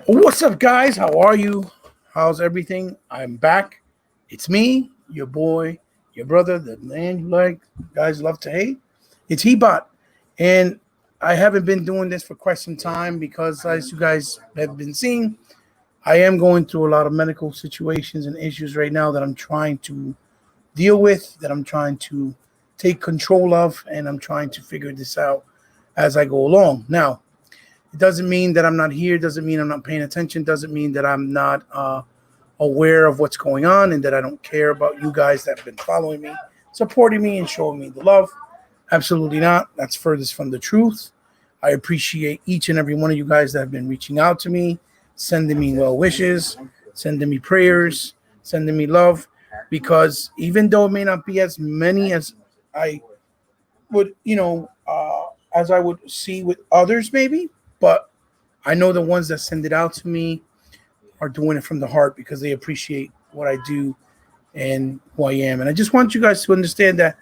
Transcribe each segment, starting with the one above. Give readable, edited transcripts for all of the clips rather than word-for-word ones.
What's up, guys? How are you? How's everything? I'm back. It's me, your boy, your brother, the man you like, guys love to hate. It's Hebot. And I haven't been doing this for quite some time because, as you guys have been seeing, I am going through a lot of medical situations and issues right now that I'm trying to deal with, that I'm trying to take control of, and I'm trying to figure this out as I go along. Now, it doesn't mean that I'm not here. Doesn't mean I'm not paying attention. Doesn't mean that I'm not aware of what's going on and that I don't care about you guys that have been following me, supporting me, and showing me the love. Absolutely not. That's furthest from the truth. I appreciate each and every one of you guys that have been reaching out to me, sending me well wishes, sending me prayers, sending me love, because even though it may not be as many as I would, as I would see with others, maybe. But I know the ones that send it out to me are doing it from the heart because they appreciate what I do and who I am. And I just want you guys to understand that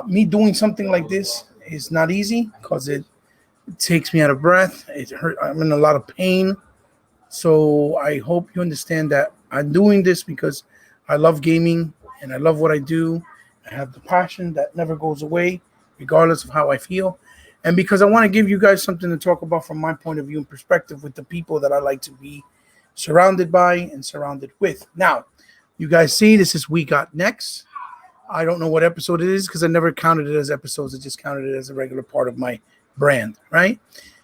me doing something like this is not easy because it takes me out of breath. It hurt. I'm in a lot of pain. So I hope you understand that I'm doing this because I love gaming and I love what I do. I have the passion that never goes away, regardless of how I feel. And because I want to give you guys something to talk about from my point of view and perspective with the people that I like to be surrounded by and surrounded with. Now, you guys see, this is We Got Next. I don't know what episode it is because I never counted it as episodes. I just counted it as a regular part of my brand, right?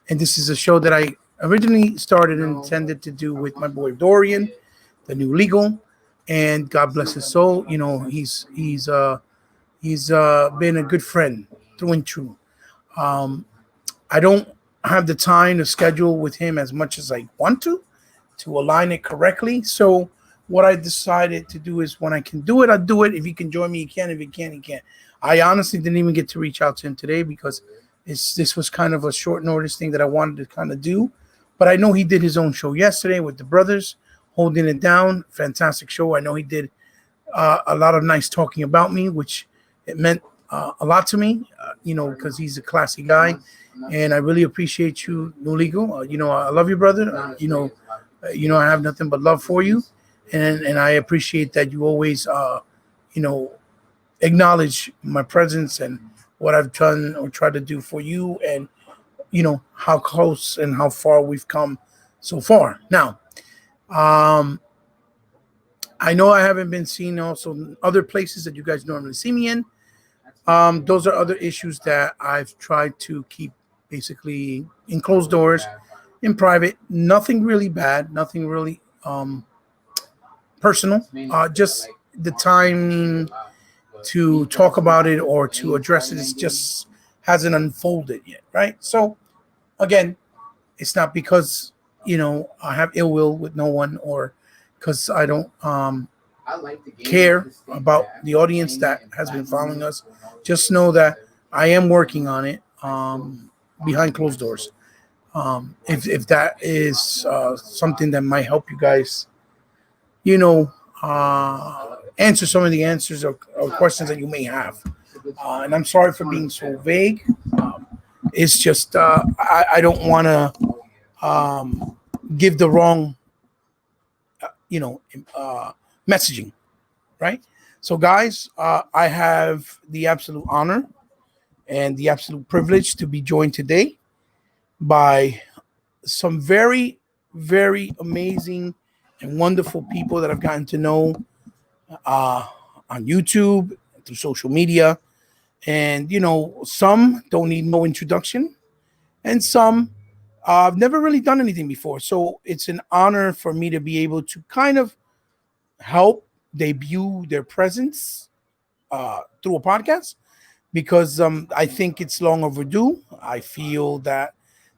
And this is a show that I originally started and intended to do with my boy Dorian, the new legal. And God bless his soul. You know, he's been a good friend through and through. I don't have the time to schedule with him as much as I want to align it correctly. So what I decided to do is when I can do it, I'll do it. If he can join me, he can. If he can't, he can't. I honestly didn't even get to reach out to him today because this was kind of a short notice thing that I wanted to kind of do. But I know he did his own show yesterday with the brothers, holding it down. Fantastic show. I know he did a lot of nice talking about me, which it meant a lot to me, because he's a classy guy, and I really appreciate you, New Legal. I love you, brother. I have nothing but love for you, and I appreciate that you always, acknowledge my presence and what I've done or tried to do for you, and how close and how far we've come so far. Now, I know I haven't been seen also in other places that you guys normally see me in. Those are other issues that I've tried to keep basically in closed doors, in private. Nothing really bad, nothing really personal. Just the timing to talk about it or to address it just hasn't unfolded yet, right? So, again, it's not because, I have ill will with no one or because I don't care about the audience that has been following us. Just know that I am working on it behind closed doors. If that is something that might help you guys, answer some of the answers or questions that you may have. And I'm sorry for being so vague. It's just I don't want to give the wrong, messaging, right? So, guys, I have the absolute honor and the absolute privilege to be joined today by some very, very amazing and wonderful people that I've gotten to know on YouTube, through social media. And, some don't need no introduction, and some I've never really done anything before. So it's an honor for me to be able to kind of help debut their presence through a podcast because I think it's long overdue. I feel that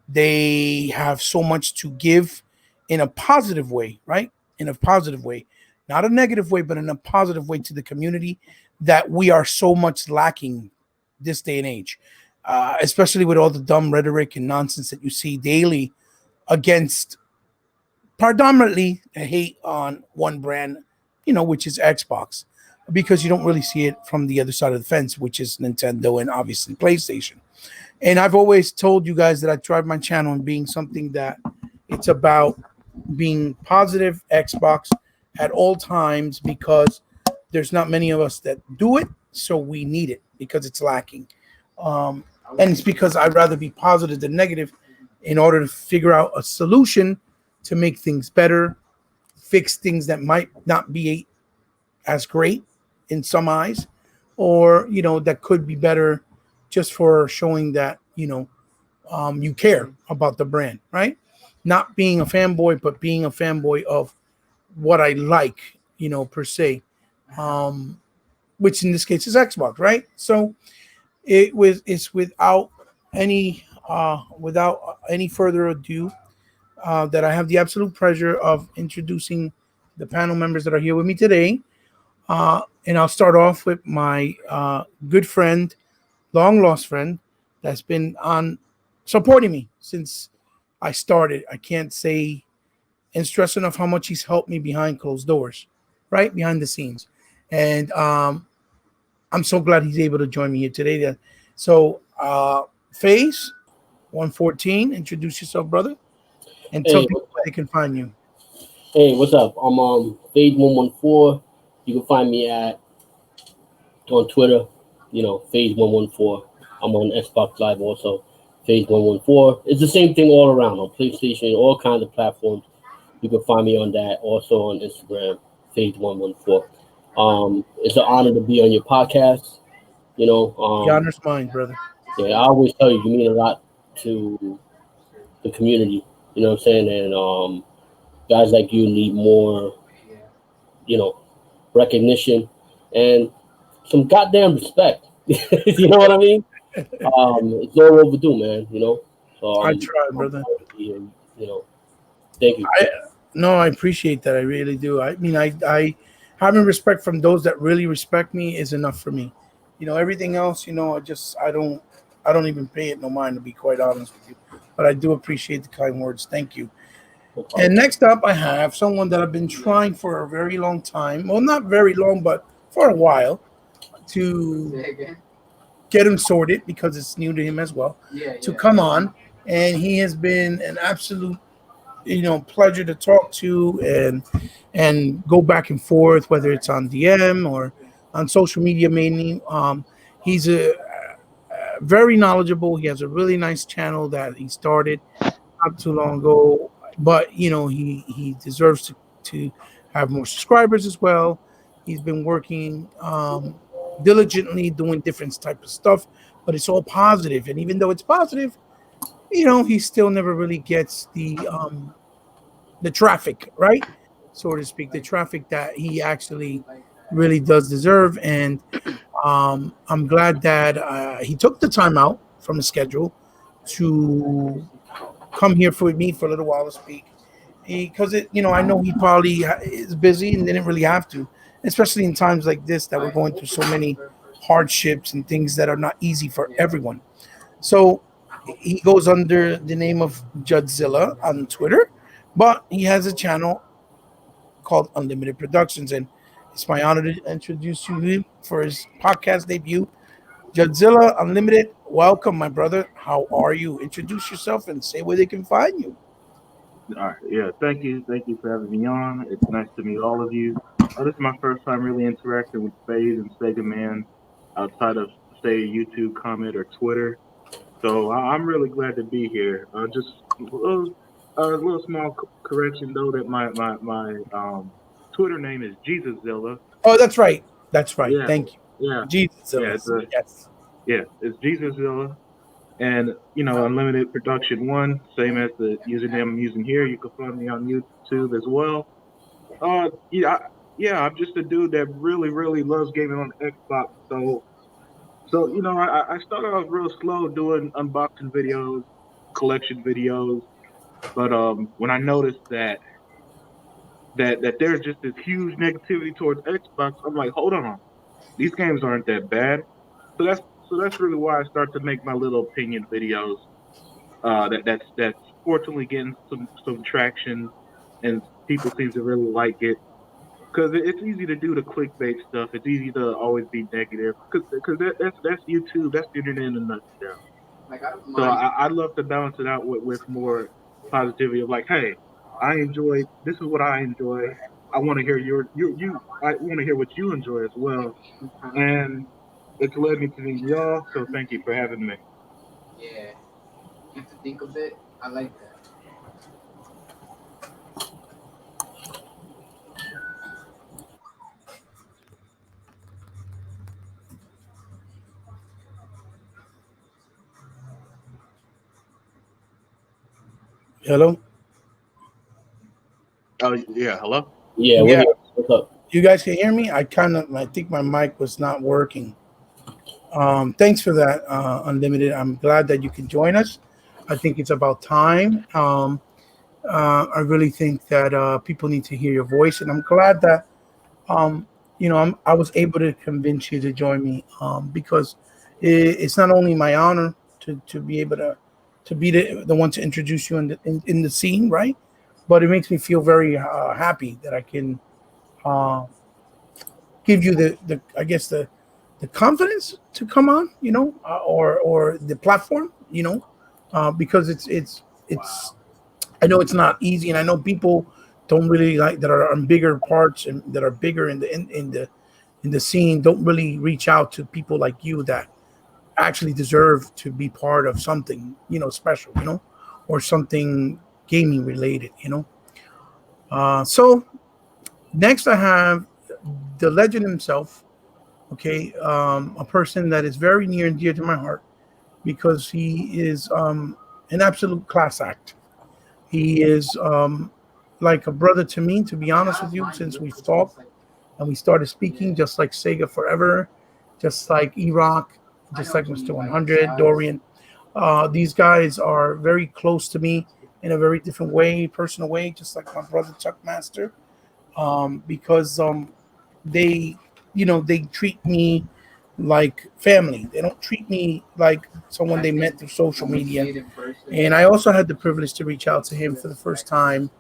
they have so much to give in a positive way, right? In a positive way, not a negative way, but in a positive way to the community that we are so much lacking this day and age, especially with all the dumb rhetoric and nonsense that you see daily against predominantly hate on one brand, which is Xbox, because you don't really see it from the other side of the fence, which is Nintendo and obviously PlayStation. And I've always told you guys that I drive my channel in being something that it's about being positive Xbox at all times because there's not many of us that do it, so we need it because it's lacking. Um, and it's because I'd rather be positive than negative in order to figure out a solution to make things better, fix things that might not be as great in some eyes, or that could be better, just for showing that you care about the brand, right? Not being a fanboy, but being a fanboy of what I like, per se, um, which in this case is Xbox, right? So it's without any further ado that I have the absolute pleasure of introducing the panel members that are here with me today. And I'll start off with my good friend, long lost friend, that's been on supporting me since I started. I can't say and stress enough how much he's helped me behind closed doors, right behind the scenes. And I'm so glad he's able to join me here today. So, Face 114, introduce yourself, brother, and tell Hey, people where they can find you. hey, what's up? I'm Fade114. You can find me at on Twitter, Fade114. I'm on Xbox Live also, Fade114. It's the same thing all around on PlayStation, all kinds of platforms. You can find me on that. Also on Instagram, Fade114. It's an honor to be on your podcast. You know, The um, honor's mine, brother. yeah, I always tell you, you mean a lot to the community. You know what I'm saying? And guys like you need more, you know, recognition and some goddamn respect. You know what I mean? It's all overdue, man. So I try, I'm brother. proud to be here. You know, thank you. I No, I appreciate that. I really do. I mean, I having respect from those that really respect me is enough for me. Everything else, I don't even pay it no mind, to be quite honest with you. But I do appreciate the kind words. Thank you. No And problem. next up, I have someone that I've been trying for a very long time. Well, not very long, but for a while, to get him sorted because it's new to him as well. To come on, and he has been an absolute pleasure to talk to and go back and forth, whether it's on DM or on social media mainly. He's a very knowledgeable. He has a really nice channel that he started not too long ago, but he deserves to have more subscribers as well. He's been working diligently doing different type of stuff, but it's all positive. And even though it's positive, he still never really gets the traffic, right? So to speak, the traffic that he actually really does deserve. And I'm glad that he took the time out from his schedule to come here for me for a little while to speak. Because I know he probably is busy and didn't really have to, especially in times like this that we're going through so many hardships and things that are not easy for everyone. So he goes under the name of Judzilla on Twitter, but he has a channel called Unlimited Productions, and it's my honor to introduce you to him for his podcast debut. Judzilla Unlimited, welcome, my brother. How are you? Introduce yourself and say where they can find you. All right. Yeah. Thank you for having me on. It's nice to meet all of you. This is my first time really interacting with Spade and Sega Man outside of, say, YouTube comment or Twitter. So I'm really glad to be here. Just a little small correction though that my Twitter name is Jesuszilla. Oh, that's right. That's right. Yeah. Thank you. Yeah. Yeah. Jesuszilla. Yes. It's Jesuszilla. And Unlimited Production One, same as the username I'm using here. You can find me on YouTube as well. Yeah, I'm just a dude that really, really loves gaming on Xbox. I started off real slow doing unboxing videos, collection videos, but when I noticed that there's just this huge negativity towards Xbox, I'm like, hold on, these games aren't that bad. So that's really why I start to make my little opinion videos. That's fortunately getting some traction, and people seem to really like it. Because it's easy to do the clickbait stuff. It's easy to always be negative. Because that's YouTube. That's the internet in a nutshell. So I love to balance it out with more positivity of like, hey, I enjoy. This is what I enjoy. I want to hear you. I want to hear what you enjoy as well, and it's led me to meet y'all. So thank you for having me. Hello. Oh yeah, hello. Yeah, we're Yeah, here. What's up? you guys can hear me. I think my mic was not working. Thanks for that, Unlimited. I'm glad that you can join us. I think it's about time. I really think that people need to hear your voice, and I'm glad that um, I was able to convince you to join me because it's not only my honor to be able to be the one to introduce you in the scene, right? But it makes me feel very happy that I can uh, give you the I guess the confidence to come on, or the platform, because it's I know it's not easy, and I know people don't really like that are on bigger parts and that are bigger in the scene don't really reach out to people like you that actually deserve to be part of something, special, or something gaming related, So next I have the legend himself. Okay, a person that is very near and dear to my heart because he is an absolute class act. He is like a brother to me, to be honest with you, since we've talked and we started speaking, just like Sega Forever, just like E-Rock, just like Mr. 100, Dorian. These guys are very close to me in a very different way, personal way, just like my brother Chuck Master, because they, they treat me like family. They don't treat me like someone they met through social media. And I also had the privilege to reach out to him for the first time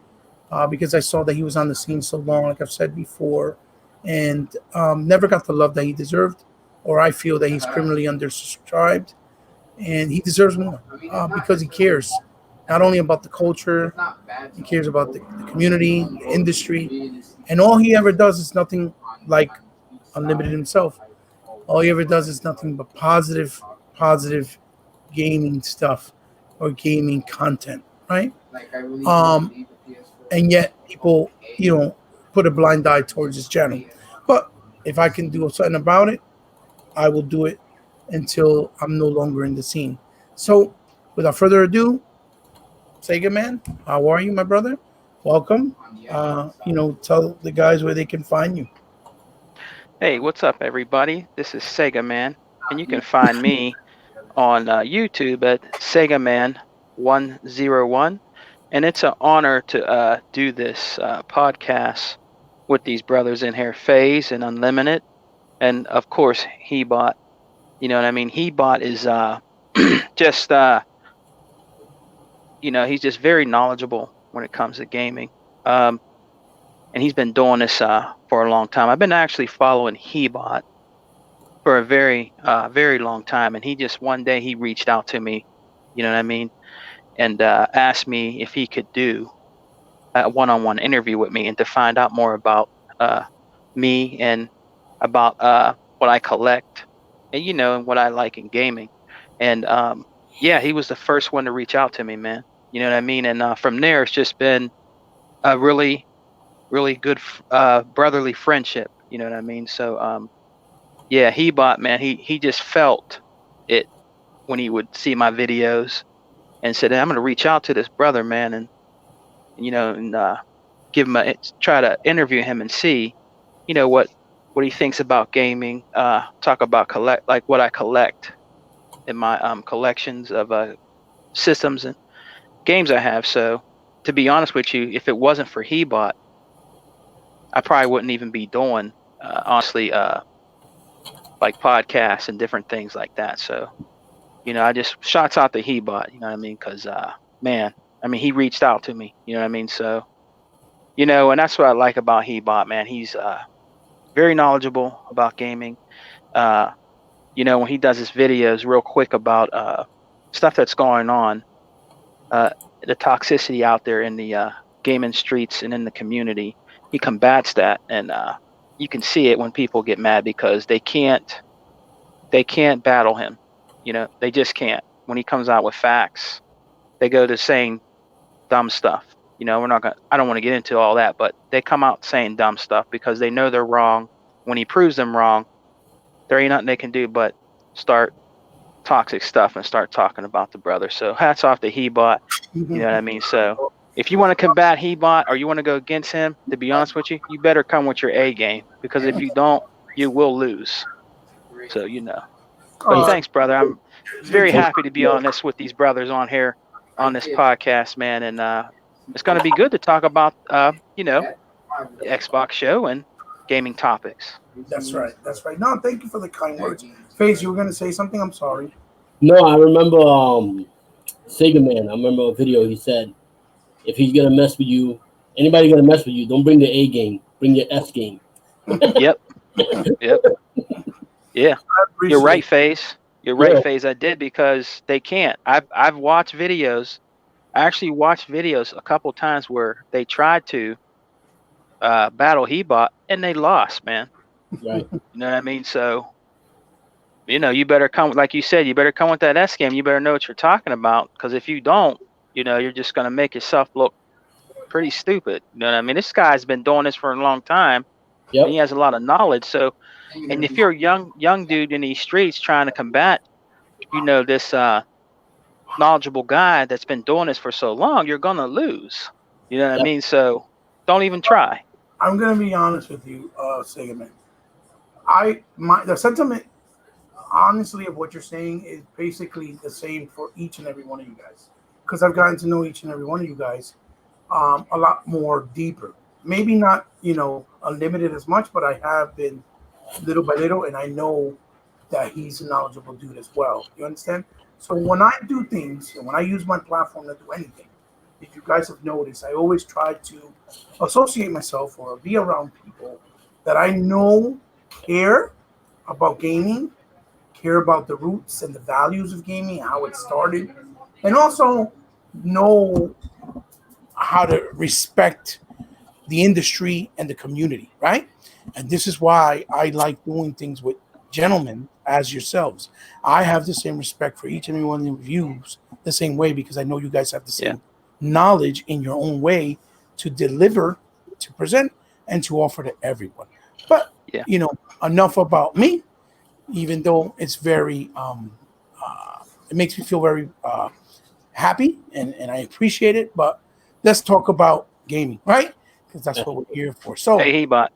because I saw that he was on the scene so long, like I've said before, and never got the love that he deserved, or I feel that he's criminally undersubscribed, and he deserves more because he cares not only about the culture, he cares about the community, the industry, and all he ever does is nothing like Unlimited himself. All he ever does is nothing but positive gaming stuff or gaming content, right? Um, and yet people, put a blind eye towards his channel. But if I can do something about it, I will do it until I'm no longer in the scene. So, without further ado, Sega Man, how are you, my brother? Welcome. Tell the guys where they can find you. Hey, what's up, everybody? This is Sega Man, and you can find me on YouTube at Sega Man 101. And it's an honor to do this podcast with these brothers in here, Phase and Unlimited, and of course Hebot. You know what I mean? Hebot is just he's just very knowledgeable when it comes to gaming. Um, and he's been doing this for a long time. I've been actually following Hebot for a very long time, and he just one day he reached out to me, you know what I mean, and asked me if he could do a one-on-one interview with me and to find out more about uh, me and about what I collect and and what I like in gaming. And yeah, he was the first one to reach out to me, man. You know what I mean? And from there, it's just been a really good brotherly friendship. You know what I mean? So yeah, he bought, man. He just felt it when he would see my videos and said, "I'm gonna reach out to this brother, man, and and give him try to interview him and see, what he thinks about gaming. Talk about collect like what I collect in my collections of systems and games I have. So to be honest with you, if it wasn't for Hebot, I probably wouldn't even be doing honestly like podcasts and different things like that. So I just shots out to Hebot, you know what I mean? Because man, I mean, he reached out to me, you know what I mean? So and that's what I like about Hebot, man. He's very knowledgeable about gaming. Uh, when he does his videos, real quick about stuff that's going on, uh, the toxicity out there in the gaming streets and in the community. He combats that, and you can see it when people get mad because they can't battle him. They just can't. When he comes out with facts, they go to saying dumb stuff. I don't want to get into all that, but they come out saying dumb stuff because they know they're wrong. When he proves them wrong, there ain't nothing they can do but start toxic stuff and start talking about the brother. So hats off to Hebot. You know what I mean? So if you want to combat Hebot or you want to go against him, to be honest with you, you better come with your A game, because if you don't, you will lose. So But thanks, brother. I'm very happy to be on this with these brothers on here on this podcast, man. And it's going to be good to talk about, the Xbox show and gaming topics. That's right. That's right. No, thank you for the kind words. FaZe, you were going to say something? I'm sorry. No, I remember Sega Man. I remember a video. He said, if he's gonna mess with you, anybody gonna mess with you, don't bring the A game, bring your S game. Yep. Yeah. You're right, FaZe. You're right, FaZe. I did, because they can't. I've watched videos. I actually watched videos a couple times where they tried to battle Hebot and they lost, man. Right. You know what I mean? So, you better come, like you said, you better come with that S game. You better know what you're talking about, because if you don't, you're just going to make yourself look pretty stupid. You know what I mean? This guy's been doing this for a long time. Yep. And he has a lot of knowledge. So, and if you're a young dude in these streets trying to combat, this knowledgeable guy that's been doing this for so long, you're going to lose. You know what I mean? So don't even try. I'm going to be honest with you, Sega Man. The sentiment, honestly, of what you're saying is basically the same for each and every one of you guys, because I've gotten to know each and every one of you guys a lot more deeper. Maybe not, unlimited as much, but I have been little by little, and I know that he's a knowledgeable dude as well. You understand? So when I do things, and when I use my platform to do anything, if you guys have noticed, I always try to associate myself or be around people that I know care about gaming, care about the roots and the values of gaming, how it started, and also know how to respect the industry and the community, right? And this is why I like doing things with gentlemen as yourselves. I have the same respect for each and every one of you the same way, because I know you guys have the same knowledge in your own way to deliver, to present, and to offer to everyone. But, enough about me, even though it's very, it makes me feel very happy and I appreciate it. But let's talk about gaming, right? Because that's what we're here for. So, hey, Hebot.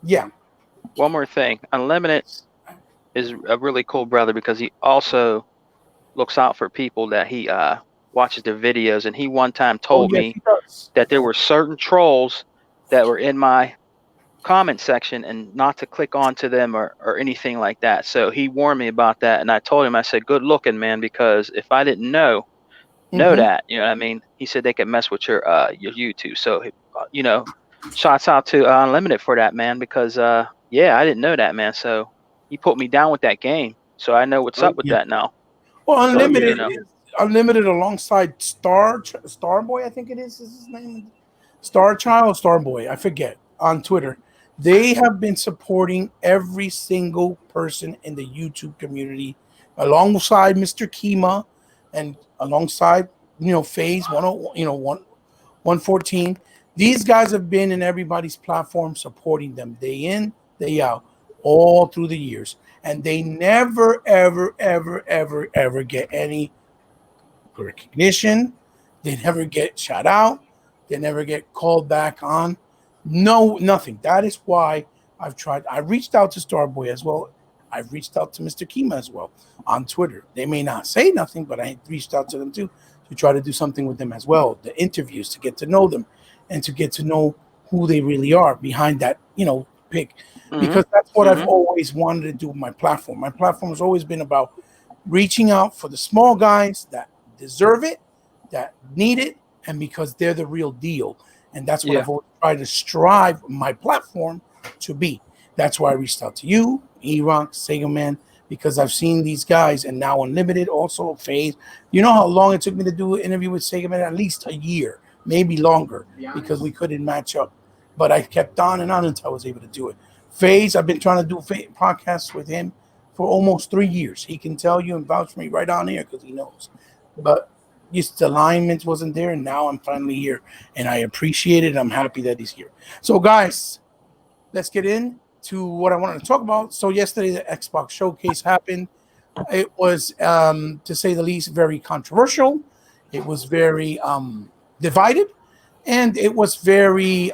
Yeah. One more thing. Unlimited is a really cool brother, because he also looks out for people that he watches their videos. And he one time told me that there were certain trolls that were in my comment section and not to click onto them or anything like that. So he warned me about that. And I told him, I said, good looking, man, because if I didn't know that, you know what I mean? He said they could mess with your YouTube. So, shouts out to Unlimited for that, man, because I didn't know that, man. So he put me down with that game. So I know what's up with that now. Well, Unlimited, Unlimited alongside Starboy, I think it is his name. Starchild or Starboy, I forget, on Twitter. They have been supporting every single person in the YouTube community, alongside Mr. Kima and alongside, FaZe 114. These guys have been in everybody's platform supporting them day in, day out, all through the years. And they never, ever, ever, ever, ever get any recognition. They never get shout out. They never get called back on. No, nothing. That is why I've tried. I reached out to Starboy as well. I've reached out to Mr. Kima as well on Twitter. They may not say nothing, but I reached out to them too to try to do something with them as well. The interviews, to get to know them and to get to know who they really are behind that, pic. Because that's what I've always wanted to do with my platform. My platform has always been about reaching out for the small guys that deserve it, that need it, and because they're the real deal. And that's what I've always tried to strive my platform to be. That's why I reached out to you, E-Rock, Sega Man, because I've seen these guys, and now Unlimited, also FaZe. You know how long it took me to do an interview with Sega Man? At least a year. maybe longer, because we couldn't match up. But I kept on and on until I was able to do it. Faze, I've been trying to do podcasts with him for almost 3 years. He can tell you and vouch for me right on here because he knows. But just the alignment wasn't there, and now I'm finally here, and I appreciate it. I'm happy that he's here. So, guys, let's get into what I wanted to talk about. So, yesterday the Xbox showcase happened. It was, to say the least, very controversial. It was very divided, and it was very,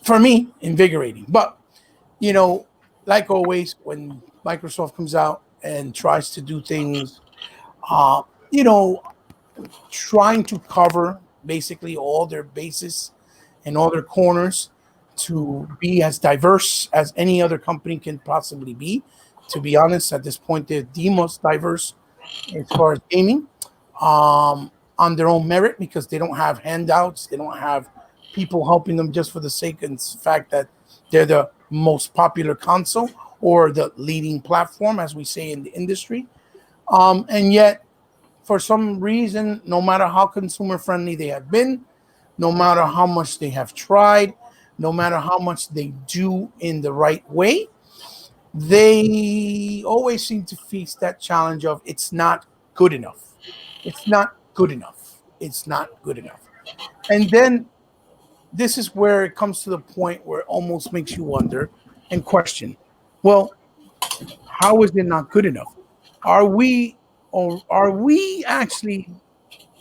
for me, invigorating. But like always, when Microsoft comes out and tries to do things, uh, you know, trying to cover basically all their bases and all their corners to be as diverse as any other company can possibly be. To be honest, at this point, they're the most diverse as far as gaming, on their own merit, because they don't have handouts, they don't have people helping them just for the sake and fact that they're the most popular console or the leading platform, as we say in the industry. And yet, for some reason, no matter how consumer friendly they have been, no matter how much they have tried, no matter how much they do in the right way, they always seem to face that challenge of it's not good enough. It's not good enough. It's not good enough. And then this is where it comes to the point where it almost makes you wonder and question, well, how is it not good enough? Are we, or are we actually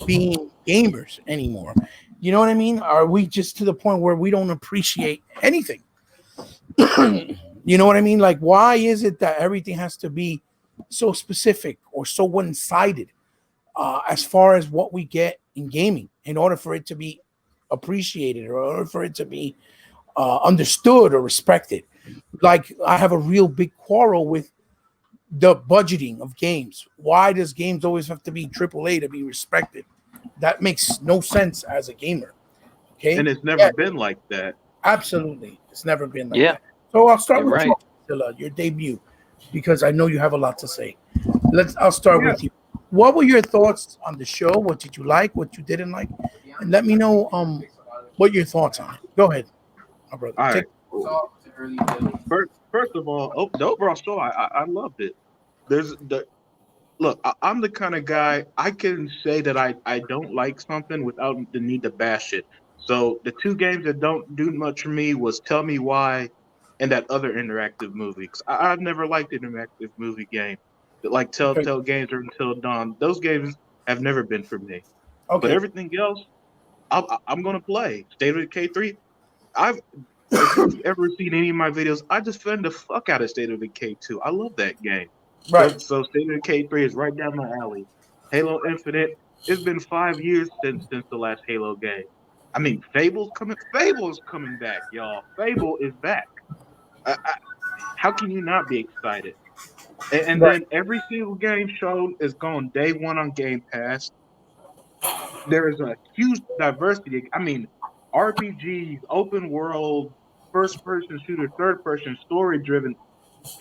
being gamers anymore? You know what I mean? Are we just to the point where we don't appreciate anything? You know what I mean? Like, why is it that everything has to be so specific or so one-sided, as far as what we get in gaming, in order for it to be appreciated, or in order for it to be understood or respected? Like, I have a real big quarrel with the budgeting of games. Why does games always have to be AAA to be respected? That makes no sense as a gamer. Okay. And it's never Yeah, been like that. absolutely. It's never been like Yeah, that. So I'll start you're with right. you, Priscilla, your debut, because I know you have a lot to say. I'll start Yeah. with you. What were your thoughts on the show? What did you like? What you didn't like? And let me know what your thoughts on it. Go ahead, my brother. All Take. right. First of all, the overall show, I loved it. There's the look. I'm the kind of guy I can say that I don't like something without the need to bash it. So the two games that don't do much for me was Tell Me Why and that other interactive movie. 'Cause I've never liked interactive movie games. Like Okay. Telltale Games or Until Dawn. Those games have never been for me. But Okay. everything else, I'm gonna play. State of Decay 3. I've if you've ever seen any of my videos, I just defend the fuck out of State of Decay 2. I love that game. So Right. so State of Decay 3 is right down my alley. Halo Infinite. It's been 5 years since the last Halo game. I mean, Fable's coming. Fable is coming back, y'all. Fable is back. How can you not be excited? And Right. then every single game shown is gone day one on Game Pass. There is a huge diversity. I mean, RPGs, open world, first person shooter, third person, story driven,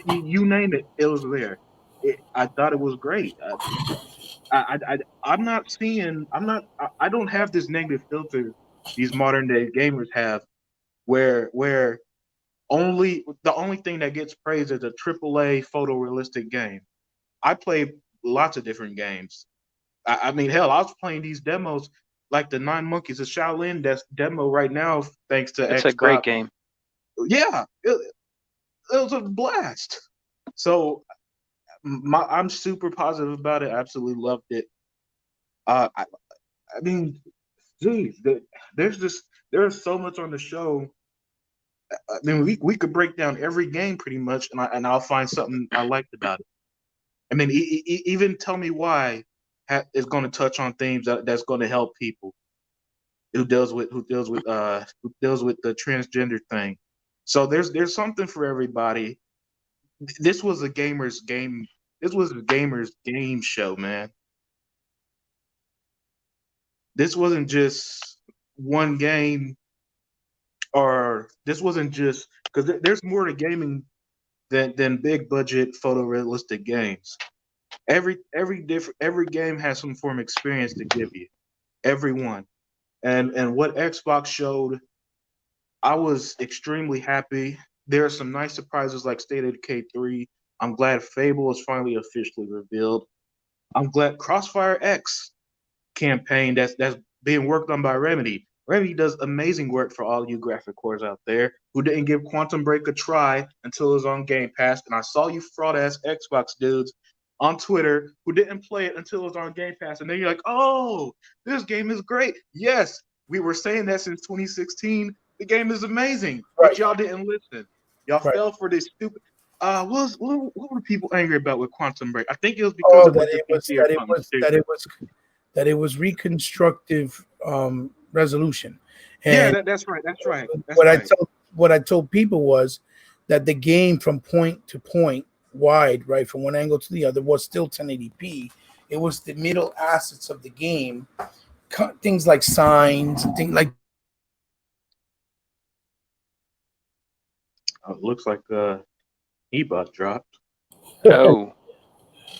you name it, it was there. I thought it was great. I'm not seeing, I don't have this negative filter these modern day gamers have where the only thing that gets praised is a AAA photorealistic game. I play lots of different games. I mean, hell, I was playing these demos like the Nine Monkeys of Shaolin demo right now, thanks to It's a great Xbox. game. Yeah, it was a blast. So I'm super positive about it. I absolutely loved it. Uh, I, I mean, geez, there's just there's so much on the show. I mean, we could break down every game pretty much, I'll find something I liked about it. I mean, even Tell Me Why is going to touch on themes that's going to help people who deals with the transgender thing. So there's something for everybody. This was a gamer's game. This was a gamer's game show, man. This wasn't just one game, or this wasn't just because there's more to gaming than big budget photorealistic games. Every game has some form of experience to give you. Every one. And what Xbox showed, I was extremely happy. There are some nice surprises like State of Decay 3. I'm glad Fable is finally officially revealed. I'm glad Crossfire X campaign that's being worked on by Remedy. Remedy does amazing work for all you graphic cores out there who didn't give Quantum Break a try until it was on Game Pass. And I saw you fraud ass Xbox dudes on Twitter who didn't play it until it was on Game Pass. And then you're like, oh, this game is great. Yes, we were saying that since 2016. The game is amazing, Right. but y'all didn't listen. Y'all fell for this stupid. What were people angry about with Quantum Break? I think it was because it was reconstructive resolution. And yeah, that's right. What I told people was that the game from point to point wide, right, from one angle to the other, was still 1080p. It was the middle assets of the game, things like signs and things like. It looks like Ebot dropped. Oh,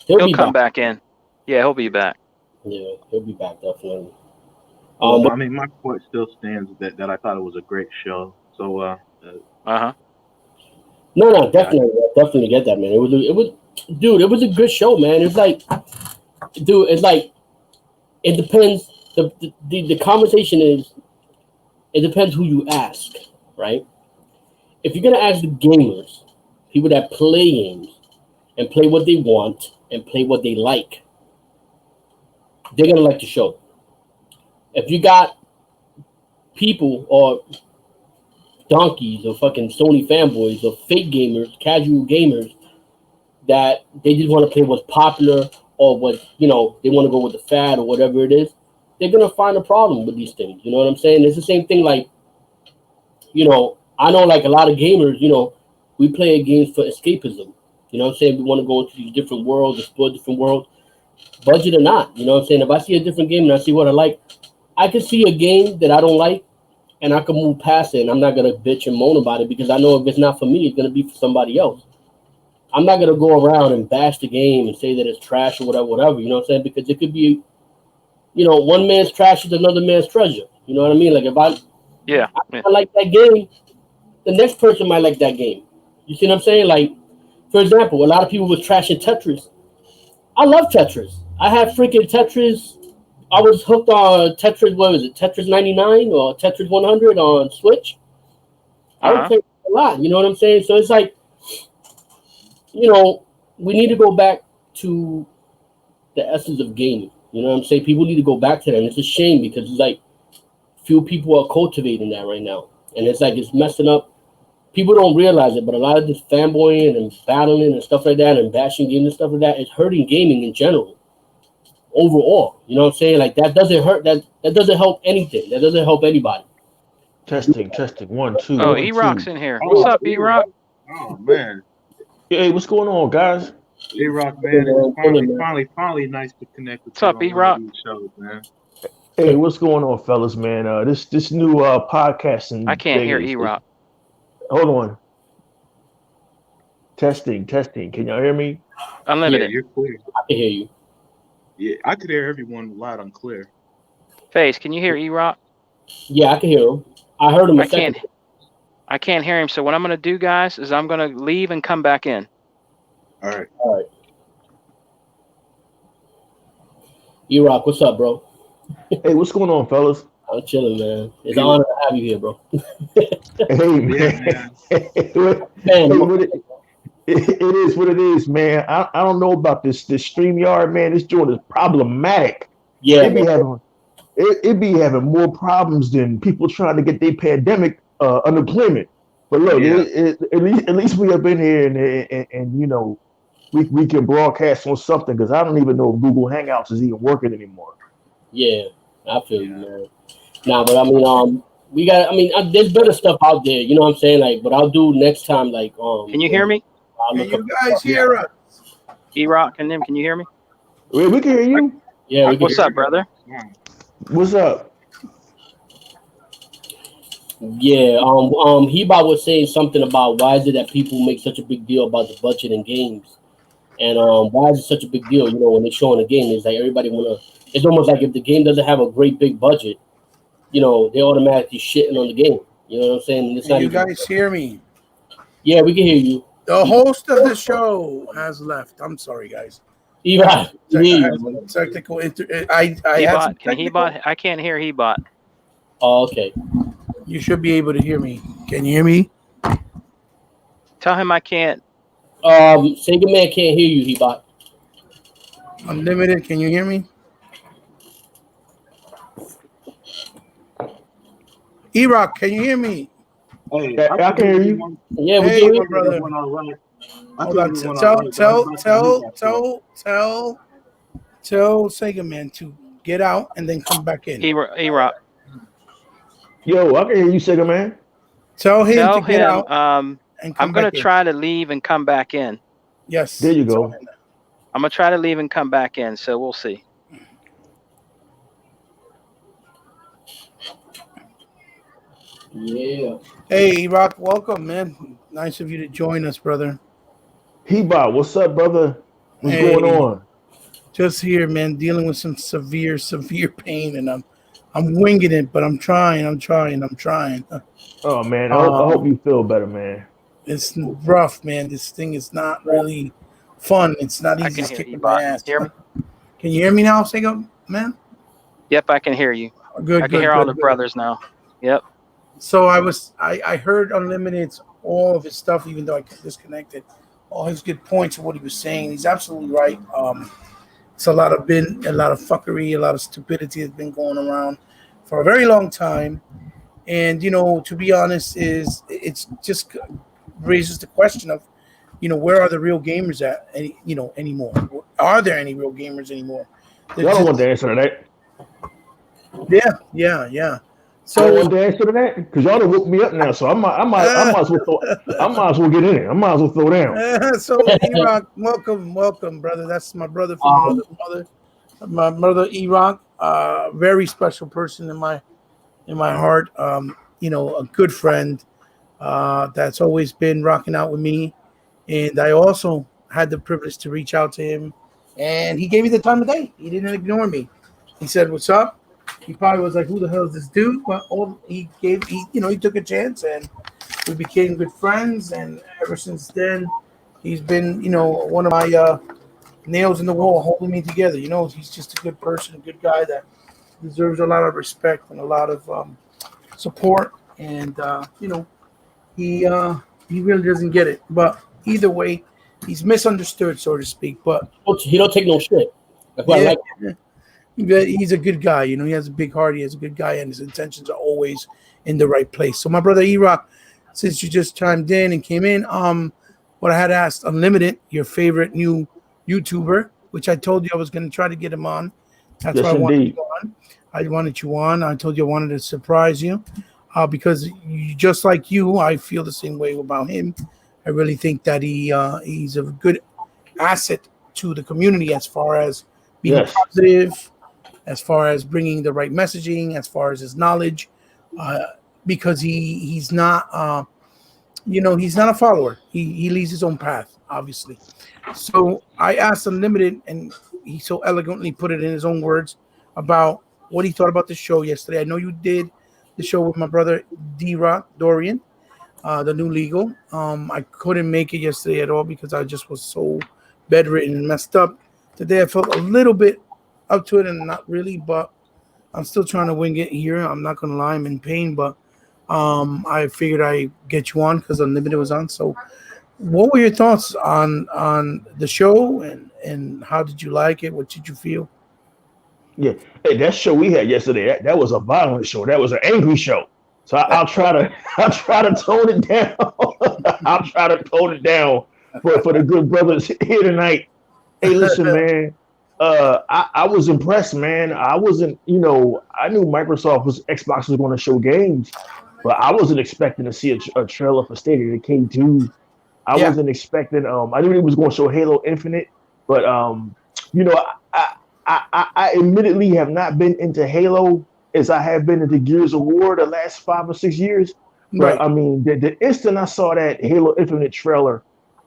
he'll come back in. Yeah, he'll be back. Yeah, he'll be back definitely. Well, I mean, my point still stands that I thought it was a great show. So, No, definitely, I definitely get that, man. It was a good show, man. It's like, dude, it depends. The conversation is, it depends who you ask, right? If you're gonna ask the gamers, people that play games and play what they want and play what they like, they're gonna like the show. If you got people or donkeys or fucking Sony fanboys or fake gamers, casual gamers that they just want to play what's popular or what, they want to go with the fad or whatever it is, they're gonna find a problem with these things. You know what I'm saying? It's the same thing like, I know like a lot of gamers, we play games for escapism. You know what I'm saying? We want to go into these different worlds, explore different worlds, budget or not. You know what I'm saying? If I see a different game and I see what I like, I can see a game that I don't like and I can move past it and I'm not going to bitch and moan about it because I know if it's not for me, it's going to be for somebody else. I'm not going to go around and bash the game and say that it's trash or whatever, you know what I'm saying? Because it could be, one man's trash is another man's treasure. You know what I mean? Like if I like that game, the next person might like that game. You see what I'm saying? Like, for example, a lot of people was trashing Tetris. I love Tetris. I had freaking Tetris. I was hooked on Tetris. What was it? Tetris 99 or Tetris 100 on Switch. I would play a lot. You know what I'm saying? So it's like, we need to go back to the essence of gaming. You know what I'm saying? People need to go back to that. And it's a shame because it's like few people are cultivating that right now. And it's like it's messing up. People don't realize it, but a lot of this fanboying and battling and stuff like that and bashing games and stuff like that is hurting gaming in general. Overall. You know what I'm saying? Like that doesn't hurt, that doesn't help anything. That doesn't help anybody. Testing. 1, 2. Oh, E-Rock's in here. What's up, E-Rock? Oh man. Hey, what's going on, guys? E-Rock, man, it's finally nice to connect with you. What's up, E-Rock? Shows, man. Hey, what's going on, fellas, man? This new podcasting. I can't hear E-Rock. Hold on. Testing. Can y'all hear me? Unlimited. Yeah, you're clear. I can hear you. Yeah, I could hear everyone loud and clear. Face, can you hear E-Rock? Yeah, I can hear him. I heard him. I can't hear him. So what I'm going to do, guys, is I'm going to leave and come back in. All right. E-Rock, what's up, bro? Hey, what's going on, fellas? I'm chilling, man. It's an honor to have you here, bro. Hey, man. It is what it is, man. I don't know about this StreamYard, man. This joint is problematic. Yeah, it be having more problems than people trying to get their pandemic unemployment. But look, at least we have been here and we can broadcast on something because I don't even know if Google Hangouts is even working anymore. Yeah, I feel you, man. Nah, but I mean, there's better stuff out there. You know what I'm saying? Like, but I'll do next time. Like, can you hear me? Can you guys hear us? E-Rock and them, can you hear me? We can hear you. Yeah. What's up, brother? What's up? Yeah. Heba was saying something about why is it that people make such a big deal about the budget in games, And why is it such a big deal? You know, when they're showing a game, it's like everybody wanna. It's almost like if the game doesn't have a great big budget, you know, they automatically shitting on the game. You know what I'm saying? And it's Can not you even. guys hear me? Yeah, we can hear you. The host of the show has left. I'm sorry, guys. Right, we I hear had you. some Man. technical. I had some Hebot, can technical. Hebot? I can't hear Hebot. Oh, okay. You should be able to hear me. Can you hear me? Tell him I can't. Sega Man can't hear you, Hebot. Unlimited. Can you hear me? E-Rock, can you hear me? Hey, Yeah, I can hear you. Yeah, we Hey, can my hear you. brother. Went all right. I Hold think on. we went all right. but I'm about to Tell Sega Man to get out and then come back in. E-Rock. Yo, I can hear you, Sega Man. Tell him Tell to get him out and I'm come gonna back in. try to leave and come back in. Yes. There you tell go. him that. I'm gonna try to leave and come back in. So we'll see. Yeah. Hey, E-Rock, welcome, man. Nice of you to join us, brother. Heba, what's up, brother? What's Hey, going on? just here, man, dealing with some severe pain, and I'm winging it, but I'm trying. Oh man, I hope you feel better, man. It's rough, man. This thing is not really fun. It's not I easy. can It's hear kicking my Ebot. ass. Hear me? Can you hear me now, Sega man? Yep, I can hear you. Good, I can good, hear all good, the good. brothers now. Yep. So I heard Unlimited's all of his stuff, even though I disconnected. All his good points of what he was saying. He's absolutely right. It's a lot of fuckery, a lot of stupidity has been going around for a very long time. And to be honest, it's just raises the question of, where are the real gamers at? Anymore? Are there any real gamers anymore? They're Y'all don't want just the answer to that. yeah. I don't So want the answer to that because y'all done woke me up now. So I might as well I might as well get in it. I might as well throw down. so E-Rock, welcome, brother. That's my brother from another mother. My brother E-Rock, very special person in my heart. A good friend that's always been rocking out with me. And I also had the privilege to reach out to him, and he gave me the time of day. He didn't ignore me. He said, "What's up?" He probably was like, "Who the hell is this dude?" But he took a chance, and we became good friends. And ever since then, he's been, one of my nails in the wall, holding me together. He's just a good person, a good guy that deserves a lot of respect and a lot of support. And he really doesn't get it. But either way, he's misunderstood, so to speak. But He don't take no shit. That's why I yeah, like he's a good guy. He has a big heart. He has a good guy, and his intentions are always in the right place. So, my brother E-Rock, since you just chimed in and came in, what I had asked Unlimited, your favorite new YouTuber, which I told you I was going to try to get him on. That's Yes, why I wanted indeed. you on. I wanted you on. I told you I wanted to surprise you. Because just like you, I feel the same way about him. I really think that he's a good asset to the community as far as being Yes. positive, as far as bringing the right messaging, as far as his knowledge, because he's not he's not a follower. He leads his own path, obviously. So I asked Unlimited, and he so elegantly put it in his own words about what he thought about the show yesterday. I know you did the show with my brother D-Rock Dorian, the new legal. I couldn't make it yesterday at all because I just was so bedridden and messed up. Today I felt a little bit up to it and not really, but I'm still trying to wing it here. I'm not gonna lie, I'm in pain, but I figured I get you on because Unlimited was on. So what were your thoughts on the show, and how did you like it? What did you feel? Yeah. Hey, that show we had yesterday, that was a violent show. That was an angry show. So I'll try to I'll try to tone it down. I'll try to tone it down for the good brothers here tonight. Hey, listen, man. I was impressed, man. I wasn't, I knew Xbox was going to show games, but I wasn't expecting to see a trailer for State of Decay 2. I Yeah, wasn't expecting. I knew it was going to show Halo Infinite, but you know, I, I admittedly have not been into Halo as I have been into Gears of War the last 5 or 6 years. But right. I mean, the instant I saw that Halo Infinite trailer,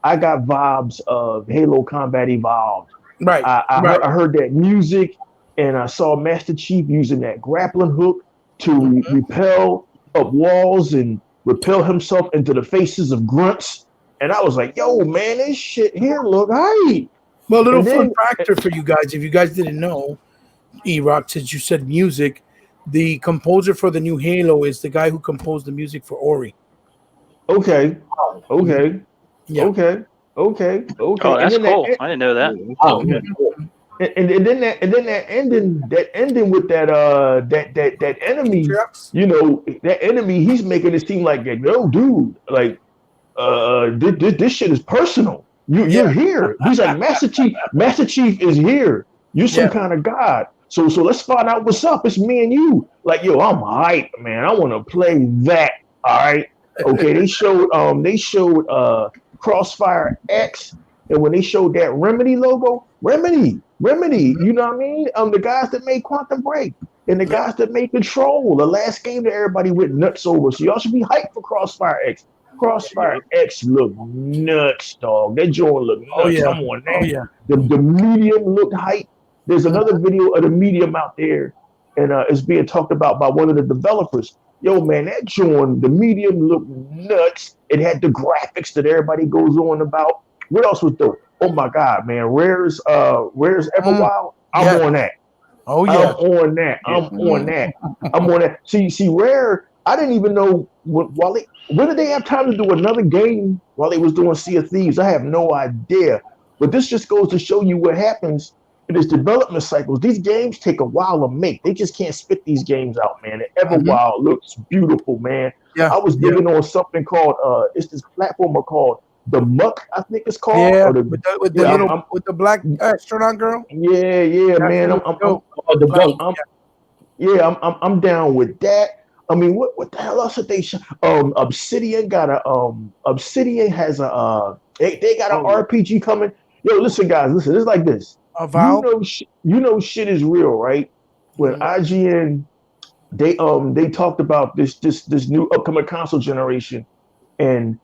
I got vibes of Halo Combat Evolved. Right. I heard that music, and I saw Master Chief using that grappling hook to repel up walls and repel himself into the faces of grunts. And I was like, yo, man, this shit here look hype. Well, a little And fun then- factor for you guys, if you guys didn't know, E-Rock, since you said music, the composer for the new Halo is the guy who composed the music for Ori. Okay. Yeah. Okay. Oh, that's And then cool. I didn't know that. Oh, and then that ending with that enemy, Trucks? you know, that enemy, he's making it seem like, no, dude, like this shit is personal. You're here. He's like, Master Chief is here. You're some kind of god. So let's find out what's up. It's me and you. Like, yo, I'm hyped, man. I want to play that. All right. Okay. They showed Crossfire X, and when they showed that Remedy logo, Remedy, you know what I mean? The guys that made Quantum Break and the guys that made Control, the last game that everybody went nuts over. So y'all should be hyped for Crossfire X. Crossfire X look nuts, dog. That joint look nuts. Oh, yeah. I'm on that. Oh, yeah. The medium looked hype. There's another video of the medium out there, and it's being talked about by one of the developers. Yo, man, that joint, the medium looked nuts. It had the graphics that everybody goes on about. What else was dope? Oh my God, man, Rare's Everwild. I'm on that. Oh yeah. I'm on that. See, Rare. I didn't even know when did they have time to do another game while they was doing Sea of Thieves? I have no idea. But this just goes to show you what happens in this development cycles. These games take a while to make. They just can't spit these games out, man. And Everwild looks beautiful, man. Yeah. I was digging on something called it's this platformer called The Muck, I think it's called. Yeah, with the black astronaut girl. Yeah, man. I'm down with that. I mean, what the hell else did they show? Obsidian has a they got an RPG coming. Yo, listen, guys, listen. It's like this. You know shit is real, right? When IGN they talked about this new upcoming console generation, and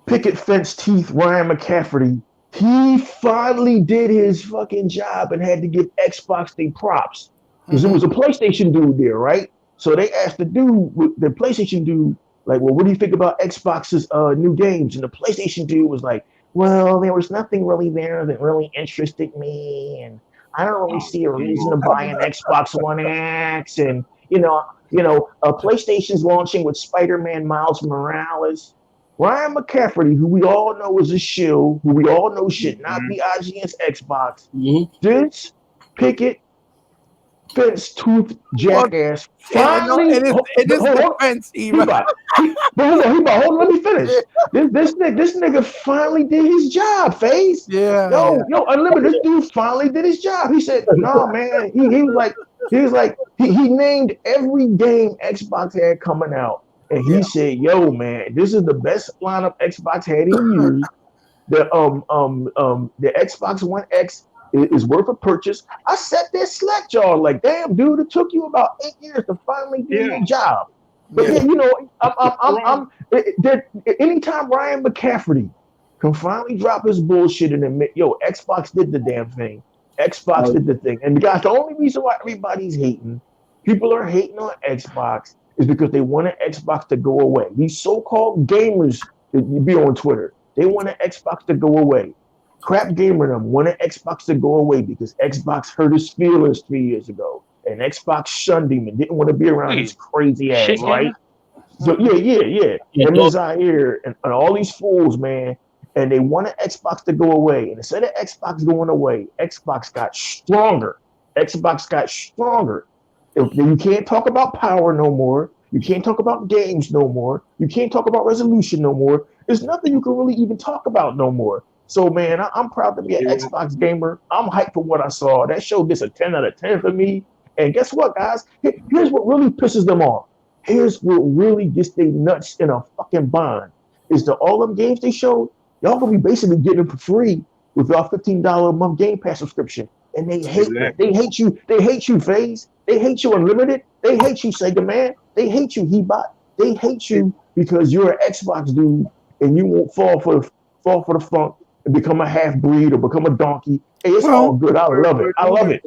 picket fence teeth Ryan McCafferty, he finally did his fucking job and had to give Xbox their props because it was a PlayStation dude there, right? So they asked the PlayStation dude, like, well, what do you think about Xbox's new games? And the PlayStation dude was like, well, there was nothing really there that really interested me, and I don't really see a reason to buy an Xbox One X. And PlayStation's launching with Spider-Man Miles Morales. Ryan McCafferty, who we all know is a shill, who we all know should not be IGN's Xbox, this picket fence tooth jackass finally. It is defense, hold on, let me finish. This nigga finally did his job, FaZe. Yo, Unlimited. This dude finally did his job. He said, "No, man." He named every game Xbox had coming out, and he said, "Yo, man, this is the best lineup Xbox had in years." The Xbox One X is worth a purchase. I sat there slack jaw like, damn, dude, it took you about 8 years to finally do your job. But anytime Ryan McCafferty can finally drop his bullshit and admit, yo, Xbox did the damn thing. Xbox did the thing. And guys, the only reason why everybody's hating, people are hating on Xbox, is because they want an Xbox to go away. These so-called gamers that you be on Twitter, they want an Xbox to go away. Crap gamer them want an Xbox to go away because Xbox hurt his feelings 3 years ago, and Xbox shunned him and didn't want to be around his crazy ass, right? So him and Zaire and all these fools, man, and they want an Xbox to go away. And instead of Xbox going away, Xbox got stronger. You can't talk about power no more. You can't talk about games no more. You can't talk about resolution no more. There's nothing you can really even talk about no more. So, man, I'm proud to be an Xbox gamer. I'm hyped for what I saw. That show gets a 10 out of 10 for me. And guess what, guys? Here's what really pisses them off. Here's what really gets they nuts in a fucking bind. Is that all them games they showed, y'all gonna be basically getting them for free with y'all $15 a month Game Pass subscription. And they hate it. They hate you. They hate you, FaZe. They hate you, Unlimited. They hate you, Sega Man. They hate you, Hebot. They hate you because you're an Xbox dude and you won't fall for fall for the funk and become a half breed or become a donkey. Hey, it's all good. I love it. I love it.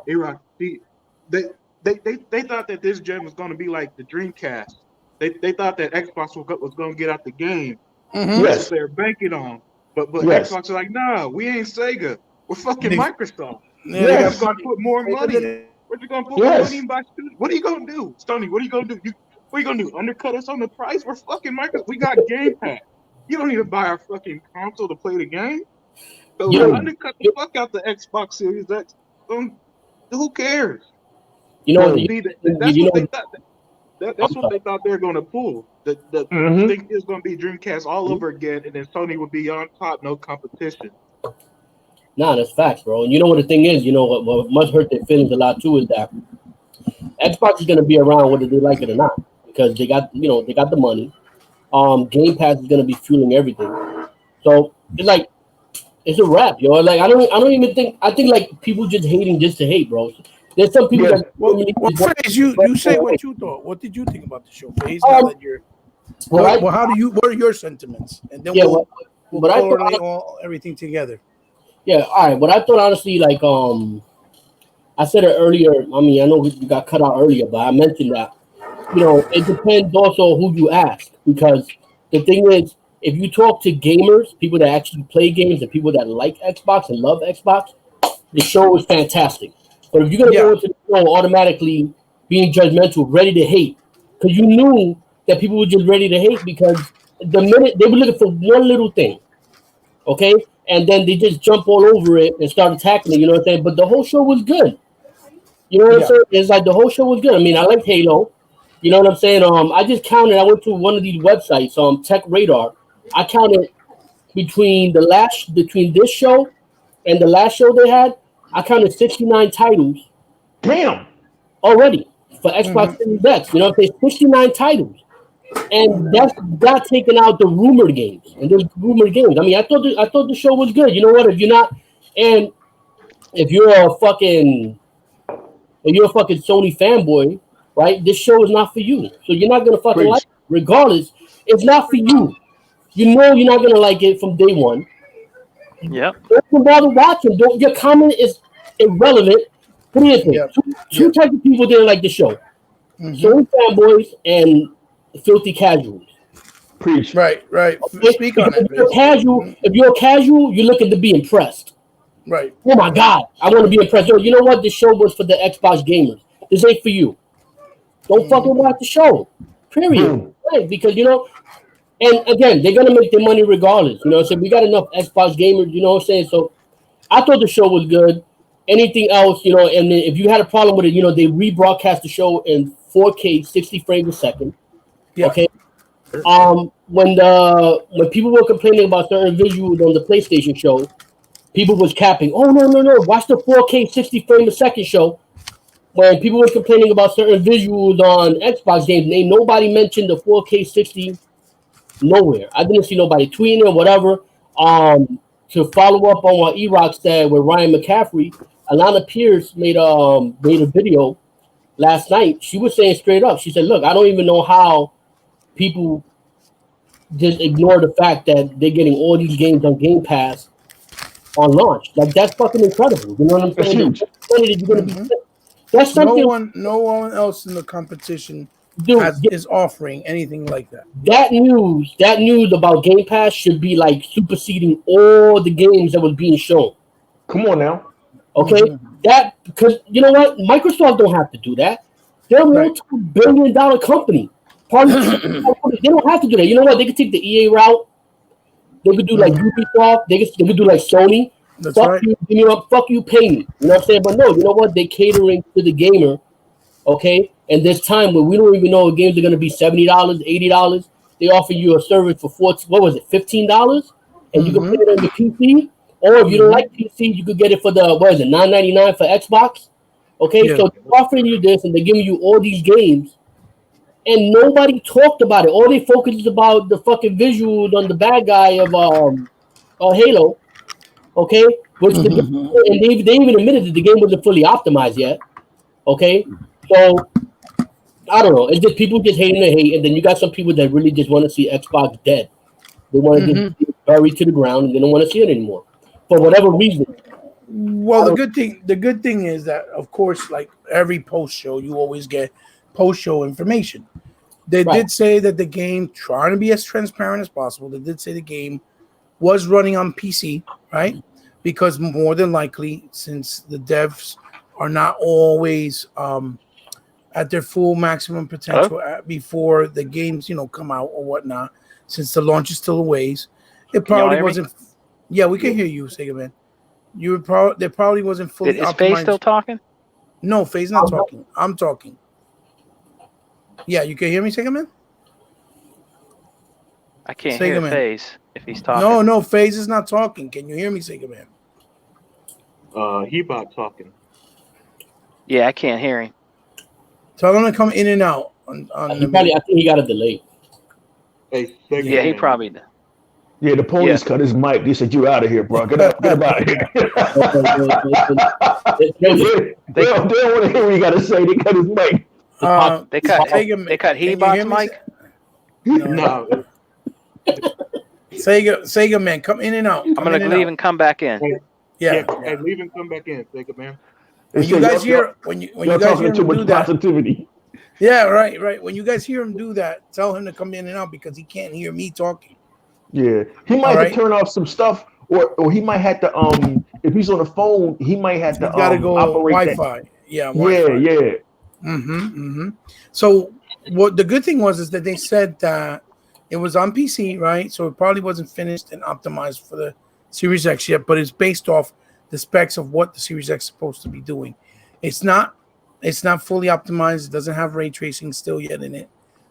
Iraq. See, they thought that this gen was going to be like the Dreamcast. They thought that Xbox was going to get out the game. Mm-hmm. That's what they're banking on. But Xbox is like, nah, we ain't Sega. We're fucking Microsoft. Yeah, We're just going to put more money. We're just going to put more money in by students. What are you going to do, Stoney? What are you going to do? What are you going to do? Undercut us on the price? We're fucking Microsoft. We got Game Pass. You don't need to buy our fucking console to play the game. So undercut the fuck out the Xbox Series X. Who cares? You know, that's what they thought they were going to pull. The thing is going to be Dreamcast all over again, and then Sony would be on top, no competition. Nah, that's facts, bro. And you know what the thing is? You know what must hurt their feelings a lot too is that Xbox is going to be around whether they like it or not because they got the money. Game Pass is going to be fueling everything. So it's a wrap, yo. Like I don't even think like people just hating just to hate, bro. There's some people that FaZe, you say what you thought. What did you think about the show, FaZe? Now that you're what are your sentiments? And then we'll correlate everything together. Yeah, all right. But I thought honestly, like I said it earlier. I mean, I know you got cut out earlier, but I mentioned that, it depends also who you ask, because the thing is, if you talk to gamers, people that actually play games and people that like Xbox and love Xbox, the show is fantastic. But if you're going to go into the show automatically being judgmental, ready to hate, because you knew that people were just ready to hate because the minute they were looking for one little thing, okay? And then they just jump all over it and start attacking it, you know what I'm saying? But the whole show was good. You know what I'm saying? It's like the whole show was good. I mean, I like Halo. You know what I'm saying? I just counted. I went to one of these websites, Tech Radar. I counted between this show and the last show they had. I counted 69 titles. Damn. Already for Xbox Series X. You know what I'm saying? 69 titles, and that's not taking out the rumored games. And there's rumored games. I mean, I thought the show was good. You know what? If you're a fucking Sony fanboy, right? This show is not for you. So you're not gonna fucking like it. Regardless, it's not for you. You know you're not gonna like it from day one. Yep. Don't bother watching. Your comment is irrelevant. What do you think? Two types of people didn't like the show: Sony fanboys and filthy casuals. Preach. Right. Okay? Speak on it. If you're a casual, you're looking to be impressed. Right. Oh my God, I want to be impressed. Yo, you know what? This show was for the Xbox gamers. This ain't for you. Don't fucking watch the show. Period. Right? Because and again, they're gonna make their money regardless. You know what I'm saying? We got enough Xbox gamers, you know what I'm saying? So I thought the show was good. Anything else, and then if you had a problem with it, they rebroadcast the show in 4K 60 frames a second. Yeah. Okay. When people were complaining about certain visuals on the PlayStation show, people was capping. Oh no! Watch the 4K 60 frame a second show. When people were complaining about certain visuals on Xbox games, nobody mentioned the 4K 60 nowhere. I didn't see nobody tweeting or whatever. To follow up on what E-Rock said with Ryan McCaffrey, Alana Pierce made a video last night. She was saying straight up. She said, "Look, I don't even know how people just ignore the fact that they're getting all these games on Game Pass on launch. Like that's fucking incredible. You know what I'm saying? That's something. No one else in the competition is offering anything like that. That news about Game Pass should be like superseding all the games that was being shown. Come on now. Okay, that because you know what, Microsoft don't have to do that. They're a multi-billion-dollar company. They don't have to do that. You know what? They could take the EA route. They could do like Ubisoft. They could do like Sony. That's fuck right. You, give me up. Fuck you, pay me. You know what I'm saying? But no, you know what? They're catering to the gamer. Okay, and this time where we don't even know if games are going to be $70, $80, they offer you a service for $15, and you can play it on your PC. Or if you don't like PC, you could get it for the $9.99 for Xbox. Okay, so they're offering you this, and they're giving you all these games, and nobody talked about it. All they focused is about the fucking visuals on the bad guy of Halo. Okay, which and they even admitted that the game wasn't fully optimized yet. Okay, so I don't know. It's just people just hating the hate, and then you got some people that really just want to see Xbox dead. They want to just get buried to the ground, and they don't want to see it anymore for whatever reason. Well, the good thing is that, of course, like every post show, you always get post show information. They did say that the game, trying to be as transparent as possible, they did say the game was running on PC, right? Because more than likely, since the devs are not always at their full maximum potential before the games, come out or whatnot, since the launch is still a ways, it probably wasn't. Yeah, we can hear you, Sega Man. There probably wasn't fully optimized. Is Faye still talking? No, Faye's not talking. I'm talking. Yeah, you can hear me, Sega Man? I can't hear FaZe if he's talking. No, FaZe is not talking. Can you hear me, Sega Man? He about talking. Yeah, I can't hear him. Tell him to come in and out. I think he got a delay. Hey, yeah, he probably did. Yeah, the police cut his mic. They said, "You out of here, bro. Get out of here." They don't want to hear what you got to say. They cut his mic. They cut Hebot's mic? No. Sega Man, come in and out. I'm going to leave and come back in. Yeah. Hey, leave and come back in, Sega Man. When you guys hear him do that, positivity. Yeah, right. When you guys hear him do that, tell him to come in and out because he can't hear me talking. Yeah, he might have to turn off some stuff, or he might have to if he's on the phone, he might have to gotta go operate Wi-Fi. That. Yeah, Wi-Fi. Yeah. So what the good thing was that they said that it was on PC, right? So it probably wasn't finished and optimized for the Series X yet, but it's based off the specs of what the Series X is supposed to be doing. It's not fully optimized. It doesn't have ray tracing still yet in it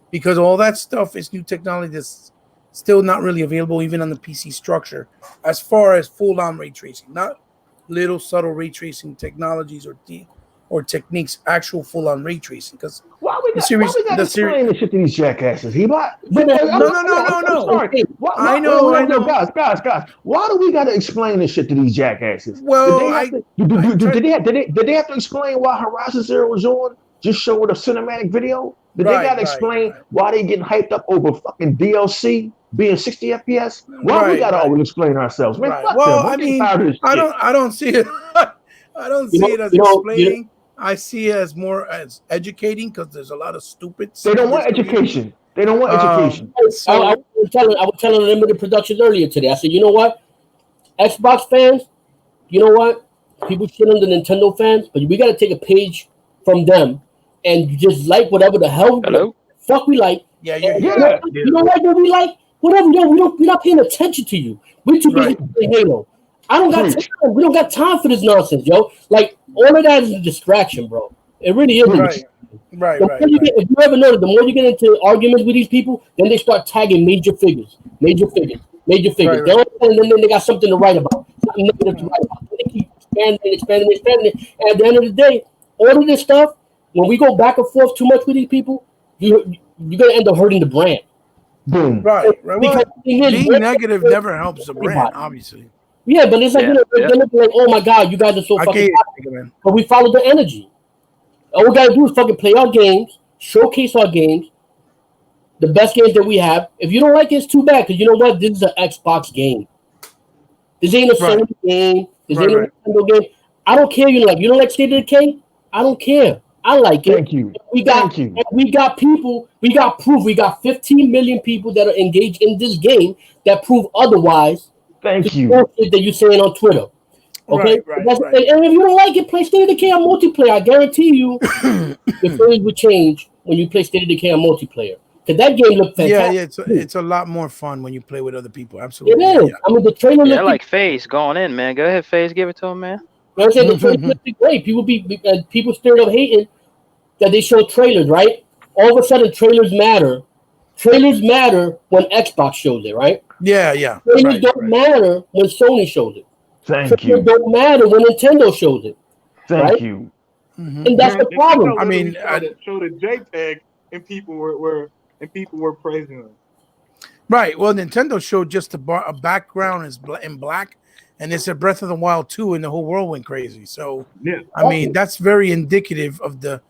because all that stuff is new technology that's still not really available even on the PC structure as far as full-on ray tracing, not little subtle ray tracing technologies or techniques, actual full-on ray tracing. Because why we got to explain this shit to these jackasses? No. I know. Guys. Why do we got to explain this shit to these jackasses? Well, did they have to explain why Horizon Zero was on? Just show with a cinematic video? Did they got to explain why they getting hyped up over fucking DLC being 60 FPS? Why we got to always explain ourselves? Man, fuck well, them. I mean, I don't see it. I don't see it as explaining. I see it as more as educating because there's a lot of stupid. They don't want education. They don't want education. I was telling Limited Productions earlier today. I said, you know what, Xbox fans, you know what, people shit on the Nintendo fans, but we got to take a page from them and just like whatever the hell fuck we like. Yeah. You don't like what we like? Whatever. Yo, we're not paying attention to you. We're too busy playing Halo. I don't got time. We don't got time for this nonsense, yo. Like all of that is a distraction, bro. It really is. Right. If you ever notice, the more you get into arguments with these people, then they start tagging major figures. Right. And then they got something to write about. Something negative to write about. They keep expanding. And at the end of the day, all of this stuff, when we go back and forth too much with these people, you're gonna end up hurting the brand. Boom. Right. Well, being negative never helps the brand, obviously. Yeah, but it's like they're looking like, oh my god, you guys are so fucking happy. But we follow the energy. All we gotta do is fucking play our games, showcase our games, the best games that we have. If you don't like it, it's too bad, because you know what? This is an Xbox game. This ain't a Sony game. This ain't a Nintendo game. I don't care. You don't like State of Decay? I don't care. I like it. Thank you. We got people. We got proof. We got 15 million people that are engaged in this game that prove otherwise. Thank you. That you're saying on Twitter. Okay? Right. And if you don't like it, play State of Decay on multiplayer. I guarantee you your feelings will change when you play State of Decay on multiplayer. Because that game looked fantastic. Yeah, it's a lot more fun when you play with other people. Absolutely. It is. Yeah. I mean, the trailer looked like FaZe going in, man. Go ahead, FaZe, give it to him, man. You know what I'm saying? The trailer looked great. People stirred up hating that they show trailers, right? All of a sudden, trailers matter. Trailers matter when Xbox shows it, right? Yeah. Trailers don't matter when Sony shows it. Thank you. Don't matter when Nintendo shows it. Thank you. Mm-hmm. And that's the problem. I mean, I showed a JPEG and people were praising them. Right. Well, Nintendo showed just a background is in black, and it's a Breath of the Wild 2, and the whole world went crazy. So, I mean, that's very indicative of the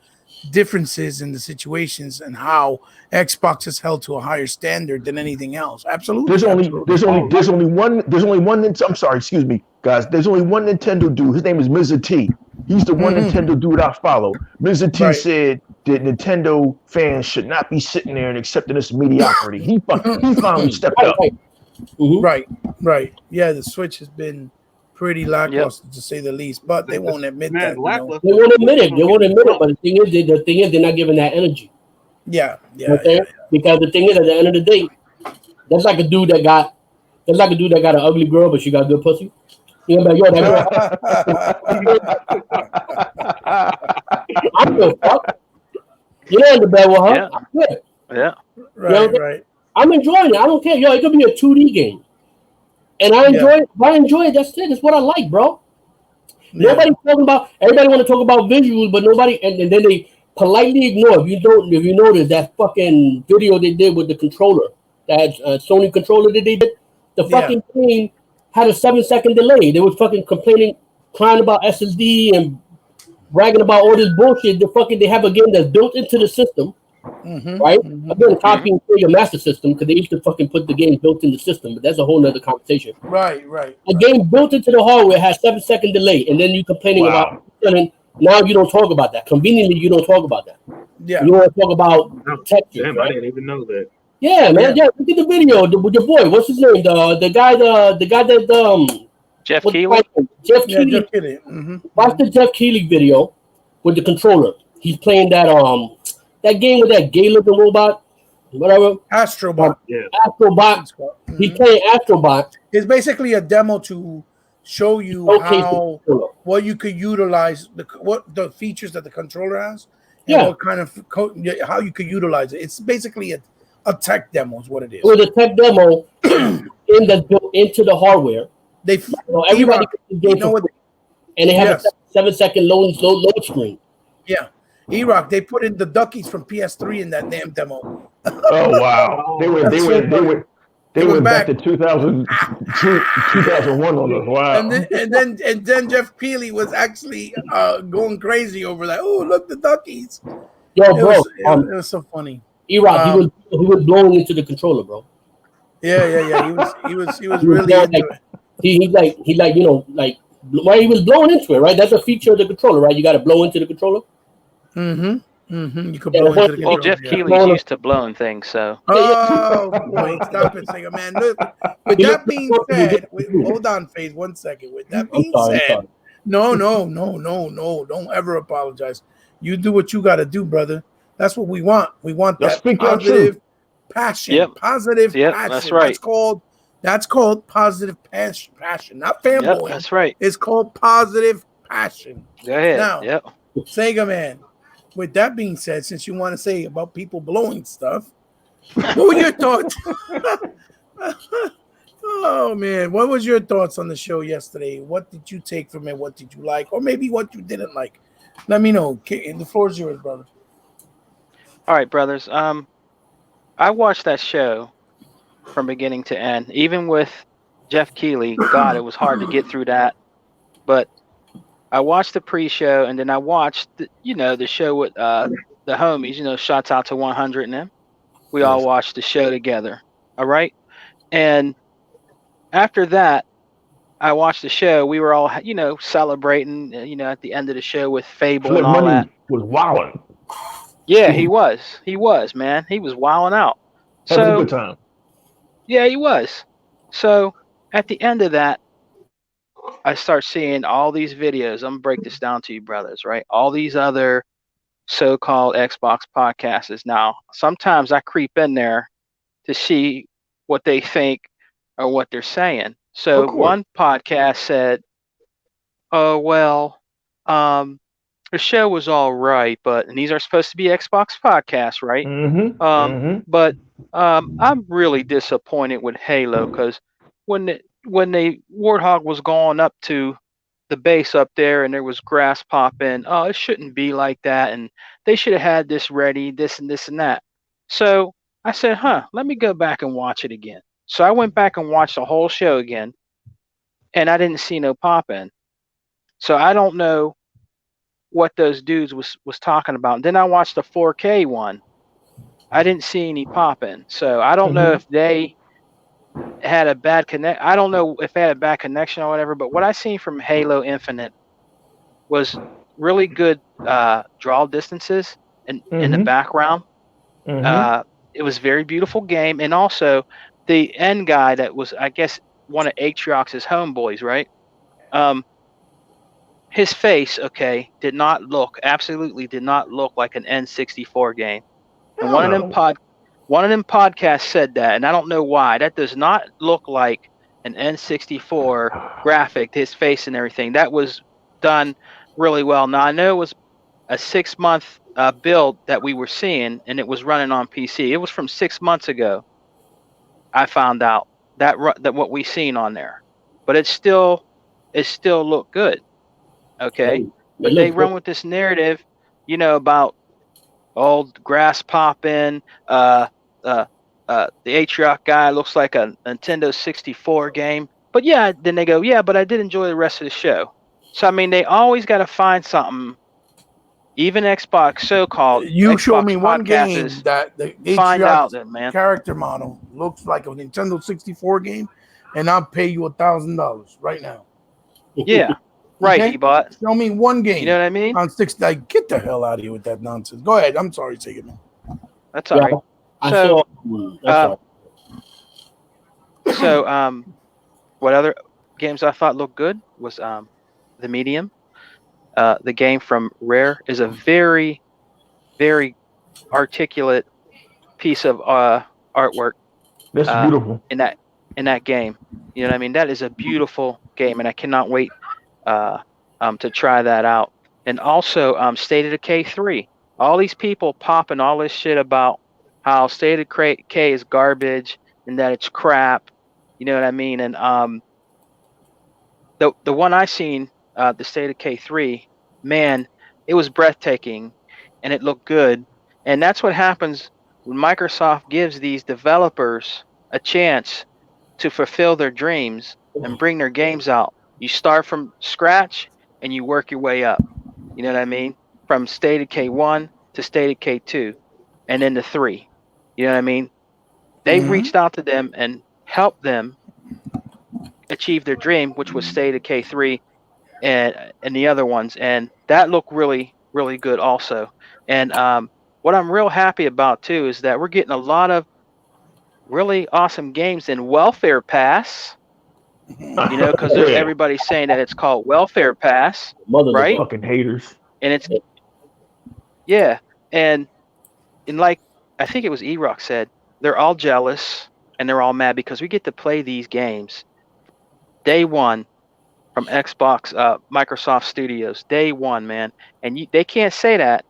differences in the situations and how Xbox is held to a higher standard than anything else. Absolutely. There's only absolutely. there's only one. I'm sorry, excuse me, guys. There's only one Nintendo dude. His name is Mr. T. He's the one Nintendo dude I follow. Mr. T said that Nintendo fans should not be sitting there and accepting this mediocrity. He finally stepped up. Right. Yeah, the Switch has been pretty lackluster to say the least, but they won't admit that. They won't admit it. They won't admit it. But the thing is, they're not giving that energy. Yeah. Because the thing is, at the end of the day, that's like a dude that got an ugly girl, but she got good pussy. You know, like, yo, that girl. I don't give a fuck. You're in the bed with her. Yeah. Right. I'm enjoying it. I don't care. Yo, it could be a 2D game. And I enjoy it. I enjoy it. That's it. That's what I like, bro. Yeah. Nobody's talking about. Everybody want to talk about visuals, but nobody. And then they politely ignore. If you notice that fucking video they did with the controller, that Sony controller that they did, the fucking thing had a 7-second delay. They was fucking crying about SSD and bragging about all this bullshit. They have a game that's built into the system. Right? Again, copying your Master System because they used to fucking put the game built in the system, but that's a whole nother conversation. Right. A game built into the hardware has 7-second delay, and then you complaining about now you don't talk about that. Conveniently, you don't talk about that. Yeah. You want to talk about textures. Damn, right? I didn't even know that. Yeah, man. Yeah, look at the video with your boy. What's his name? The guy that Jeff Keighley. Jeff Keighley. Watch the Jeff Keighley video with the controller. He's playing that game with that gay-looking robot, whatever. Astrobot. Astrobot. He's playing Astrobot. It's basically a demo to show you what you could utilize, what the features that the controller has, and what kind of how you could utilize it. It's basically a tech demo is what it is. With a tech demo into the hardware. Everybody can game and they have a 7-second load screen. Yeah. E-Rock, they put in the duckies from PS3 in that damn demo. Oh wow. They went back to 2001 on us. Wow. And then Jeff Keighley was actually going crazy over that. Oh, look, the duckies. Yo, bro. It was so funny. E-Rock, he was blowing into the controller, bro. Yeah. He was really into it. He's like, you know, like why he was blowing into it, right? That's a feature of the controller, right? You got to blow into the controller. You could blow into the controller. Well, Jeff Keighley's used to blowing things, so. Oh, boy, stop it, Singer, man. Look, with that being said, hold on, Faith, 1 second. With that being said, no, don't ever apologize. You do what you got to do, brother. That's what we want. We want that positive passion. Positive passion. That's right. That's called positive passion, not fanboy. That's right. It's called positive passion. Go ahead. Now, Sega man, with that being said, since you want to say about people blowing stuff, what were your thoughts? Oh man, what was your thoughts on the show yesterday? What did you take from it? What did you like, or maybe what you didn't like? Let me know. The floor is yours, brother. All right, brothers. I watched that show from beginning to end. Even with Jeff Keighley, God, it was hard to get through that. But I watched the pre-show, and then I watched, the show with the homies. Shouts out to 100 and them. We all watched the show together. All right, and after that, I watched the show. We were all, celebrating. At the end of the show with Fable and all that. Was wilding. Yeah, he was. He was, man. He was wilding out. Having a good time. Yeah, he was. So at the end of that, I start seeing all these videos. I'm gonna break this down to you, brothers, right? All these other so-called Xbox podcasts. Now, sometimes I creep in there to see what they think or what they're saying. So one podcast said, "Oh well, the show was all right, and these are supposed to be Xbox podcasts, right? But I'm really disappointed with Halo because when Warthog was going up to the base up there and there was grass popping, it shouldn't be like that, and they should have had this ready, this and this and that." So I said, let me go back and watch it again. So I went back and watched the whole show again, and I didn't see no pop-in. So I don't know what those dudes was talking about. And then I watched the 4K one. I didn't see any popping, so I don't know if they had a bad connect. I don't know if they had a bad connection or whatever. But what I seen from Halo Infinite was really good draw distances in the background. It was a very beautiful game, and also the end guy that was, I guess, one of Atriox's homeboys, right? His face, absolutely did not look like an N64 game. And one of them podcasts said that, and I don't know why. That does not look like an N64 graphic, his face and everything. That was done really well. Now, I know it was a 6-month build that we were seeing, and it was running on PC. It was from 6 months ago. I found out that what we seen on there, but it still looked good. Okay, but they run with this narrative, about old grass popping. The Atrioc guy looks like a Nintendo 64 game. But yeah, then they go, yeah, but I did enjoy the rest of the show. So I mean, they always got to find something. Even Xbox, so-called. You Xbox show me one game podcasters that the find out Atrioc that, man. character model looks like a Nintendo 64 game, and I'll pay you $1,000 right now. Yeah, right. Okay? He bought. Show me one game. You know what I mean? On 6, like, get the hell out of here with that nonsense. Go ahead. I'm sorry, take it, man. That's all right. So, what other games I thought looked good was The Medium. The game from Rare is a very, very articulate piece of artwork. That's beautiful. In that game. You know what I mean? That is a beautiful game, and I cannot wait to try that out. And also, State of Decay 3. All these people popping all this shit about how State of Decay is garbage and that it's crap. You know what I mean? And the one I seen, the State of Decay 3, man, it was breathtaking, and it looked good. And that's what happens when Microsoft gives these developers a chance to fulfill their dreams and bring their games out. You start from scratch and you work your way up. You know what I mean? From State of Decay 1 to State of Decay 2 and then to 3. You know what I mean? They reached out to them and helped them achieve their dream, which was State of Decay 3 and the other ones. And that looked really, really good also. And what I'm real happy about too is that we're getting a lot of really awesome games in Welfare Pass. You know, because everybody's saying that it's called Welfare Pass, right? Fucking haters. And it's and like I think it was E-Rock said, they're all jealous and they're all mad because we get to play these games day one from Xbox, Microsoft Studios, day one, man. And they can't say that,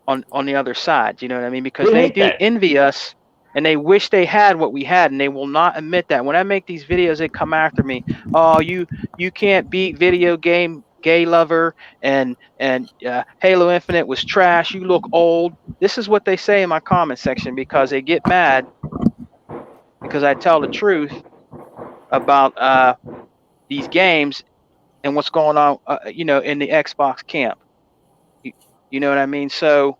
on the other side. You know what I mean? Because they do envy us. And they wish they had what we had, and they will not admit that. When I make these videos, they come after me. Oh, you can't beat video game gay lover, and Halo Infinite was trash. You look old. This is what they say in my comment section because they get mad because I tell the truth about these games and what's going on, in the Xbox camp. You know what I mean? So,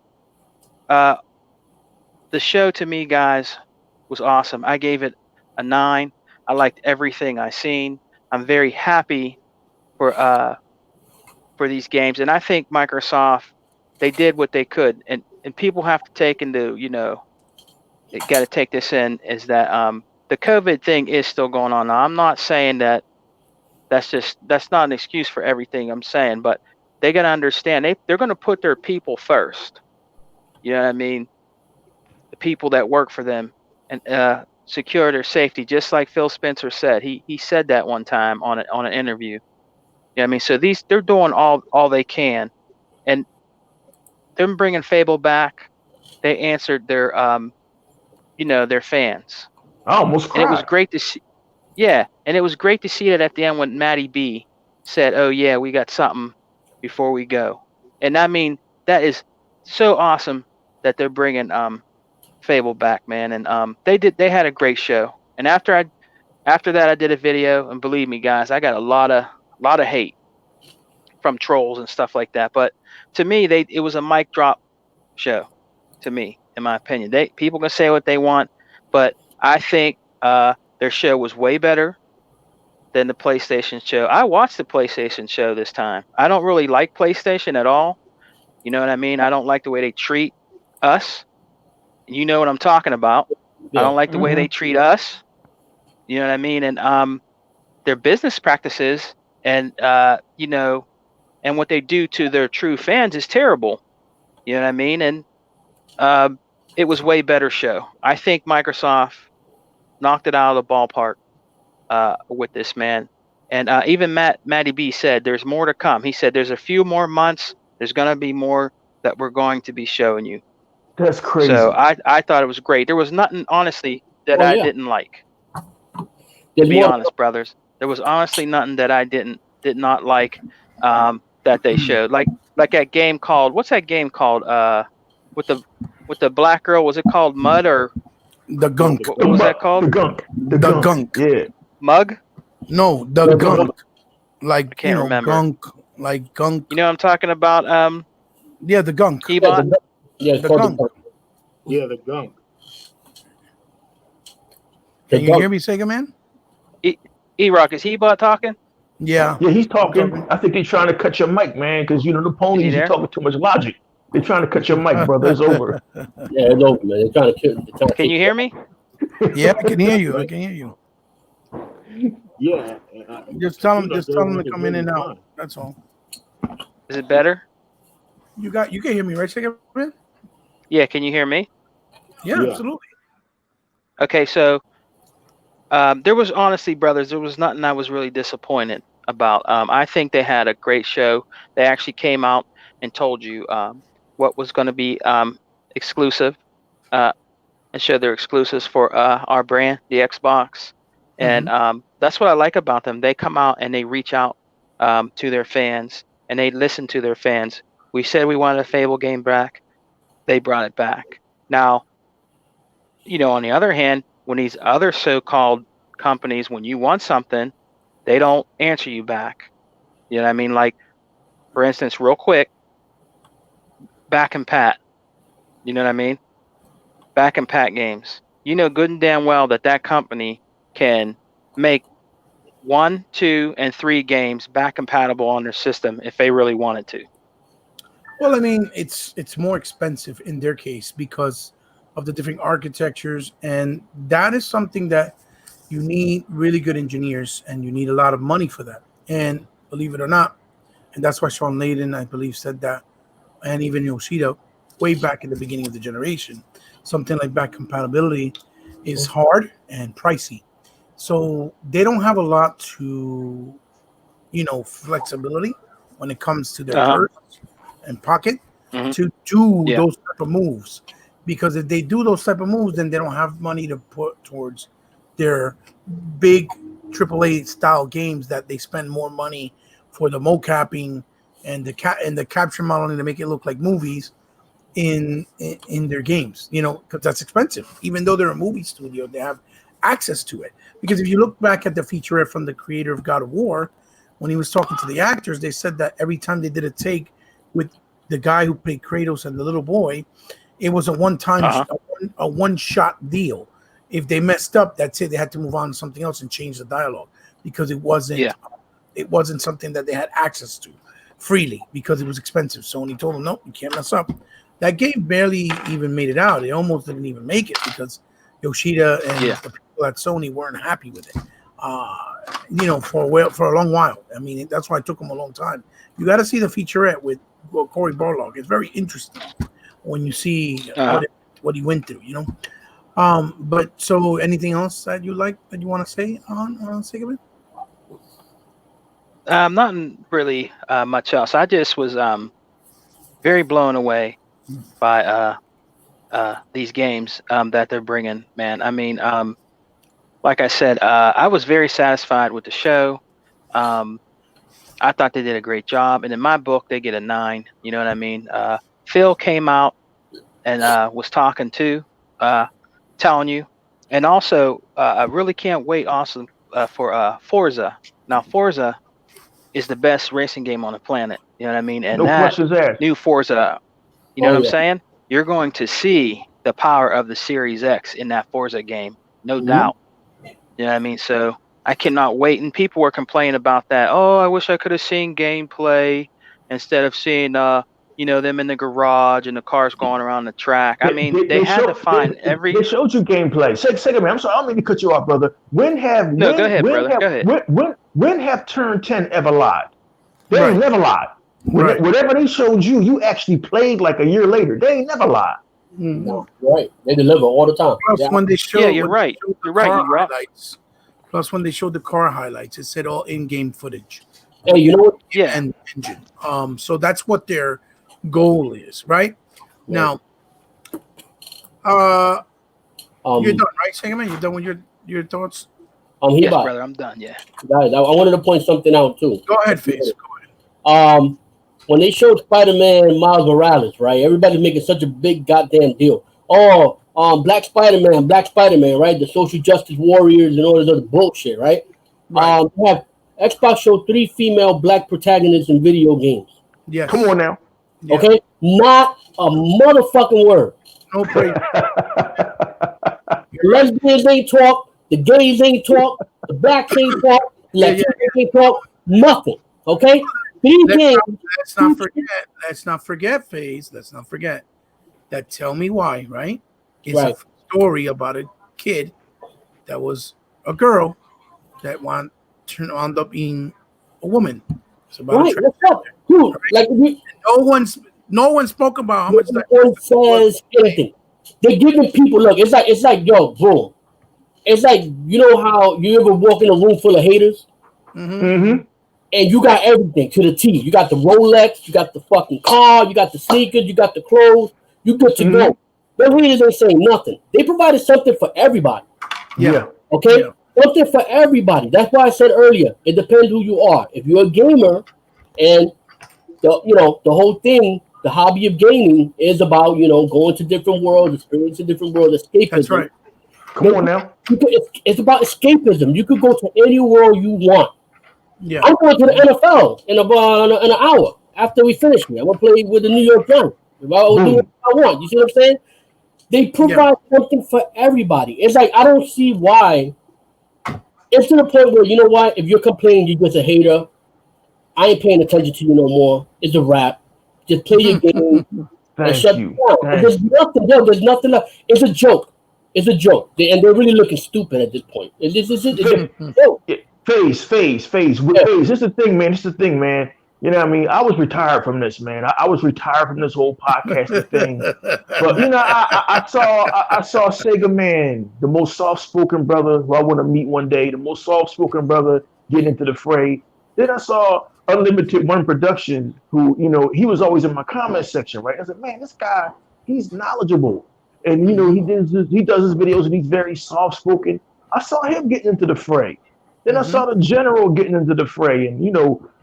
the show to me, guys, was awesome. I gave it a 9. I liked everything I seen. I'm very happy for these games, and I think Microsoft, they did what they could, and people have to take into, they got to take this in, is that the COVID thing is still going on. Now, I'm not saying that that's not an excuse for everything I'm saying, but they got to understand they're going to put their people first. You know what I mean? The people that work for them and secure their safety, just like Phil Spencer said. He said that one time on an interview. You know what I mean? So they're doing all they can, and them bringing Fable back, they answered their their fans. I almost cried. And it was great to see. Yeah, and it was great to see that at the end when Matty B said, "Oh yeah, we got something before we go," and I mean that is so awesome that they're bringing Fable back, man. And they had a great show. And after that I did a video, and believe me, guys, I got a lot of hate. from trolls and stuff like that. But to me, it was a mic drop show. To me, in my opinion, people can say what they want, but I think their show was way better than the PlayStation show. I watched the PlayStation show this time. I don't really like PlayStation at all. You know what I mean? I don't like the way they treat us. You know what I'm talking about. I don't like the way they treat us. You know what I mean? And their business practices and you know, and what they do to their true fans is terrible. You know what I mean? And it was way better show. I think Microsoft knocked it out of the ballpark with this, man. And even Matty B said there's more to come. He said there's a few more months. There's going to be more that we're going to be showing you. That's crazy. So I thought it was great. There was nothing, honestly, that I didn't like. There's To be more. honest, brothers, there was honestly nothing that I did not like that they showed. Like that game called, what's that game called? With the black girl, was it called Mud or The Gunk. what was that called? The Gunk. The Gunk. Yeah. Mug? No, the Gunk. Like, I can't remember. Gunk. Like Gunk. You know what I'm talking about? Yeah, the Gunk. Ebot? Yeah, it's The called Gunk. the Gunk. Yeah, the Gunk. Can you hear me, Sega Man? E-Rock, is Ebot talking? Yeah. Yeah, he's talking. I think they're trying to cut your mic, man, because the ponies, you're talking too much logic. They're trying to cut your mic, brother. It's over. Yeah, it's over, man. They're trying to kill. Can you hear me? Yeah, I can hear you. I can hear you. Yeah. Just tell them to come in and out. That's all. Is it better? You can hear me, right, Sega Man? Yeah, can you hear me? Yeah, Yeah. absolutely. Okay, so there was honestly, brothers, there was nothing I was really disappointed about. I think they had a great show. They actually came out and told you what was going to be exclusive and show their exclusives for our brand, the Xbox. And that's what I like about them. They come out and they reach out to their fans and they listen to their fans. We said we wanted a Fable game back. They brought it back. Now, on the other hand, when these other so-called companies, when you want something, they don't answer you back. You know what I mean? Like, for instance, real quick, Back and Pat. You know what I mean? Back and Pat games. You know good and damn well that company can make 1, 2, and 3 games back compatible on their system if they really wanted to. Well, I mean, it's more expensive in their case because of the different architectures, and that is something that you need really good engineers, and you need a lot of money for that. And believe it or not, and that's why Sean Layden, I believe, said that, and even Yoshida, way back in the beginning of the generation, something like back compatibility is hard and pricey. So they don't have a lot to, flexibility when it comes to their purse and pocket to do those type of moves. Because if they do those type of moves, then they don't have money to put towards their big AAA style games that they spend more money for the mocapping and the capture modeling to make it look like movies in their games. Because that's expensive. Even though they're a movie studio, they have access to it. Because if you look back at the featurette from the creator of God of War, when he was talking to the actors, they said that every time they did a take with the guy who played Kratos and the little boy, it was a one-time, a one-shot deal. If they messed up, that's it. They had to move on to something else and change the dialogue because it wasn't something that they had access to freely because it was expensive. So when he told them, no, you can't mess up, that game barely even made it out. It almost didn't even make it because Yoshida and the people at Sony weren't happy with it. For a long while. I mean, that's why it took them a long time. You got to see the featurette with Cory Barlog. It's very interesting when you see what he went through. But so anything else that you like that you want to say on Sega Man? Nothing really much else. I just was very blown away by these games that they're bringing, man. I mean, like I said, I was very satisfied with the show. I thought they did a great job, and in my book, they get a 9. You know what I mean? Phil came out and was talking to, telling you, and also I really can't wait also for Forza. Now Forza, is the best racing game on the planet. You know what I mean? And No that questions asked. new Forza, you know Oh, what I'm yeah. saying? You're going to see the power of the Series X in that Forza game, no Mhm. doubt. You know what I mean? So I cannot wait. And people were complaining about that. Oh, I wish I could have seen gameplay instead of seeing them in the garage and the cars going around the track. I mean, they had to find every. They showed you gameplay. Second, man. I'm sorry. I don't mean to cut you off, brother. No, go ahead, brother. Go ahead. When have Turn 10 ever lied? They Right. ain't never lied. Right. Whatever they showed you, you actually played like a year later. They ain't never lied. Mhm. No, right. They deliver all the time. Plus, Yeah. when they showed, Yeah, you're right. You're right, car E-Rock. highlights. Plus, when they showed the car highlights, it said all in-game footage Hey, you know what? Yeah. and engine. So that's what their goal is, right? Now, you're done, right, Sangaman? You're done with your thoughts? Yes, Hibot, brother, I'm done. Yeah. guys, I wanted to point something out too. Go ahead, Face. Go ahead. When they showed Spider-Man Miles Morales, right? Everybody's making such a big goddamn deal. Oh, Black Spider-Man, right? The social justice warriors and all this other bullshit, right? Right. They have Xbox showed 3 female black protagonists in video games. Yes. Come on now. Yeah. Okay, not a motherfucking word. No praise. The lesbians ain't talk, the gays ain't talk, the blacks ain't talk, the Latinos ain't talk, nothing. Okay, 3 games. Let's not forget, Faze. Let's not forget that Tell Me Why, right? It's Right. a story about a kid that was a girl that wound up being a woman. It's about Right, what's up, dude? Like no one spoke about how much no one says anything. They're giving people look. It's like yo, bro. It's like you know how you ever walk in a room full of haters Mm-hmm. and you got everything to the T. You got the Rolex, you got the fucking car, you got the sneakers, you got the clothes. You good to go. The haters ain't saying nothing. They provided something for everybody. Yeah. Okay, Yeah. something for everybody. That's why I said earlier. It depends who you are. If you're a gamer, and the whole thing, the hobby of gaming is about going to different worlds, experiencing different worlds, escapism. That's right. Come on now. It's about escapism. You could go to any world you want. Yeah. I'm going to the NFL in an hour after we finish here. I'm gonna play with the New York Giants. I'll do what I want. You see what I'm saying? They provide something for everybody. It's like I don't see why. It's to the point where you know what? If you're complaining, you're just a hater. I ain't paying attention to you no more. It's a wrap. Just play your game and shut down. There's nothing there. There's nothing else. It's a joke. It's a joke. And they're really looking stupid at this point. It's a joke. Phase. This is the thing, man. This is the thing, man. You know what I mean? I was retired from this, man. I was retired from this whole podcasting thing. But I saw Sega Man, the most soft-spoken brother who I want to meet one day, the most soft-spoken brother get into the fray. Then I saw Unlimited One Production, who, he was always in my comment section, right? I said, man, this guy, he's knowledgeable. And, he does his videos and he's very soft-spoken. I saw him getting into the fray. Then I saw the general getting into the fray. And,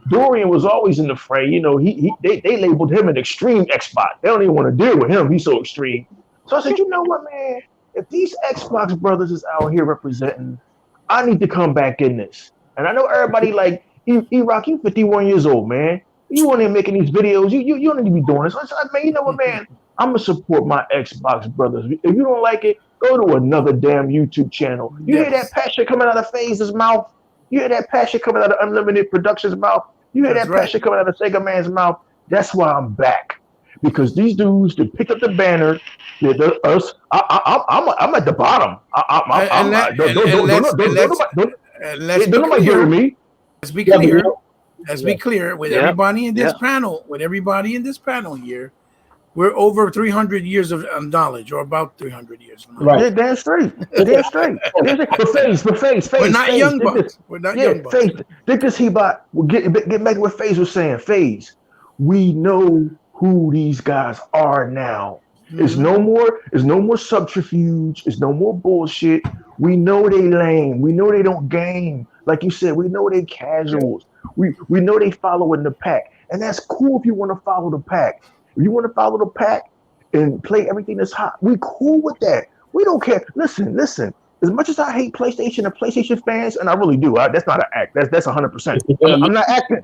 Dorian was always in the fray. They labeled him an extreme Xbox. They don't even want to deal with him. He's so extreme. So I said, you know what, man? If these Xbox brothers is out here representing, I need to come back in this. And I know everybody like, E-Rock, you 51 years old, man. You want to making these videos. You don't need to be doing this. I said, man, you know what, man? I'm going to support my Xbox brothers. If you don't like it, go to another damn YouTube channel. You hear that passion coming out of FaZe's mouth? You hear that passion coming out of Unlimited Productions' mouth? You hear that passion coming out of Sega Man's mouth? That's why I'm back. Because these dudes, they picked up the banner. I'm at the bottom. Don't nobody deal with me. Let's be clear with everybody in this panel. With everybody in this panel here, we're over 300 years of knowledge, or about 300 years. Right. They're damn straight. But FaZe. We're not young bucks. We're not young bucks. FaZe. Think this Hebot. We'll get back to what FaZe was saying. FaZe. We know who these guys are now. It's no more subterfuge. It's no more bullshit. We know they lame. We know they don't game. Like you said, we know they casuals. We know they following the pack. And that's cool if you want to follow the pack. If you want to follow the pack and play everything that's hot, we cool with that. We don't care. Listen. as much as I hate PlayStation and PlayStation fans, and I really do, that's not an act. That's 100%. I'm not acting.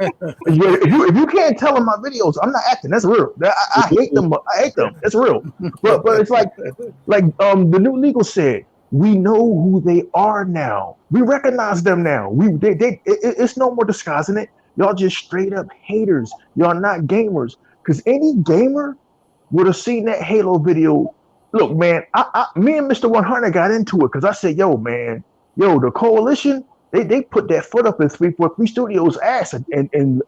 If you can't tell in my videos, I'm not acting. That's real. I hate them. I hate them. That's real. But it's like the new legal said, we know who they are now. We recognize them now. It's no more disguising it. Y'all just straight up haters. Y'all not gamers. Because any gamer would have seen that Halo video. Look, man, me and Mr. 100 got into it because I said, yo, man, the coalition, they put that foot up in 343 Studios' ass, and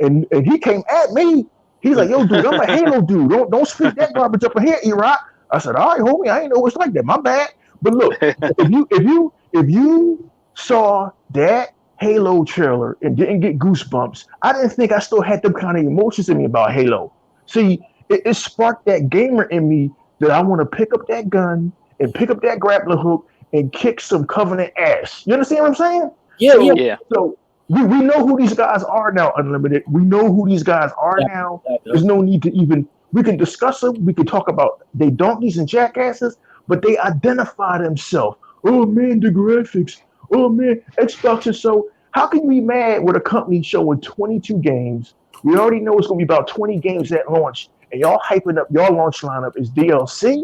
he came at me. He's like, yo, dude, I'm a Halo dude. Don't speak that garbage up in here, E-Rock. I said, all right, homie, I ain't know it's like that. My bad. But look, if you saw that Halo trailer and didn't get goosebumps, I didn't think I still had them kind of emotions in me about Halo. See, it sparked that gamer in me that I want to pick up that gun and pick up that grappling hook and kick some Covenant ass. You understand what I'm saying? Yeah. So we know who these guys are now, Unlimited. We know who these guys are now. There's no need to even, we can discuss them. We can talk about they donkeys and jackasses, but they identify themselves. Oh, man, the graphics. Oh, man, Xbox is so. How can you be mad with a company showing 22 games? We already know it's going to be about 20 games at launch. And y'all hyping up your launch lineup is DLC.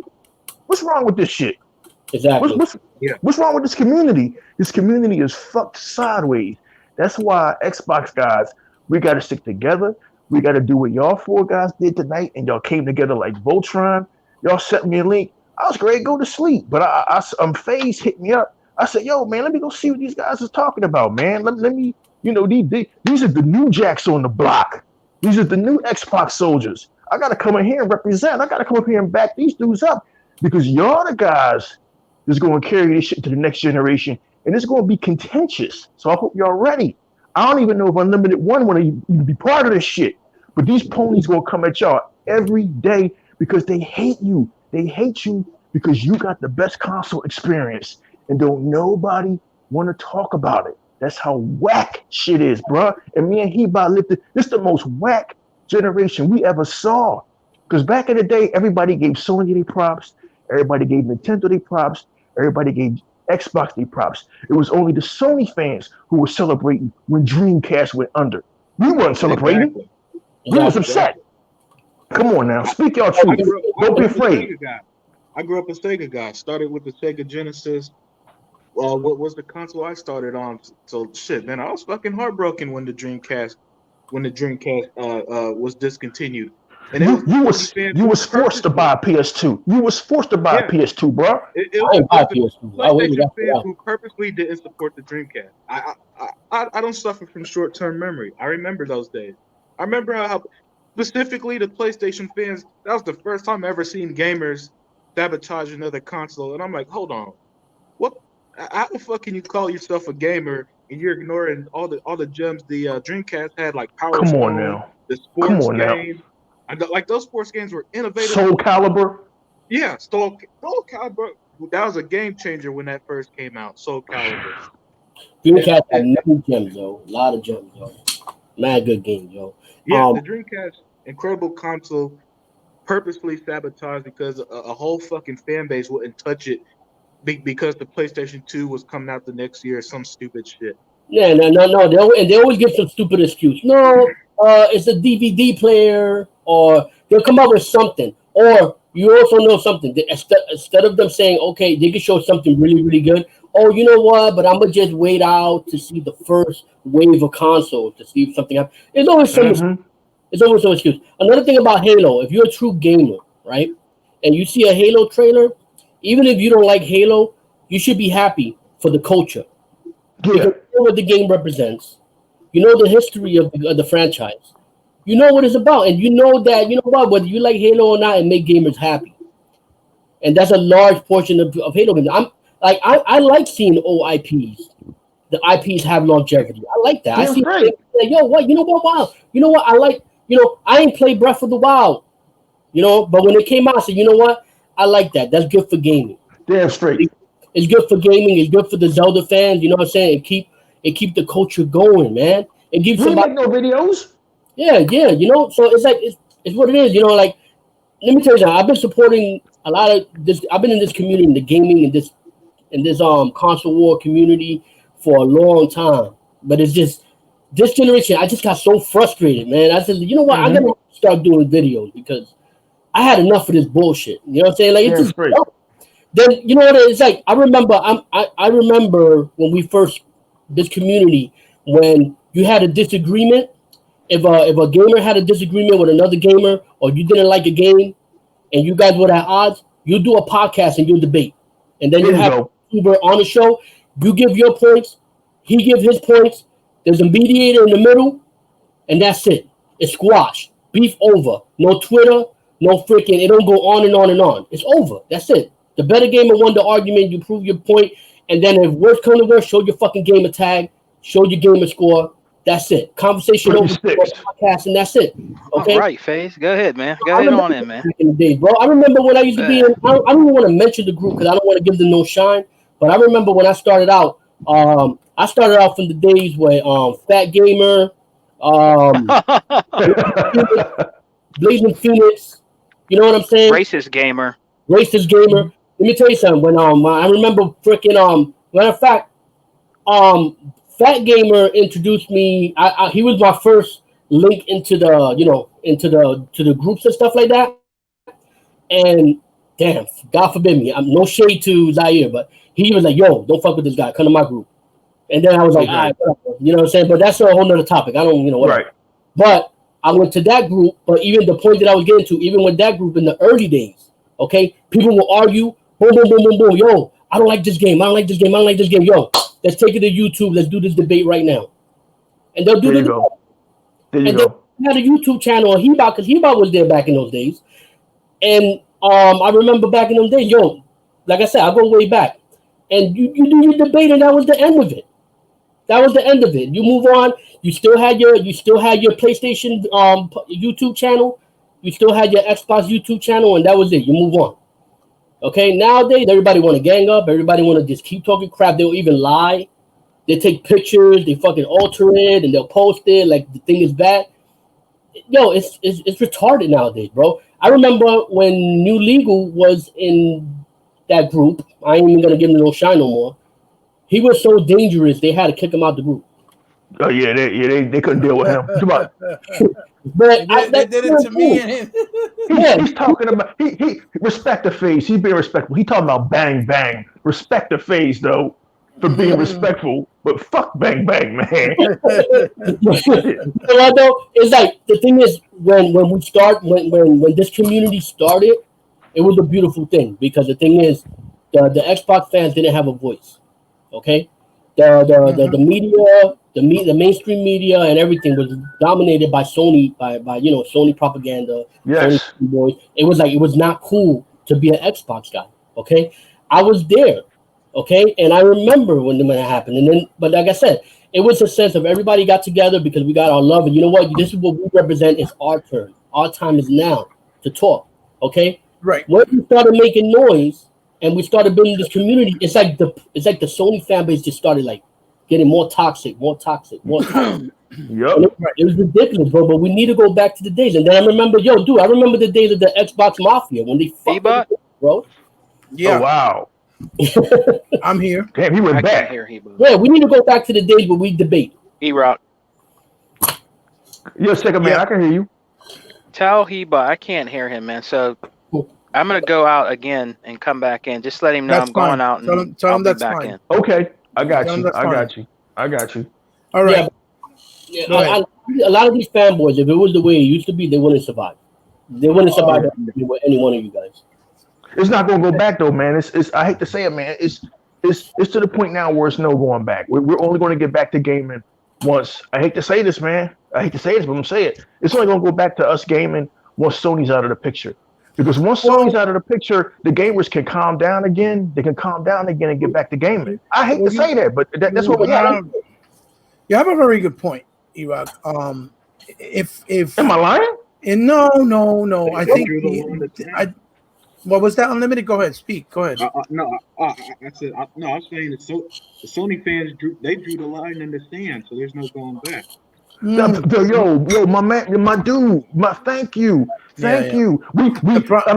What's wrong with this shit? Exactly. What's wrong with this community? This community is fucked sideways. That's why Xbox guys, we got to stick together. We got to do what y'all four guys did tonight, and y'all came together like Voltron. Y'all sent me a link. I was ready to go to sleep, but FaZe hit me up. I said, yo, man, let me go see what these guys is talking about, man. Let me, these are the new jacks on the block. These are the new Xbox soldiers. I got to come in here and represent. I got to come up here and back these dudes up because y'all the guys that's going to carry this shit to the next generation, and it's going to be contentious. So I hope y'all ready. I don't even know if Unlimited One want to even be part of this shit, but these ponies going to come at y'all every day because they hate you. They hate you because you got the best console experience, and don't nobody want to talk about it. That's how whack shit is, bro. And me and Heba lived it. This is the most whack generation we ever saw. Because back in the day, everybody gave Sony their props, everybody gave Nintendo their props, everybody gave Xbox their props. It was only the Sony fans who were celebrating when Dreamcast went under. We weren't celebrating. Exactly. We was upset. Come on now, speak your truth. Don't be afraid. I grew up a Sega guy. Started with the Sega Genesis. What was the console I started on? So shit, man, I was fucking heartbroken when the Dreamcast was discontinued. And you was forced to buy a PS2. You was forced to buy a PS2, bro. It was PlayStation fans who purposely didn't support the Dreamcast. I don't suffer from short-term memory. I remember those days. I remember how specifically the PlayStation fans. That was the first time I ever seen gamers sabotage another console, and I'm like, hold on, what? How the fuck can you call yourself a gamer and you're ignoring all the gems the Dreamcast had, like Power Come Stone, on now. the sports games? Like those sports games were innovative. Soul Calibur. Yeah, Soul Calibur. That was a game changer when that first came out. Soul Calibur. Dreamcast had many gems, yo. A lot of gems, yo. Mad good game, yo. Yeah, the Dreamcast, incredible console, purposely sabotaged because a whole fucking fan base wouldn't touch it because the PlayStation 2 was coming out the next year or some stupid shit. Yeah, no. They always give some stupid excuse. No, it's a DVD player, or they'll come up with something. Or you also know something. Instead of them saying, okay, they can show something really, really good. Oh, you know what? But I'm going to just wait out to see the first wave of consoles to see if something happens. It's always some It's always some excuse. Another thing about Halo, if you're a true gamer, right, and you see a Halo trailer, even if you don't like Halo, you should be happy for the culture. Yeah. Because you know what the game represents. You know the history of the franchise. You know what it's about. And you know that, you know what, whether you like Halo or not, it make gamers happy. And that's a large portion of Halo games. I like seeing old IPs. The IPs have longevity. I like that. I see like, yo, what? You know what? Wow. You know what? I like, I ain't played Breath of the Wild. But when it came out, I said, you know what? I like that. That's good for gaming. Damn straight. It's good for gaming. It's good for the Zelda fans. You know what I'm saying? It keep the culture going, man. It keeps somebody make no videos. Yeah. So it's like it's what it is. Like, let me tell you something. I've been supporting a lot of this. I've been in this community, in the gaming, in in this console war community for a long time. But it's just this generation, I just got so frustrated, man. I said, you know what, I gotta start doing videos because I had enough of this bullshit. You know what I'm saying? Like it's just dumb. Then you know what it's like. I remember when we first this community when you had a disagreement. If a gamer had a disagreement with another gamer, or you didn't like a game, and you guys were at odds, you do a podcast and you debate, and then you have a YouTuber on the show. You give your points, he give his points. There's a mediator in the middle, and that's it. It's squash, beef over. No Twitter, no freaking. It don't go on and on and on. It's over. That's it. The better gamer won the argument. You prove your point, and then if worst comes to worst, show your fucking gamer tag, show your gamer score. That's it. Conversation over podcast, and that's it. Okay. All right, FaZe. Go ahead, man. Go ahead on in, man. Back in the day, bro. I remember when I used to be in. I don't even want to mention the group because I don't want to give them no shine. But I remember when I started out. I started out from the days where Fat Gamer, Blazing Phoenix. You know what I'm saying? Racist gamer. Let me tell you something. When I remember freaking matter of fact, Fat Gamer introduced me. He was my first link into the groups and stuff like that. And damn, God forgive me, I'm no shade to Zaire, but he was like, "Yo, don't fuck with this guy. Come to my group." And then I was like, all right, you know what I'm saying? But that's a whole nother topic. I don't, whatever. Right. But I went to that group. But even the point that I was getting to, even with that group in the early days, okay, people will argue, boom, boom, boom, boom, boom. Yo, I don't like this game. Yo, let's take it to YouTube. Let's do this debate right now. And they'll do the debate. There you go. They had a YouTube channel on Hebot because Hebot was there back in those days. And I remember back in those days, yo, like I said, I go way back. And you do your debate, and that was the end of it. You move on. You still had your PlayStation YouTube channel. You still had your Xbox YouTube channel, and that was it. You move on. Okay. Nowadays, everybody want to gang up. Everybody want to just keep talking crap. They'll even lie. They take pictures. They fucking alter it, and they'll post it like the thing is bad. Yo, it's retarded nowadays, bro. I remember when New Legal was in that group. I ain't even gonna give him no shine no more. He was so dangerous they had to kick him out the group. Oh yeah, they couldn't deal with him. Come on. But they did it to me and him. He's talking about he respect the FaZe. He's being respectful. He talking about bang bang. Respect the FaZe though for being respectful, but fuck bang bang, man. It's like the thing is when this community started, it was a beautiful thing because the thing is the Xbox fans didn't have a voice. Okay, the media, the mainstream media and everything was dominated by Sony, by Sony propaganda. Yes. Sony boys. It was not cool to be an Xbox guy. Okay, I was there. Okay, and I remember when it happened. And then, but like I said, it was a sense of everybody got together because we got our love. And you know what? This is what we represent. It's our turn. Our time is now to talk. Okay, right. When we started making noise. And we started building this community. It's like the Sony fan base just started like getting more toxic. Yep. It was ridiculous, bro. But we need to go back to the days. And then I remember, I remember the days of the Xbox Mafia when they fucked bro. Yeah. Oh, wow. I'm here. Damn, he went back. Yeah, we need to go back to the days where we debate. E-Rock. Yo, second man, I can hear you. Tell Heba I can't hear him, man. So I'm gonna go out again and come back in. Just let him know I'm going out and tell him be that's back fine. in. Okay, I got you. All right. A lot of these fanboys, if it was the way it used to be, they wouldn't survive. They wouldn't survive with any one of you guys. It's not gonna go back though, man. It's I hate to say it, man. It's to the point now where it's no going back. We're only going to get back to gaming once. I hate to say this, man. I hate to say this, but I'm gonna say it. It's only gonna go back to us gaming once Sony's out of the picture. Because once Sony's out of the picture, the gamers can calm down again. They can calm down again and get back to gaming. I hate to say that, but that's what we got. You have a very good point, E-Rock. If am I lying? No. I think what was that? Unlimited. Go ahead. Speak. Go ahead. I said no. I was saying the Sony fans drew the line in the sand, so there's no going back. Yo, my man, my dude, thank you. I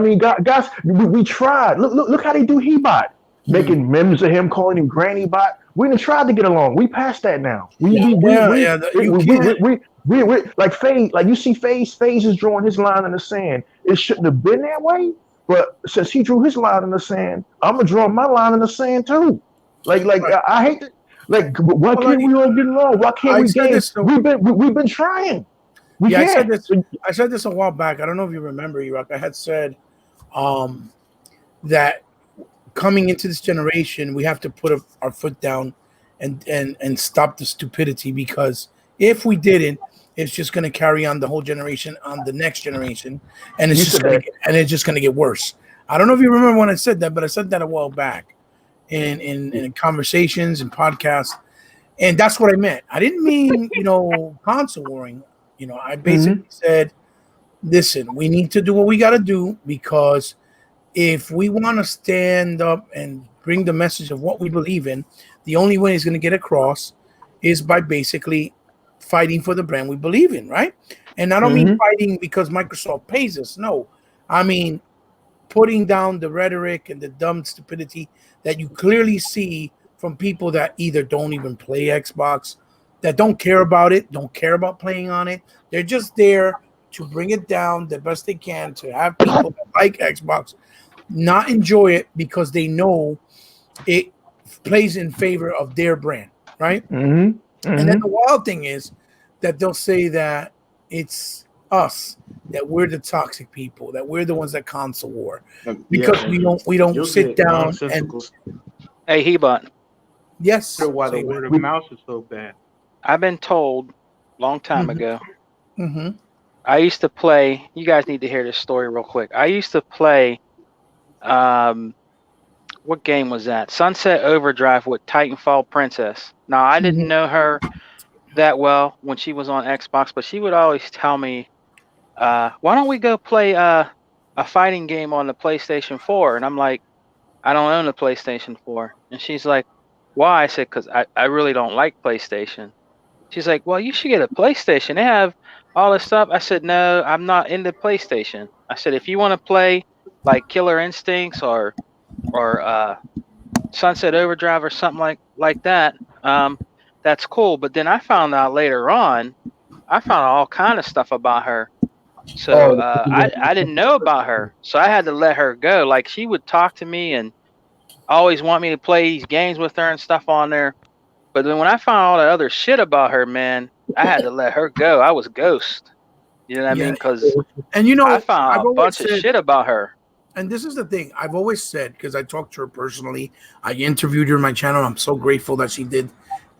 mean, guys, we tried. Look how they do Hebot. making memes of him, calling him Granny Bot. We done tried to get along. We passed that now. You can't. We like Faze, like you see Faze is drawing his line in the sand. It shouldn't have been that way, but since he drew his line in the sand, I'm gonna draw my line in the sand too. Like Right. I hate that. Like, why can't we all get along? Why can't we game? We've been trying. We I can't. said this a while back. I don't know if you remember, Iraq. I had said that coming into this generation, we have to put our foot down and stop the stupidity, because if we didn't, it's just going to carry on the whole generation on the next generation, and it's just going to get worse. I don't know if you remember when I said that, but I said that a while back in conversations and podcasts, and that's what I meant. I didn't mean console warring. I basically said, listen, we need to do what we got to do, because if we want to stand up and bring the message of what we believe in, the only way it's going to get across is by basically fighting for the brand we believe in, right? And I don't mean fighting because Microsoft pays us. No, I mean putting down the rhetoric and the dumb stupidity that you clearly see from people that either don't even play Xbox, that don't care about it, don't care about playing on it. They're just there to bring it down the best they can, to have people that like Xbox not enjoy it because they know it plays in favor of their brand, right? And then the wild thing is that they'll say that it's us, that we're the toxic people, that we're the ones that console war, because we don't sit down and. Hey, Hebot. Yes. Why the word of mouth is so bad? I've been told long time ago. I used to play. You guys need to hear this story real quick. I used to play. What game was that? Sunset Overdrive with Titanfall Princess. Now, I didn't know her that well when she was on Xbox, but she would always tell me, why don't we go play a fighting game on the PlayStation 4? And I'm like, I don't own the PlayStation 4. And she's like, why? I said, because I really don't like PlayStation. She's like, well, you should get a PlayStation. They have all this stuff. I said, no, I'm not into PlayStation. I said, if you want to play like Killer Instincts or Sunset Overdrive or something like that, that's cool. But then I found out later on, I found out all kind of stuff about her. So I didn't know about her. So I had to let her go. Like, she would talk to me and always want me to play these games with her and stuff on there. But then when I found all the other shit about her, man, I had to let her go. I was ghost. You know what I mean? Because I found a bunch of shit about her. And this is the thing I've always said, because I talked to her personally. I interviewed her on my channel. I'm so grateful that she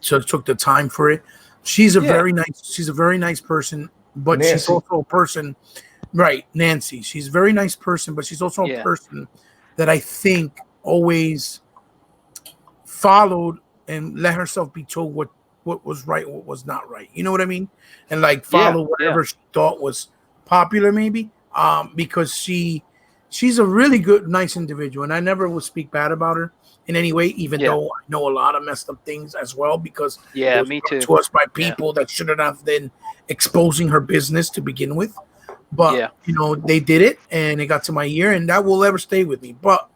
took the time for it. She's a very nice person, but Nancy. She's also a person, right? Nancy. She's a very nice person, but she's also a person that I think always followed and let herself be told what was right, what was not right. You know what I mean? And like follow whatever she thought was popular, maybe. Because she's a really good, nice individual, and I never would speak bad about her in any way, even though I know a lot of messed up things as well, because me too. To us by people that shouldn't have been exposing her business to begin with. But they did it, and it got to my ear, and that will ever stay with me. But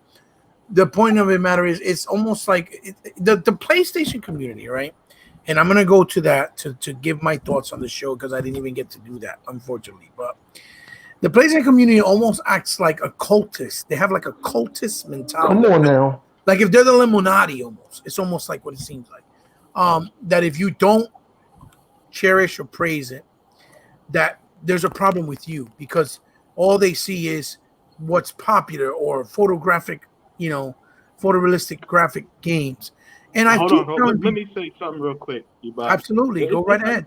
the point of the matter is, it's almost like the PlayStation community, right? And I'm gonna go to that to give my thoughts on the show, because I didn't even get to do that, unfortunately. But the PlayStation community almost acts like a cultist. They have like a cultist mentality. Come on now. Like if they're the Illuminati, almost. It's almost like what it seems like. That if you don't cherish or praise it, that there's a problem with you, because all they see is what's popular or photorealistic graphic games. And hold on. Let me say something real quick. Absolutely, go right ahead.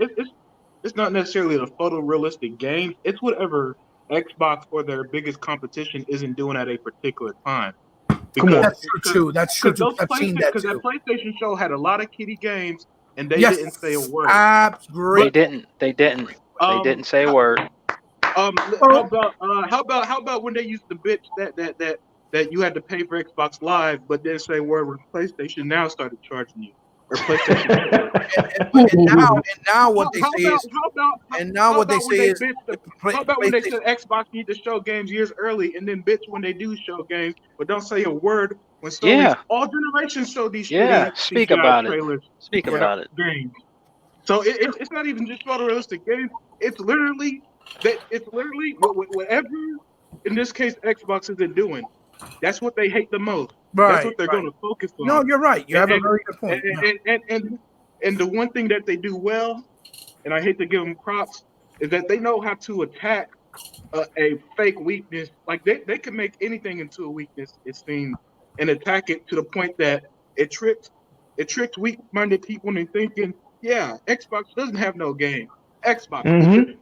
It's not necessarily the photorealistic games. It's whatever Xbox or their biggest competition isn't doing at a particular time. That's true. I've seen that too. Because that PlayStation show had a lot of kiddie games, and they didn't say a word. They didn't say a word. How about when they used to bitch that you had to pay for Xbox Live, but then say word when PlayStation Now started charging you, or PlayStation. Now what they say is how about when they said Xbox need to show games years early, and then bitch when they do show games, but don't say a word when Sony's Yeah. all generations show these Yeah. shitty Speak CGI about it. trailers Speak for about it. games. So it's not even just photorealistic games. It's literally whatever. In this case, Xbox isn't doing. That's what they hate the most. That's what they're going to focus on. No, you're right. You have a very good And, point. Yeah. and the one thing that they do well, and I hate to give them props, is that they know how to attack a fake weakness. Like they can make anything into a weakness, it seems, and attack it to the point that it tricks weak-minded people into thinking, yeah, Xbox doesn't have no game. Xbox,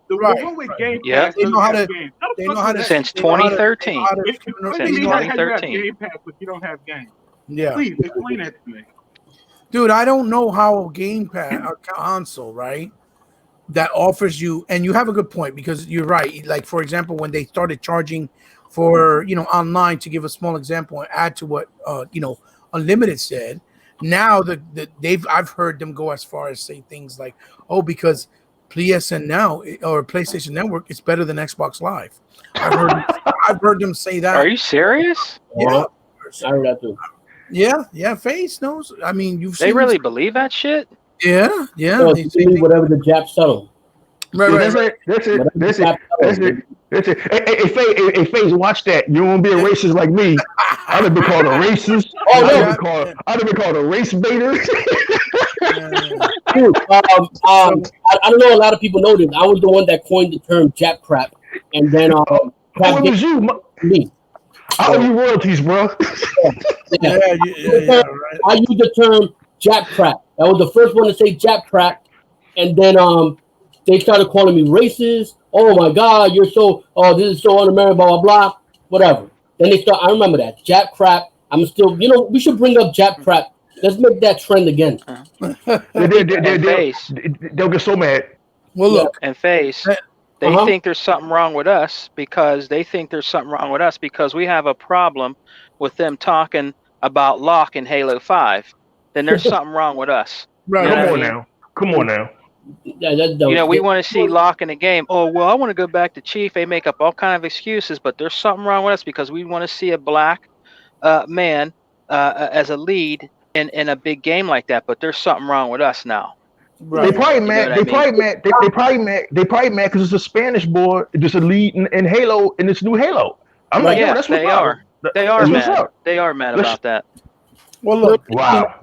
the one with Game Yep. Pass They doesn't know how have to- games. How the They fuck know how does to that- Since 2013. Explain to Since me how you have 2013. Game Pass but you don't have games. Yeah. Please explain that to me. Dude, I don't know how a Game Pass or console, right, that offers you, and you have a good point because you're right. Like, for example, when they started charging for, online, to give a small example and add to what, Unlimited said, now I've heard them go as far as say things like, oh, because PSN Now or PlayStation Network is better than Xbox Live. I've heard them say that. Are you serious? Yeah. I heard that too. Yeah, Face knows. I mean, you've They seen really believe that shit? Yeah. No, They you say believe whatever the Japs tell them. right. That's it. Hey, Faze, watch that. You won't be a racist like me. I'd have been called a racist. Oh, no. I'd have been called a race baiter. Dude, I don't know. A lot of people know this. I was the one that coined the term Jap crap, and then It was you. me. I owe you royalties, bro. Yeah, right. I used the term Jap crap. That was the first one to say Jap crap, and then they started calling me racist. Oh my God, you're so this is so un-American, blah blah blah, whatever. Then they start. I remember that Jap crap. I'm still, we should bring up Jap crap. Let's make that trend again. They'll get so mad. Well, look, And Face, they think there's something wrong with us because we have a problem with them talking about Locke in Halo 5. Then there's something wrong with us. right. You know what I mean? Come on now. Yeah, We want to see Locke in the game. Oh, well, I want to go back to Chief. They make up all kind of excuses, but there's something wrong with us because we want to see a black man as a lead in a big game like that. But there's something wrong with us now. Right. They probably mad. They probably mad because it's a Spanish boy, just a lead in Halo, in this new Halo. I'm like, yo, that's what's up. They are mad. They are mad about that. Well, look. Wow.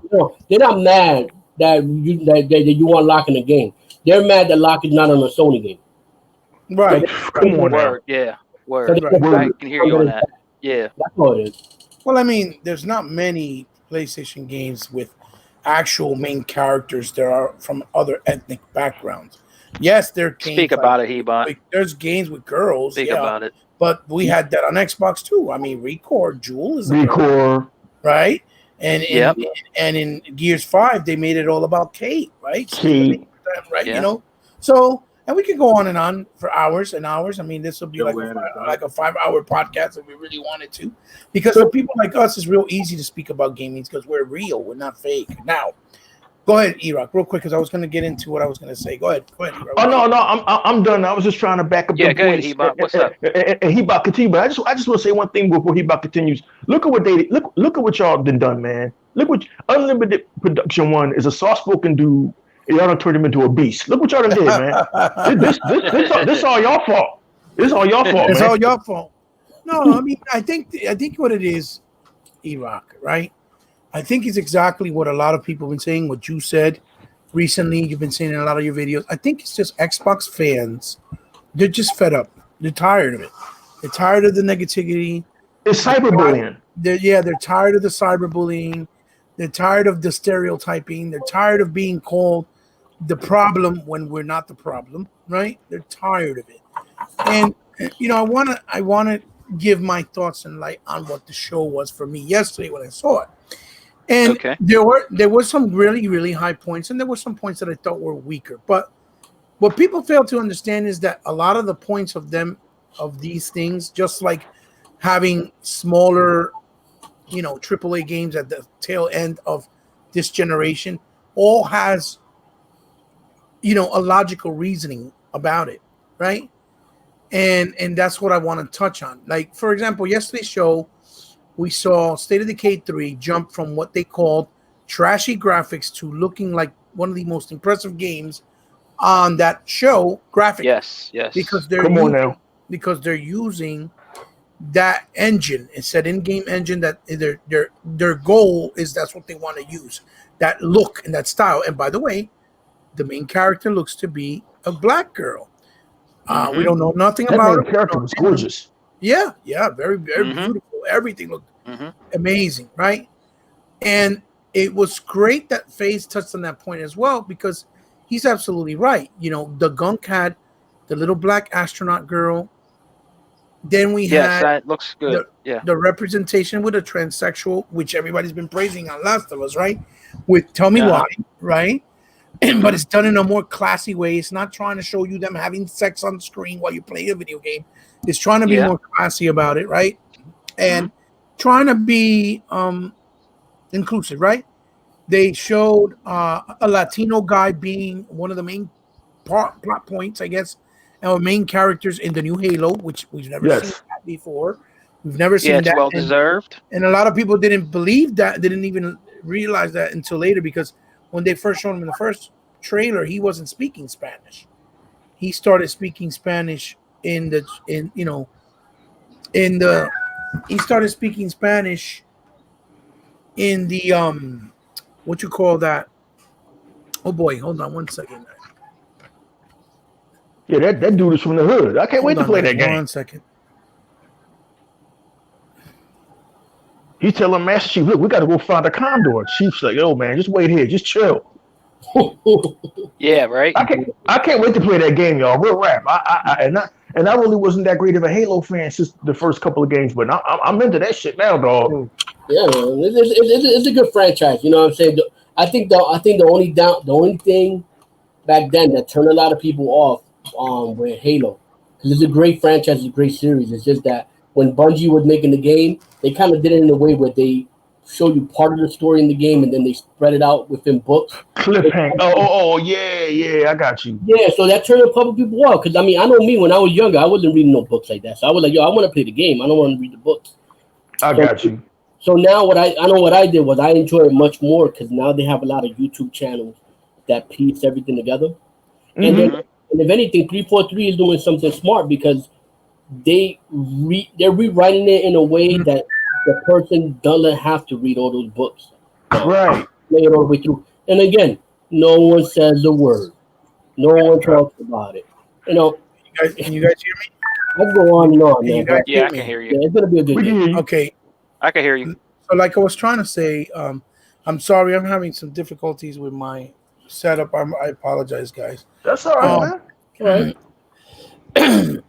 They're not mad that you want Locke in the game. They're mad that Locke is not on a Sony game. Right. Come on now. Word. Yeah. Word. I can hear you on that. Yeah. That's what it is. Well, I mean, there's not many PlayStation games with actual main characters that are from other ethnic backgrounds. Yes, there are games. Speak about it, Hebot. There's games with girls. Speak about it. But we had that on Xbox too. I mean, Recore, Jewel is a girl, Recore. right? And in Gears 5, they made it all about Kate, right? Kate. Right, Yeah. So, and we could go on for hours and hours. I mean, this will be like a 5-hour podcast if we really wanted to, because for people like us, it's real easy to speak about gaming because we're real, we're not fake. Now, go ahead, E-Rock, real quick, because I was going to get into what I was going to say. Go ahead, E-Rock. Oh no, I'm done. I was just trying to back up. Yeah, go ahead, Hebot. What's up? And Hebot continue, but I just want to say one thing before Hebot continues. Look at what y'all been done, man. Look what Unlimited Production 1 is a soft-spoken dude. Y'all done turned him into a beast. Look what y'all done did, man. This all your fault. This all your fault. It's man. all your fault. No, I mean, I think what it is, E-Rock, right? I think it's exactly what a lot of people have been saying, what you said recently. You've been saying in a lot of your videos. I think it's just Xbox fans. They're just fed up. They're tired of it. They're tired of the negativity. It's cyberbullying. They're tired of the cyberbullying. They're tired of the stereotyping. They're tired of being called the problem when we're not the problem, right? They're tired of it. And I want to give my thoughts and light on what the show was for me yesterday when I saw it. And there were some really, really high points, and there were some points that I thought were weaker. But what people fail to understand is that a lot of the points of these things, just like having smaller, AAA games at the tail end of this generation, all has, a logical reasoning about it, right? And that's what I want to touch on. Like, for example, yesterday's show, we saw State of Decay 3 jump from what they called trashy graphics to looking like one of the most impressive games on that show graphically. Yes. Because they're using that engine. It's that in-game engine that their goal is that's what they want to use. That look and that style. And by the way, the main character looks to be a black girl. We don't know nothing about her. That character was gorgeous. Yeah, very, very beautiful. Everything looked amazing, right? And it was great that FaZe touched on that point as well, because he's absolutely right. You know, the gunk had the little black astronaut girl. Then we had that looks good. The representation with a transsexual, which everybody's been praising on Last of Us, right? With Tell Me Why, right? But it's done in a more classy way. It's not trying to show you them having sex on screen while you play a video game. It's trying to be more classy about it, right? And trying to be inclusive, right? They showed a Latino guy being one of the main plot points, I guess, our main characters in the new Halo, which we've never seen that before. We've never seen that. It's well deserved. And a lot of people didn't believe that, didn't even realize that until later, because when they first showed him in the first trailer, he wasn't speaking Spanish. He started speaking Spanish he started speaking Spanish in the what you call that? Oh boy, hold on one second. Yeah, that dude is from the hood. I can't wait to play that game. 1 second. He's telling Master Chief, look, we got to go find a condor. Chief's like, oh man, just wait here, just chill. Yeah, right. I can't wait to play that game, y'all. Real rap. I really wasn't that great of a Halo fan since the first couple of games, but I'm into that shit now, dog. Yeah, man. It's a good franchise. You know what I'm saying? I think the only thing back then that turned a lot of people off with Halo, because it's a great franchise, it's a great series. It's just that when Bungie was making the game, they kind of did it in a way where they show you part of the story in the game and then they spread it out within books. Cliffhanger. Oh, yeah, I got you. Yeah, so that turned a couple people off, because I know me when I was younger, I wasn't reading no books like that. So I was like, yo, I want to play the game. I don't want to read the books. I got you. So now what I did was I enjoy it much more, because now they have a lot of YouTube channels that piece everything together. And if anything, 343 is doing something smart, because they're rewriting it in a way that the person doesn't have to read all those books. Right. Play it all the way through. And again, no one says a word. No one talks about it. You know. Can you guys hear me? I'll go on and on, man. Yeah, I can hear you. Yeah, it's gonna be a good game. Okay. I can hear you. So like I was trying to say, I'm sorry, I'm having some difficulties with my setup. I apologize, guys. That's all right, man.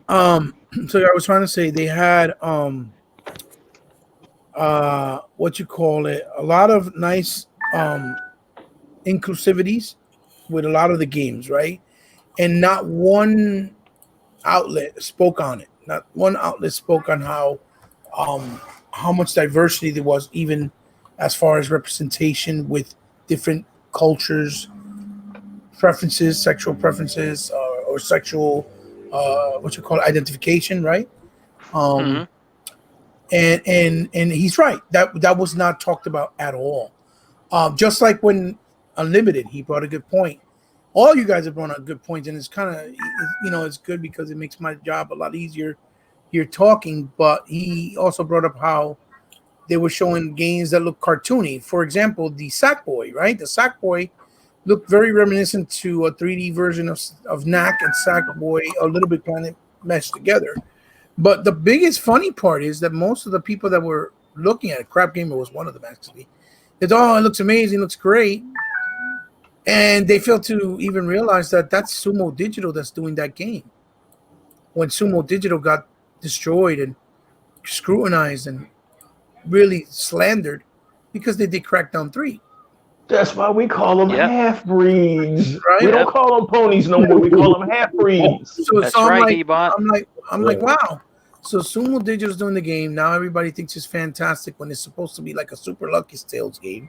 All right. So I was trying to say they had what you call it, a lot of nice inclusivities with a lot of the games, right? And not one outlet spoke on it. Not one outlet spoke on how much diversity there was, even as far as representation with different cultures, preferences, sexual preferences, or sexual what you call it, identification, right? And he's right. That was not talked about at all. Just like when Unlimited, he brought a good point. All you guys have brought a good point, and it's kind of, it's good because it makes my job a lot easier here talking. But he also brought up how they were showing games that look cartoony. For example, the Sackboy, right? The Sackboy looked very reminiscent to a 3D version of Knack and Sackboy, a Little Big Planet meshed together. But the biggest funny part is that most of the people that were looking at it, Crap Gamer was one of them actually, it looks amazing, looks great. And they failed to even realize that that's Sumo Digital that's doing that game. When Sumo Digital got destroyed and scrutinized and really slandered because they did Crackdown 3. That's why we call them half-breeds. Right? We don't call them ponies no more. We call them half-breeds. That's right, Ebot. I'm like, wow. So Sumo Digital's doing the game. Now everybody thinks it's fantastic when it's supposed to be like a Super Lucky Tales game.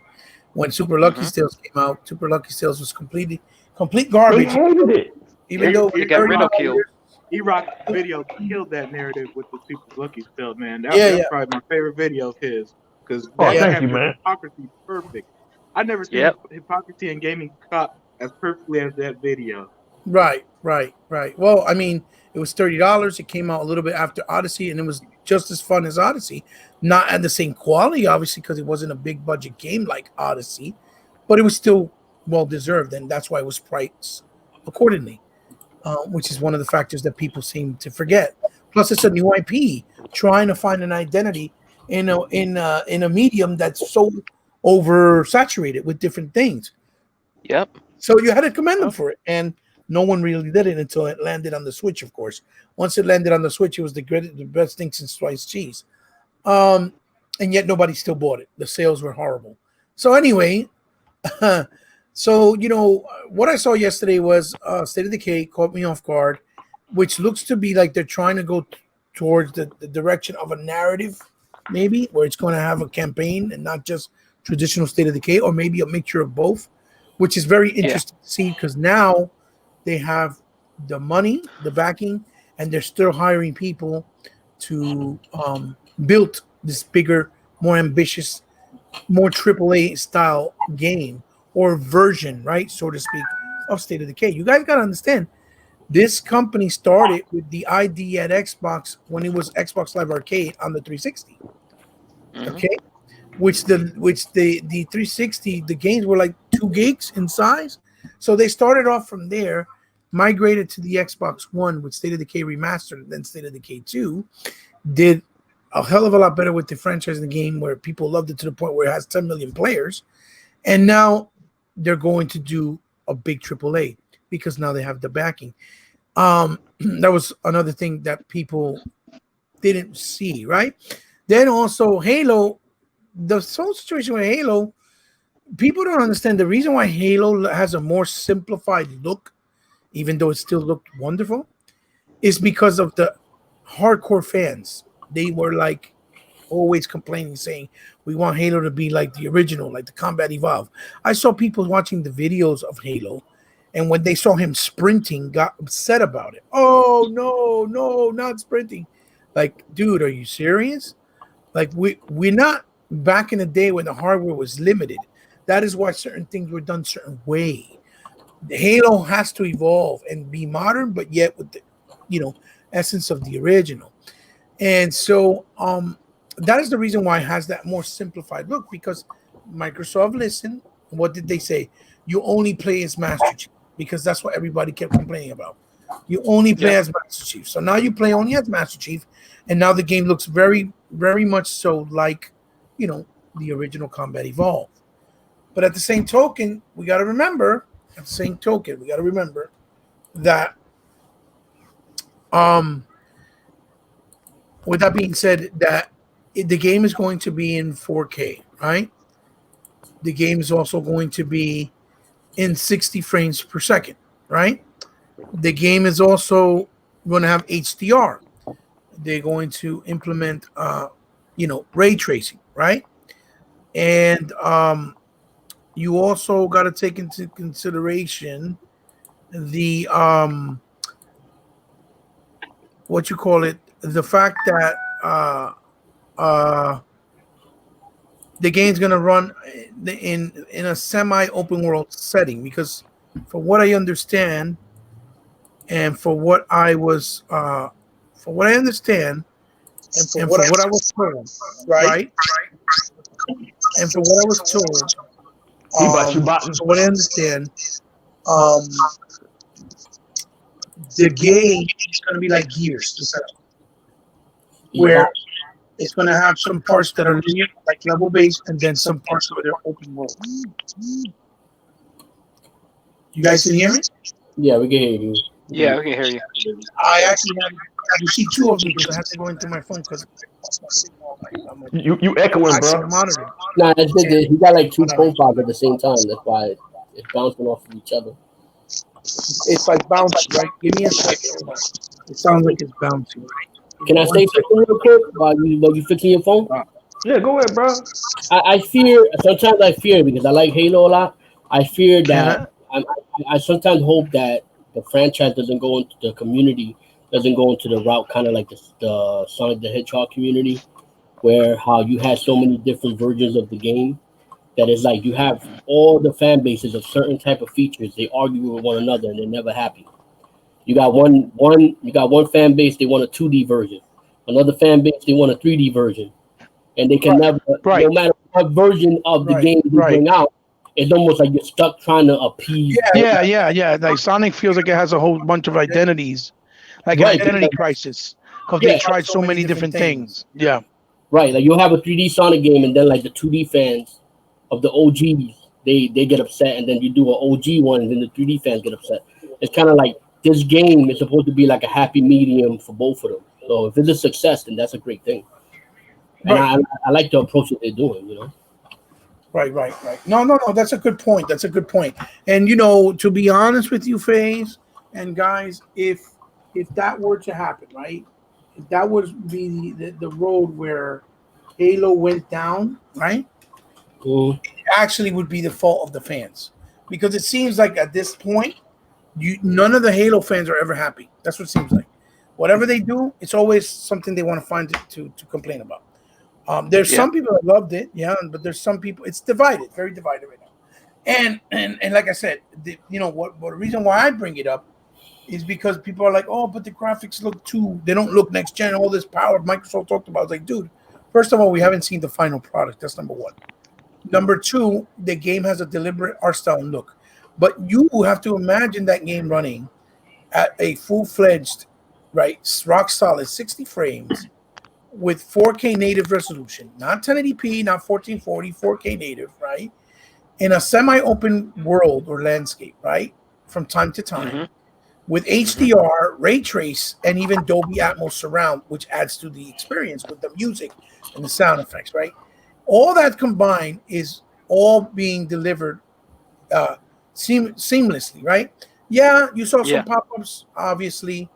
When Super Lucky Tales came out, Super Lucky Tales was complete garbage. They hated it. Even though it got ridiculed. E-Rock's video killed that narrative with the Super Lucky Spell, man. Yeah, That's yeah, probably my favorite video of his because Oh, that yeah. thank you, captured man. hypocrisy perfect. I never seen Yep. hypocrisy in gaming caught as perfectly as that video. Right, right, right. Well, I mean, it was $30. It came out a little bit after Odyssey, and it was just as fun as Odyssey. Not at the same quality, obviously, because it wasn't a big budget game like Odyssey, but it was still well deserved, and that's why it was priced accordingly. Which is one of the factors that people seem to forget. Plus, it's a new IP trying to find an identity in a medium that's so oversaturated with different things. Yep. So you had to commend them Well, for it, and no one really did it until it landed on the Switch. Of course, once it landed on the Switch, it was the best thing since sliced cheese. Um, and yet nobody still bought it. The sales were horrible. So anyway, so what I saw yesterday was State of Decay caught me off guard, which looks to be like they're trying to go towards the direction of a narrative, maybe where it's going to have a campaign and not just traditional State of Decay, or maybe a mixture of both, which is very yeah. interesting to see because now they have the money, the backing, and they're still hiring people to build this bigger, more ambitious, more AAA style game or version, right, so to speak, of State of Decay. You guys got to understand, this company started with the ID at Xbox when it was Xbox Live Arcade on the 360. Mhm. Okay, which the 360, the games were like 2 gigs in size, so they started off from there, migrated to the Xbox One with State of Decay Remastered, and then State of Decay 2 did a hell of a lot better with the franchise in the game, where people loved it to the point where it has 10 million players, and now they're going to do a big AAA because now they have the backing. That was another thing that people didn't see, right? Then also Halo, the whole situation with Halo, people don't understand the reason why Halo has a more simplified look, even though it still looked wonderful, is because of the hardcore fans. They were like always complaining, saying, we want Halo to be like the original, like the Combat Evolved. I saw people watching the videos of Halo, and when they saw him sprinting, got upset about it. Oh, no, not sprinting. Like, dude, are you serious? Like, we're not back in the day when the hardware was limited. That is why certain things were done certain way. The Halo has to evolve and be modern, but yet with the, essence of the original. And so that is the reason why it has that more simplified look, because Microsoft listened. What did they say? You only play as Master Chief, because that's what everybody kept complaining about. You only play as Master Chief. So now you play only as Master Chief, and now the game looks very, very much so like, the original Combat Evolved. But at the same token, we got to remember, that with that being said, that the game is going to be in 4K, right? The game is also going to be in 60 frames per second, right? The game is also going to have HDR. They're going to implement, ray tracing, right? And you also got to take into consideration the the fact that the game's going to run in a semi-open world setting, because for what I understand, and for what I understand, and for what I was told, right? And for what I was told, from what I understand, the game is going to be like Gears, where it's going to have some parts that are linear, like level based, and then some parts where they're open world. You guys can hear me? Yeah, we can hear you. Yeah, we can hear you. I actually have, you see 2 of me because I have to go into my phone because my signal. You echoing, I see bro. the monitor. Nah, it's good. He got like 2 profiles at the same time. That's why it's bouncing off of each other. It's like bouncing, right? Give me a second. It sounds like it's bouncing, right? Can I say something real quick while you fixing your phone? Yeah, go ahead, bro. I fear, sometimes I fear, because I like Halo a lot. I fear that I sometimes hope that the franchise doesn't go into the community doesn't go into the route kind of like the Sonic the Hedgehog community, where how you had so many different versions of the game that it's like you have all the fan bases of certain type of features. They argue with one another and they're never happy. You got one fan base, they want a 2D version. Another fan base, they want a 3D version. And they can never, no matter what version of the game they bring out, it's almost like you're stuck trying to appease. Yeah. Like Sonic feels like it has a whole bunch of identities, like an identity crisis, because they tried so many different things. Yeah. Right, like you'll have a 3D Sonic game, and then like the 2D fans of the OGs, they get upset, and then you do an OG one, and then the 3D fans get upset. It's kind of like this game is supposed to be like a happy medium for both of them. So if it's a success, then that's a great thing. And I like the approach that they're doing, you know. Right. No. That's a good point. And to be honest with you, FaZe and guys, if that were to happen, right? If that would be the road where Halo went down, right? It actually would be the fault of the fans, because it seems like at this point, none of the Halo fans are ever happy. That's what it seems like. Whatever they do, it's always something they want to find to complain about. There's some people that loved it, but there's some people, it's divided, very divided right now. And like I said, the reason why I bring it up is because people are like, oh, but the graphics they don't look next gen, all this power Microsoft talked about. It's like, dude, first of all, we haven't seen the final product. That's number one. Number two, the game has a deliberate art style and look. But you have to imagine that game running at a full-fledged, rock solid 60 frames with 4K native resolution, not 1080p, not 1440, 4K native, right? In a semi-open world or landscape, right? From time to time, with HDR, ray trace, and even Dolby Atmos surround, which adds to the experience with the music and the sound effects, right? All that combined is all being delivered seamlessly, right? Yeah, you saw some pop-ups. Obviously,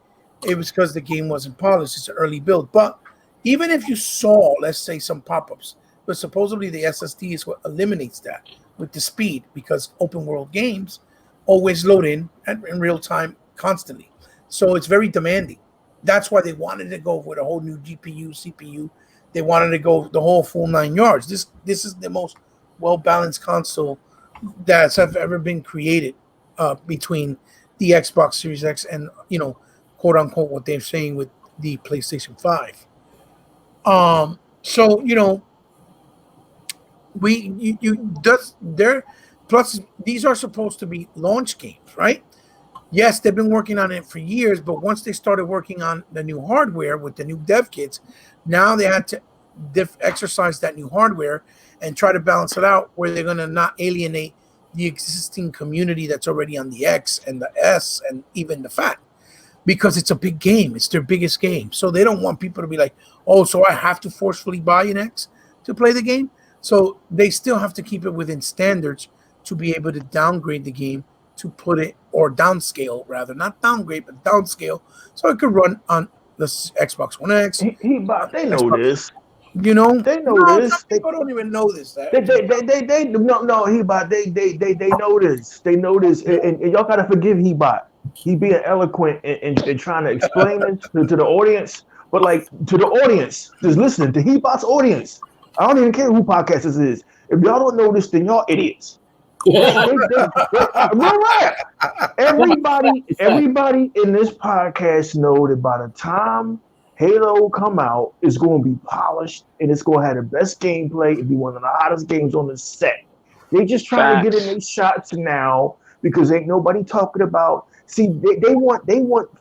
it was because the game wasn't polished. It's an early build. But even if you saw, let's say, some pop-ups, but supposedly the SSD is what eliminates that with the speed, because open world games always load in real time constantly. So it's very demanding. That's why they wanted to go with a whole new GPU, CPU. They wanted to go the whole full 9 yards. This is the most well-balanced console that's ever been created between the Xbox Series X and, quote unquote, what they're saying with the PlayStation 5. Plus these are supposed to be launch games, right? Yes, they've been working on it for years, but once they started working on the new hardware with the new dev kits, now they had to exercise that new hardware and try to balance it out where they're going to not alienate the existing community that's already on the X and the S and even the Fat, because it's a big game. It's their biggest game. So they don't want people to be like, oh, so I have to forcefully buy an X to play the game. So they still have to keep it within standards to be able to downgrade the game, to put it, or downscale rather, not downgrade, but downscale, so it could run on the Xbox One X. They know this. They know this. Some people don't even know this. They know this. They know this, and y'all gotta forgive Hebot. He being eloquent and trying to explain it to the audience, but like to the audience, just listening to Hebot's audience. I don't even care who podcast this is. If y'all don't know this, then y'all idiots. Everybody in this podcast know that by the time Halo come out, it's going to be polished and it's going to have the best gameplay and be one of the hottest games on the set. They just trying to get in their shots now because ain't nobody talking about. See, they want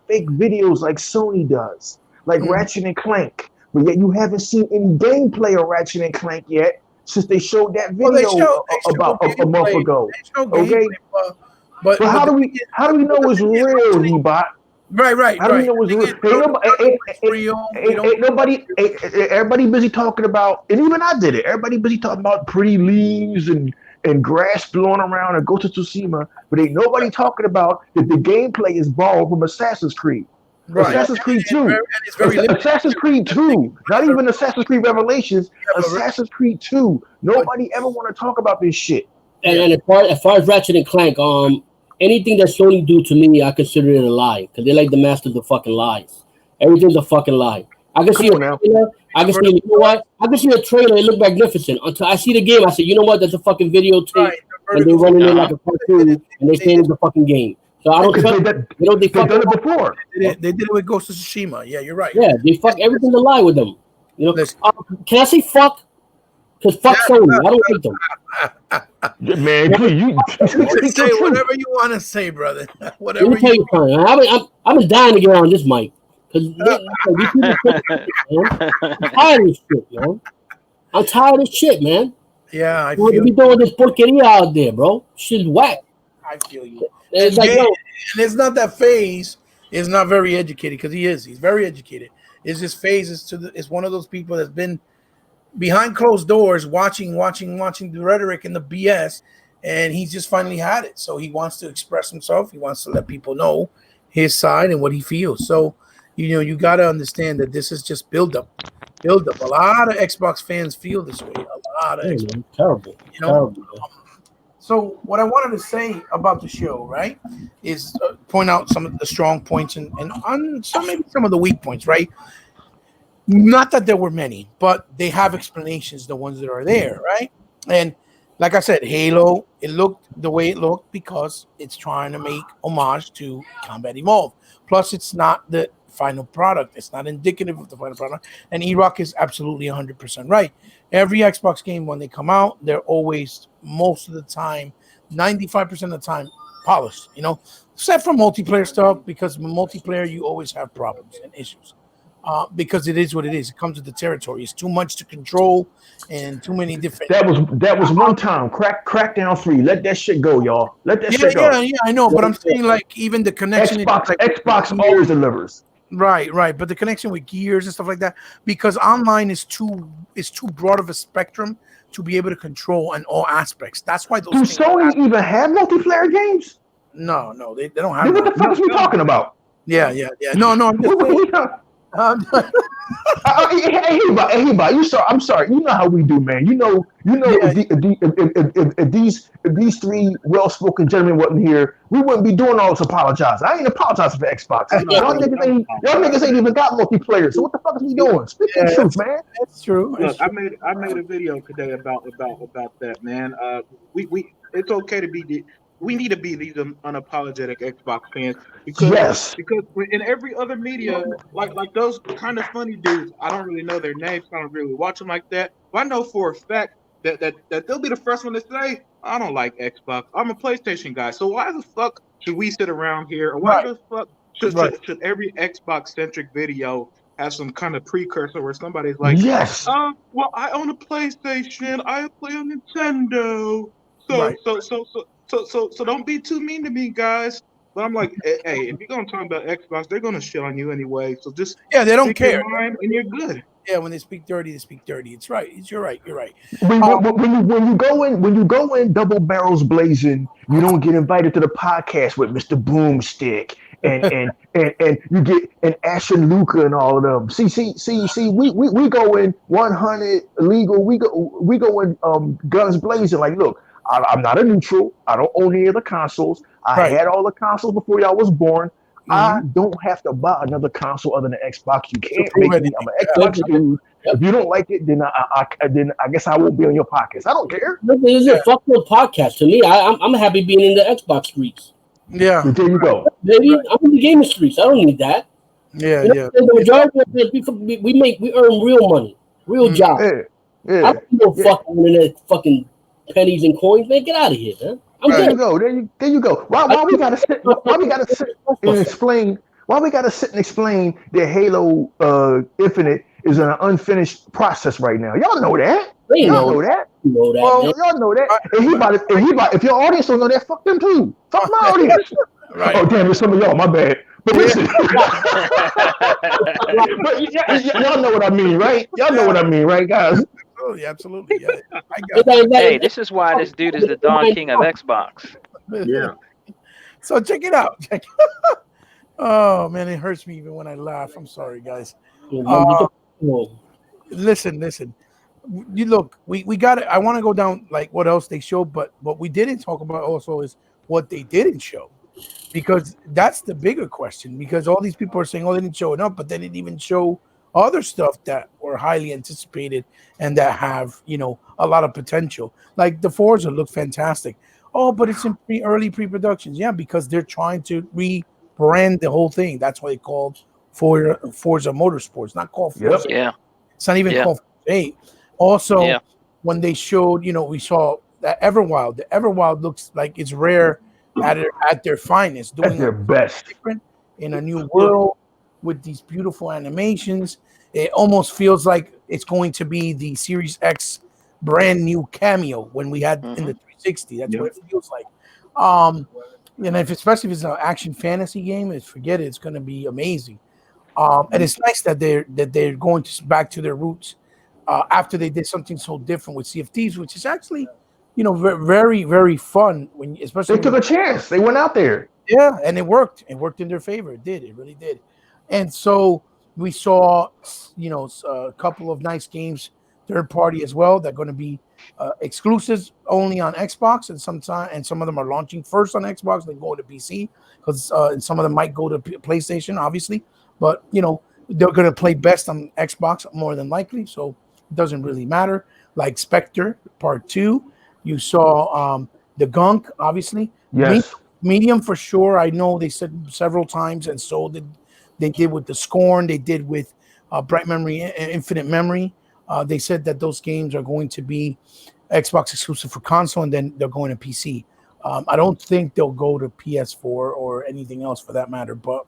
fake videos like Sony does, like Ratchet and Clank, but yet you haven't seen any gameplay of Ratchet and Clank yet. Since they showed that video about a month ago, okay. But how do we know it's real, Hebot? Right. How do we know it's real? Ain't nobody. Everybody busy talking about, and even I did it. Everybody busy talking about pretty leaves and grass blowing around and Ghost of Tsushima, but ain't nobody talking about that the gameplay is borrowed from Assassin's Creed. Right. Assassin's Creed 2. Assassin's Creed 2. Not even Assassin's Creed Revelations. Assassin's Creed 2. Nobody ever want to talk about this shit. And as far as Ratchet and Clank, anything that Sony do to me, I consider it a lie because they're like the masters of fucking lies. Everything's a fucking lie. I can see a trailer. I can see, you know what? I can see a trailer. It look magnificent. Until I see the game, I say, you know what? That's a fucking videotape, Right, and they're running it like a cartoon, and they say it's a fucking game. So I don't trust. They done it before. They did it with Ghost of Tsushima. Yeah, you're right. Yeah, they fuck everything's a lie with them. You know, Listen. can I say fuck? Because fuck Sony. I don't like them. Man, please, you say whatever you want to say, brother. Whatever Let me tell you something. I've been dying to get on this mic. Because I'm tired of this shit, man. I'm tired of this shit, man. Yeah, I feel you. Be doing this porqueria out there, bro. Shit's whack. I feel you. It's like, and it's not that FaZe is not very educated, because he is. He's very educated. It's just FaZe is one of those people that's been behind closed doors watching the rhetoric and the BS, and he's just finally had it. So he wants to express himself. He wants to let people know his side and what he feels. So, you got to understand that this is just build up. A lot of Xbox fans feel this way. A lot of Xbox. Terrible. Terrible. So what I wanted to say about the show, right, is point out some of the strong points and on maybe some of the weak points, right? Not that there were many, but they have explanations, the ones that are there, right? And like I said, Halo, it looked the way it looked because it's trying to make homage to Combat Evolved. Plus, it's not the final product. It's not indicative of the final product. And E-Rock is absolutely 100% right. Every Xbox game, when they come out, they're always, most of the time, 95% of the time, polished, except for multiplayer stuff, because with multiplayer, you always have problems and issues. Because it is what it is. It comes with the territory. It's too much to control and too many different. That was one time. Crackdown 3. Let that shit go, y'all. Let that shit go. Yeah, I know. But I'm saying, like, even the connection. Xbox always delivers. Right. But the connection with Gears and stuff like that, because online is too broad of a spectrum to be able to control in all aspects. That's why those. Do Sony even have multiplayer games? No, they don't have. What the fuck are we talking about? Yeah. No, I'm just saying. Hey, I'm sorry. You know how we do, man. If these three well-spoken gentlemen wasn't here, we wouldn't be doing all this apologizing. I ain't apologizing for Xbox. Y'all niggas ain't even got multiplayer. So what the fuck is we doing? Speak the truth, man. That's true. Look, I made a video today about that, man. We it's okay to be. We need to be these unapologetic Xbox fans because in every other media, like those kind of funny dudes, I don't really know their names, I don't really watch them like that. But I know for a fact that they'll be the first one to say, I don't like Xbox. I'm a PlayStation guy. So why the fuck should we sit around here? Or why the fuck should every Xbox centric video have some kind of precursor where somebody's like, yes, well, I own a PlayStation, I play on Nintendo, So don't be too mean to me, guys. But I'm like, hey, if you're gonna talk about Xbox, they're gonna shit on you anyway. So just they don't care, and you're good. Yeah, when they speak dirty, they speak dirty. It's right. You're right. When you go in double barrels blazing, you don't get invited to the podcast with Mr. Boomstick and you get an Ash and Luca and all of them. See. We go in 100 legal. We go in guns blazing. Like, look. I'm not a neutral. I don't own any of the consoles. I had all the consoles before y'all was born. Mm-hmm. I don't have to buy another console other than Xbox. You can't make me. I'm an Xbox dude. If you don't like it, then I guess I won't be on your podcast. I don't care. This is a fuck no podcast to me. I'm happy being in the Xbox streets. Yeah. There you go. Baby, I'm in the gaming streets. I don't need that. Yeah. The majority of the people we earn real money, real jobs. Yeah. I don't know fucking internet fucking pennies and coins, man. Get out of here, man. There you go. Why we gotta sit and explain? Why we gotta sit and explain that Halo Infinite is an unfinished process right now? Y'all know that. Y'all know that. Y'all know that. And he about if your audience don't know that, fuck them too. Fuck my audience. Right. Oh damn, there's some of y'all. My bad. But listen, y'all know what I mean, right? Y'all know what I mean, right, guys? Absolutely. Yeah. Hey, this is why this dude is the Don King of Xbox. Yeah. So check it out. Oh man, it hurts me even when I laugh. I'm sorry, guys. Listen. You look. We got it. I want to go down like what else they showed, but what we didn't talk about also is what they didn't show, because that's the bigger question. Because all these people are saying, "Oh, they didn't show enough," but they didn't even show other stuff that were highly anticipated and that have a lot of potential. Like the Forza looked fantastic. Oh, but it's in early pre-productions. Yeah, because they're trying to rebrand the whole thing. That's why they called Forza Motorsports, not called Forza. Yeah. It's not even Yeah. called Forza 8. Also, Yeah. when they showed, we saw that Everwild. The Everwild looks like it's rare at their finest, That's doing their best. different in a new world with these beautiful animations. It almost feels like it's going to be the Series X brand new cameo when we had in the 360. That's what it feels like. And especially if it's an action fantasy game, forget it. It's going to be amazing. And it's nice that they're going back to their roots after they did something so different with Sea of Thieves, which is actually, very, very fun. Especially they took a chance. They went out there. Yeah, and it worked. It worked in their favor. It did. It really did. And so we saw, a couple of nice games, third party as well. They're going to be exclusives only on Xbox, and some of them are launching first on Xbox, then go to PC, because and some of them might go to PlayStation, obviously. But they're going to play best on Xbox more than likely, so it doesn't really matter. Like Spectre Part 2, you saw the Gunk, obviously. Yes. Medium for sure. I know they said several times, and so they did with the Scorn. They did with Bright Memory, Infinite Memory. They said that those games are going to be Xbox exclusive for console, and then they're going to PC. I don't think they'll go to PS4 or anything else for that matter, but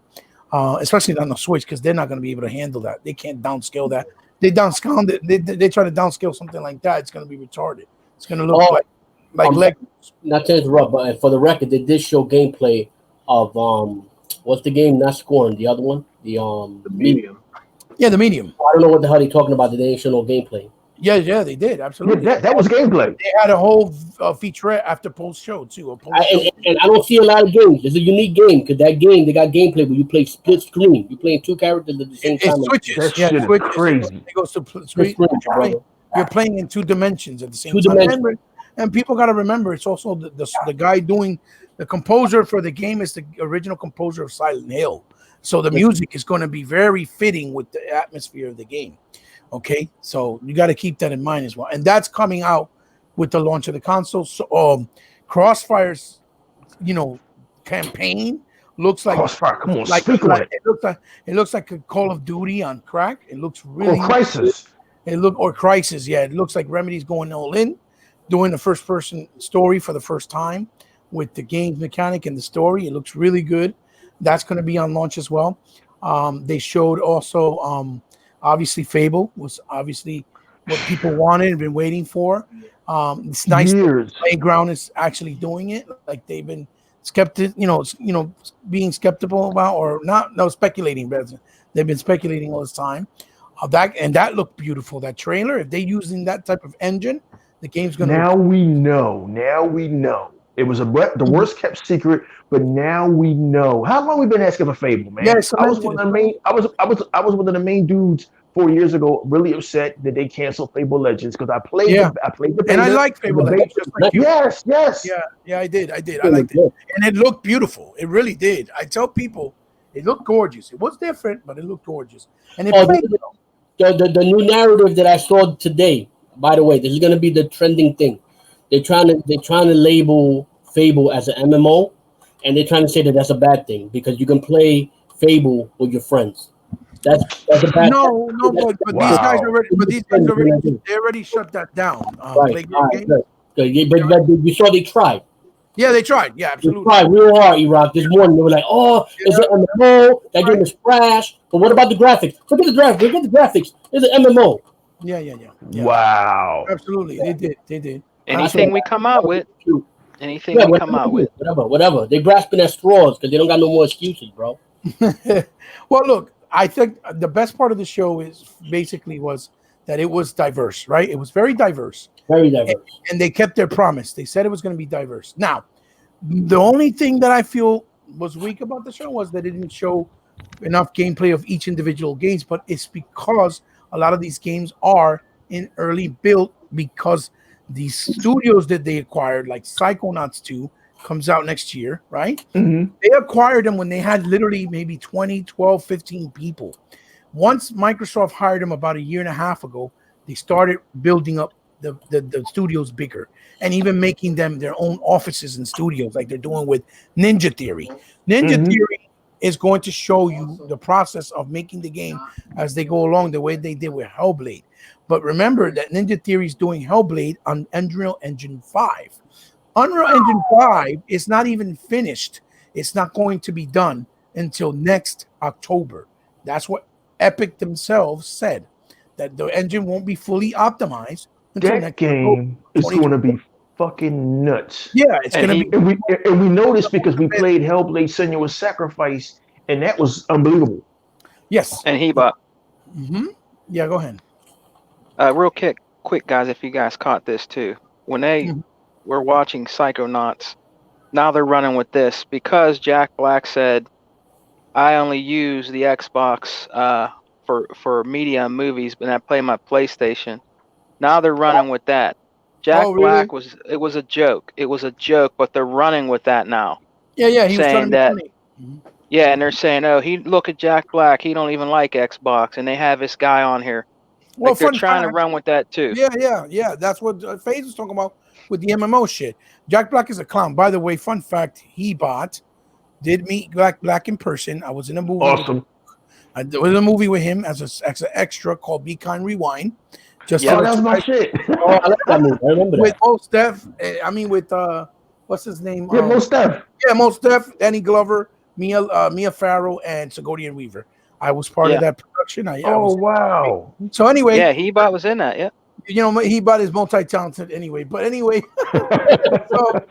especially on the Switch, because they're not going to be able to handle that. They can't downscale that. They downscale it. They try to downscale something like that. It's going to be retarded. It's going to look like not to interrupt, but for the record, they did show gameplay of what's the game? Not Scorn, the other one, the Medium. Yeah, the Medium. I don't know what the hell they're talking about. They didn't show no gameplay. Yeah, they did absolutely. Yeah, that was gameplay. They had a whole featurette after post show too. And I don't see a lot of games. It's a unique game because that game they got gameplay where you play split screen. You're playing two characters at the same time. Switches. That shit is crazy. It goes to screen. You're playing in 2 dimensions at the same time. Dimensions. And people got to remember, it's also the guy doing the composer for the game is the original composer of Silent Hill. So the music is going to be very fitting with the atmosphere of the game. Okay, so you got to keep that in mind as well. And that's coming out with the launch of the console. So Crossfire's, campaign looks like Crossfire. Come on, like speak on it. It looks like a Call of Duty on crack. It looks really Crisis. or Crisis. Yeah, it looks like Remedy's going all in, doing the first person story for the first time with the games mechanic and the story. It looks really good. That's going to be on launch as well. They showed also obviously Fable was obviously what people wanted and been waiting for. It's nice that Playground is actually doing it. Like they've been being skeptical about or speculating. But they've been speculating all this time. That looked beautiful. That trailer, if they're using that type of engine, the game's going to. Now we know. It was the worst kept secret, but now we know. How long we been asking for Fable, man? Yes, I was one of the main. I was one of the main dudes 4 years ago, really upset that they canceled Fable Legends because I played the beta, and I like Fable Legends. Yes. Yeah, I did. I liked it, and it looked beautiful. It really did. I tell people, it looked gorgeous. It was different, but it looked gorgeous. And the new narrative that I saw today. By the way, this is going to be the trending thing. They're trying to label Fable as an MMO, and they're trying to say that that's a bad thing because you can play Fable with your friends. That's a bad. No, but these guys already shut that down. Right. But you saw they tried. Yeah, they tried. Yeah, absolutely. They tried real hard, Iraq. This morning they were like, "Oh, it's an MMO. That game is trash." But what about the graphics? Forget the graphics. It's an MMO. Yeah. Wow. Absolutely, they did. Anything we come out with. Whatever. They're grasping at straws because they don't got no more excuses, bro. Well, look, I think the best part of the show was that it was diverse, right? It was very diverse. Very diverse. And they kept their promise. They said it was going to be diverse. Now, the only thing that I feel was weak about the show was that it didn't show enough gameplay of each individual games, but it's because a lot of these games are in early build because the studios that they acquired, like Psychonauts 2, comes out next year, right? Mm-hmm. They acquired them when they had literally maybe 20, 12, 15 people. Once Microsoft hired them about a year and a half ago, they started building up the studios bigger and even making them their own offices and studios like they're doing with Ninja Theory. Ninja Mm-hmm. Theory is going to show you the process of making the game as they go along, the way they did with Hellblade. But remember that Ninja Theory is doing Hellblade on Unreal Engine 5. Unreal Engine 5 is not even finished. It's not going to be done until next October. That's what Epic themselves said, that the engine won't be fully optimized until That next game is going to be fucking nuts. Yeah, it's And going to he- be. And we know this because we played Hellblade: Senua's Sacrifice, and that was unbelievable. Yes. And Hebot. Mm-hmm. Yeah, go ahead. Real quick, guys, if you guys caught this too, when they were watching Psychonauts, now they're running with this because Jack Black said, "I only use the Xbox for media and movies, but I play my PlayStation." Now they're running with that. Jack Really? Black it was a joke. It was a joke, but they're running with that now. Yeah, he was trying to Saying be that, funny. yeah, and they're saying, "Oh, look at Jack Black. He don't even like Xbox," and they have this guy on here. Well, Like they're fun trying to fact. run with that too. Yeah. That's what FaZe was talking about with the MMO shit. Jack Black is a clown. By the way, fun fact, did meet Black in person. I was in a movie. Awesome. I was in a movie with him as an extra called Be Kind Rewind. Just Oh, that was my shit. Oh, I like that movie. I remember with that. Most Def. I mean, with what's his name? Yeah, most stuff. Yeah, Most Def, Danny Glover, Mia Farrow, and Sigourney Weaver. I was part of that production. I was, Wow. so anyway, Yeah, Hebot was in that. Yeah. you know, is multi-talented anyway. But anyway, so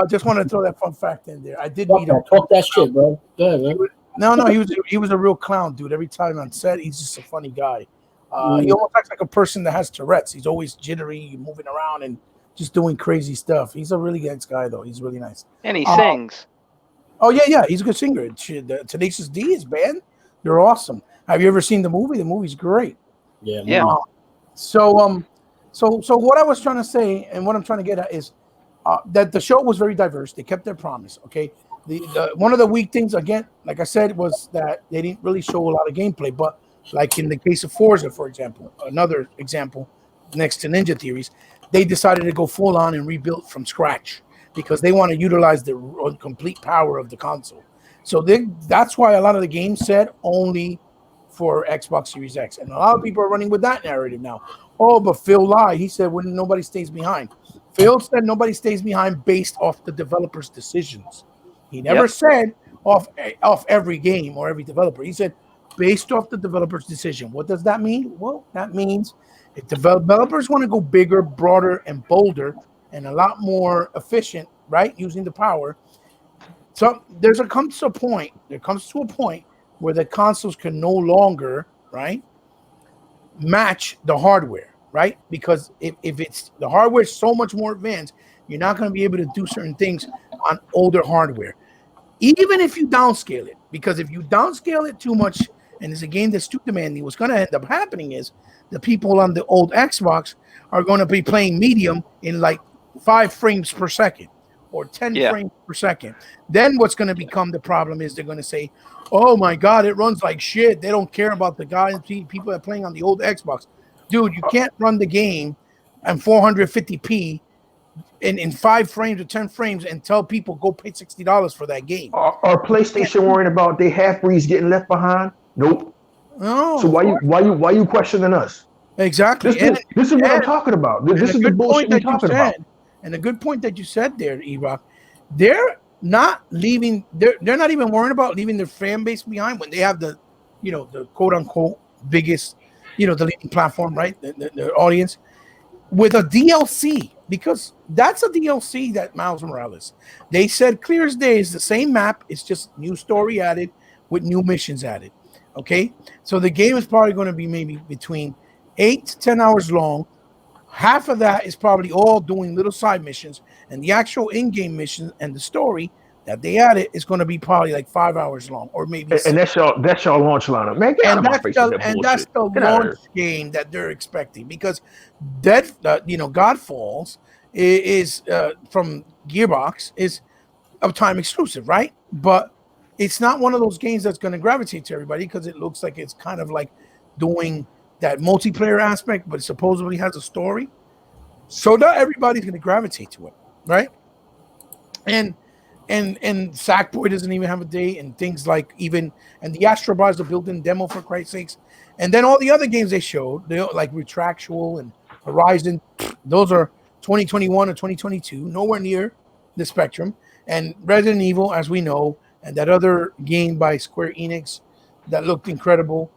just want to throw that fun fact in there. I did meet him. Talk that shit, bro. Go ahead, man. No, he was a real clown, dude. Every time on set, he's just a funny guy. He almost acts like a person that has Tourette's. He's always jittery, moving around, and just doing crazy stuff. He's a really nice guy, though. He's really nice. And he sings. Oh yeah, he's a good singer. Tenacious D, his band, they're awesome. Have you ever seen the movie? The movie's great. Yeah. So what I was trying to say, and what I'm trying to get at is that the show was very diverse. They kept their promise. Okay. The one of the weak things, again, like I said, was that they didn't really show a lot of gameplay. But like in the case of Forza, for example, another example next to Ninja Theories, they decided to go full on and rebuild from scratch because they want to utilize the complete power of the console. So that's why a lot of the games said only for Xbox Series X. And a lot of people are running with that narrative now. Oh, but Phil lied. He said when nobody stays behind. Phil said nobody stays behind based off the developer's decisions. He never said off every game or every developer. He said based off the developer's decision. What does that mean? Well, that means if developers want to go bigger, broader, and bolder, and a lot more efficient, right, using the power. So there comes to a point where the consoles can no longer, right, match the hardware, right? Because if it's the hardware is so much more advanced, you're not going to be able to do certain things on older hardware, even if you downscale it. Because if you downscale it too much, and it's a game that's too demanding, what's going to end up happening is the people on the old Xbox are going to be playing medium in like 5 frames per second or 10 frames per second. Then what's going to become the problem is they're going to say, oh my God, it runs like shit. They don't care about the guys, people that are playing on the old Xbox. Dude, you can't run the game at 450p in 5 frames or 10 frames and tell people go pay $60 for that game. Are PlayStation worried about their half-breeds getting left behind? Nope. No. So why you questioning us? Exactly. This is what I'm talking about. This is the bullshit we're talking about. And a good point that you said there, E-Rock, they're not leaving. They're not even worrying about leaving their fan base behind when they have the quote unquote biggest, the leading platform, right? The audience with a DLC, because that's a DLC that Miles Morales. They said clear as day is the same map. It's just new story added with new missions added. Okay, so the game is probably going to be maybe between 8 to 10 hours long. Half of that is probably all doing little side missions, and the actual in-game mission and the story that they added is going to be probably like 5 hours long, or maybe. And that's your launch lineup, man. Get out of my face with that bullshit. That's the launch game that they're expecting, because God Falls is from Gearbox is of time exclusive, right? But it's not one of those games that's going to gravitate to everybody because it looks like it's kind of like doing that multiplayer aspect, but it supposedly has a story. So not everybody's going to gravitate to it, right? And Sackboy doesn't even have a date, and things like and the Astro Bar is a built-in demo for Christ's sakes. And then all the other games they showed, like Retractual and Horizon, those are 2021 or 2022, nowhere near the spectrum. And Resident Evil, as we know, and that other game by Square Enix that looked incredible,